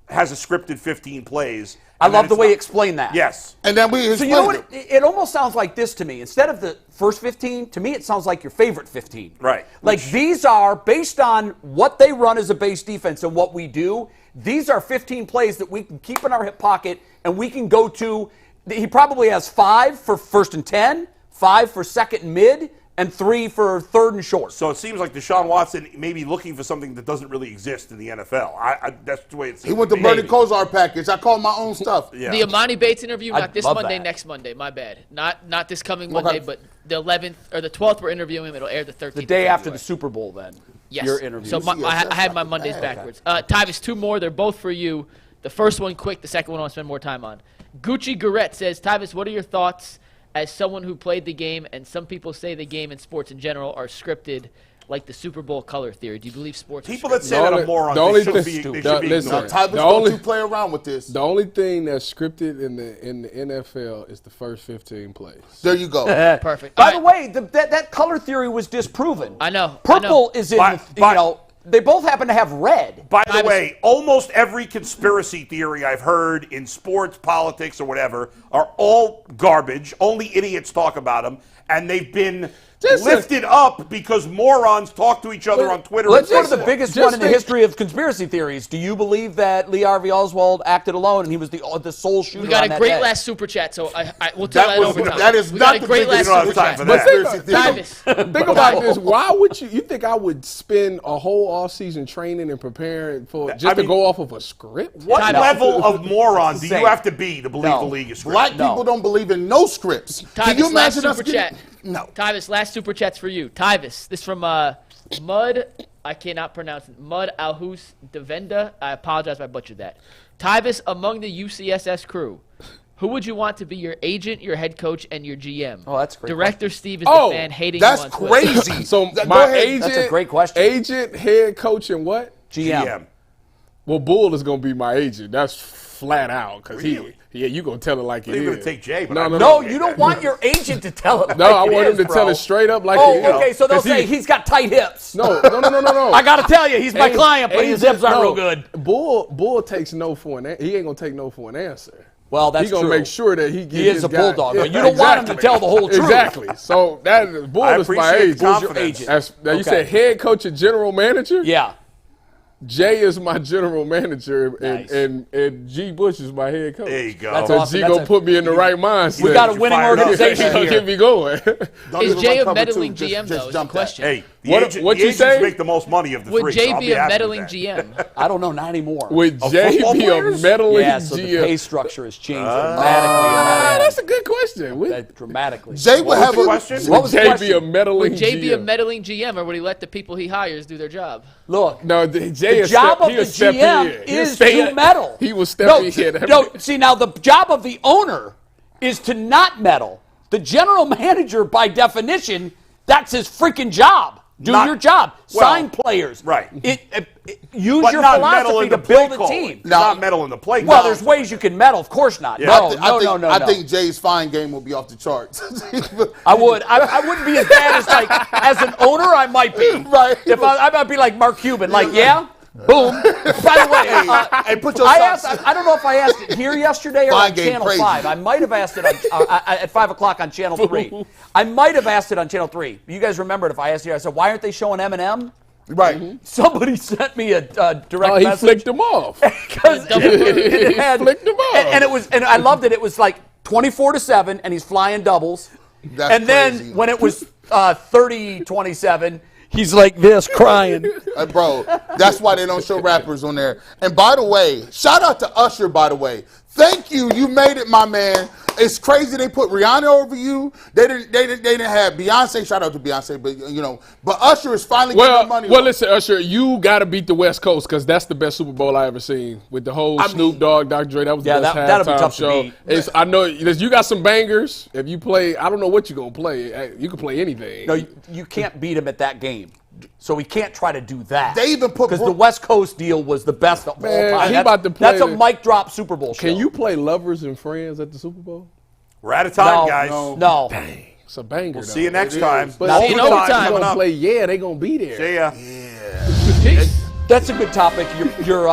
has a scripted 15 plays. I love the way he explained that. Yes. And then we So you know what? It almost sounds like this to me. Instead of the first 15, to me it sounds like your favorite 15. Right. Like these are, based on what they run as a base defense and what we do, these are 15 plays that we can keep in our hip pocket and we can go to. He probably has 5 for first and 10, 5 for second and mid, and 3 for third and short. So it seems like Deshaun Watson may be looking for something that doesn't really exist in the NFL. That's the way it seems. He went to Bernie Kosar package. I call my own stuff. Yeah. The Amani Bates interview, I not this love Monday, that. next Monday. My bad. Not this coming Monday, but the 11th or the 12th we're interviewing him. It'll air the 13th. The day of after the February. Super Bowl, then. Yes. Your interview. So I had my Mondays backwards. Tyvus, 2 more. They're both for you. The first one quick. The second one I'll spend more time on. Gucci Garrett says, Tyvus, what are your thoughts as someone who played the game, and some people say the game and sports in general are scripted, like the Super Bowl color theory? Do you believe sports People are that scripted? say that are morons. the only They should thing- be listen, ignored. Tyvus, The don't only- you play around with this. The only thing that's scripted in the NFL is the first 15 plays. There you go. Perfect. By All the right. way, that color theory was disproven. I know. Purple is in, they both happen to have red. By the way, almost every conspiracy theory I've heard in sports, politics, or whatever are all garbage. Only idiots talk about them, and they've been lifted up because morons talk to each other on Twitter. Let's and go to the Facebook. biggest one in the history of conspiracy theories. Do you believe that Lee Harvey Oswald acted alone and he was the sole shooter We got on a that great day? last super chat, so we'll tell that, was- over time. that is we not got the a great last biggest- We don't super have time chat. for that. Conspiracy theory. Tyvus. Think about this. Why would you think I would spend a whole offseason training and preparing for just to mean, go off of a script? What Tyvus. level of moron do you Insane. have to be to believe No. the league is scripted? Black people don't believe in no scripts. Can you Tyvus, last imagine us super getting? chat. No. Tyvus, last super chat's for you. Tyvus, this from Mud, I cannot pronounce it. Mud Alhus Devenda. I apologize if I butchered that. Tyvus, among the UCSS crew, who would you want to be your agent, your head coach, and your GM? Oh, that's a great Director Steve is Oh, the fan hating That's you on Twitter. crazy. So Go my ahead. agent, That's a great question. Agent, head coach, and what? GM. Well, Bull is gonna be my agent. That's flat out because Really? you gonna tell it like it You're is. gonna take Jay, but No, I- no, No, no. you don't want your agent to tell it. No, like I it want him is, to bro. tell it straight up like Oh, it is. okay. So they'll 'Cause say he's got tight hips. No. I got to tell you, he's my client, but his hips aren't no, real good. Bull takes no for an answer. He ain't gonna take no for an answer. Well, that's He's going true. to make sure that he gets He is his a guy. bulldog, but you don't want him to tell the whole truth. Exactly. So that is Bull I is my appreciate agent. the Bull's your confidence. agent. Now you Okay. said head coach and general manager? Yeah. Jay is my general manager, Nice. and G. Bush is my head coach. There you go. That's Because awesome. G That's going a- to put me in the right mindset. We got a you winning fired up. He's organization going to here. get me going. Don't Is even Jay run a cover meddling two. GM, though, is the jump that. question. Hey, the What- agent, what the you agents say? make the most money of the Would three. Jay so I'll be a happy with meddling that. GM? I don't know, not anymore. Would Of Jay football be players? a meddling Yeah, so the GM? pay structure has changed dramatically. Ah, that's a good question. Would Dramatically. Jay would What have was the a question? What was the Jay be question? a meddling Would Jay be a GM? meddling GM, or would he let the people he hires do their job? Look, No, Jay the job of the GM is to meddle. He was No, stepping in. no, see, now the job of the owner is to not meddle. The general manager, by definition, that's his freaking job. Do Not- your job. well, Sign players. right. Use But your not meddle philosophy in to the play build a calling. team. Not meddle in the play Well, calling. there's ways you can meddle. Of course not. Yeah. No, I no. think Jay's fine game will be off the charts. I would. I wouldn't be as bad as as an owner. I might be. Right. If I might be like Mark Cuban. Like, yeah. Boom. By the way, Hey, put your I socks. don't know if I asked it here yesterday or Fine on game, Channel crazy. 5. I might have asked it at 5 o'clock on Channel 3. I might have asked it on Channel 3. You guys remembered if I asked you, I said, why aren't they showing Eminem? Right. Somebody sent me a direct Oh, he message. flicked him off. Because it had, Flicked them off. and I loved it. It was like 24-7, and he's flying doubles. That's and then crazy. when it was 30-27, he's like this, crying. Bro, that's why they don't show rappers on there. And by the way, shout out to Usher, by the way. Thank you. You made it, my man. It's crazy they put Rihanna over you. They didn't have Beyonce. Shout out to Beyonce, but Usher is finally getting the money. Well, listen, Usher, you got to beat the West Coast because that's the best Super Bowl I ever seen with the whole Snoop Dogg, Dr. Dre. That was the best that'll be halftime tough to show. beat. I know you got some bangers. If you play, I don't know what you're gonna play. You can play anything. No, you can't beat him at that game. So we can't try to do that. They even put because the West Coast deal was the best of all Man, time. he That's, about to play that's a the- mic drop Super Bowl show. Can you play Lovers and Friends at the Super Bowl? We're out of time, No, guys. no. It's a banger. We'll see you next time. But See you in Overtime overtime. coming gonna up. play. Yeah, they gonna be there. See ya. That's a good topic. Your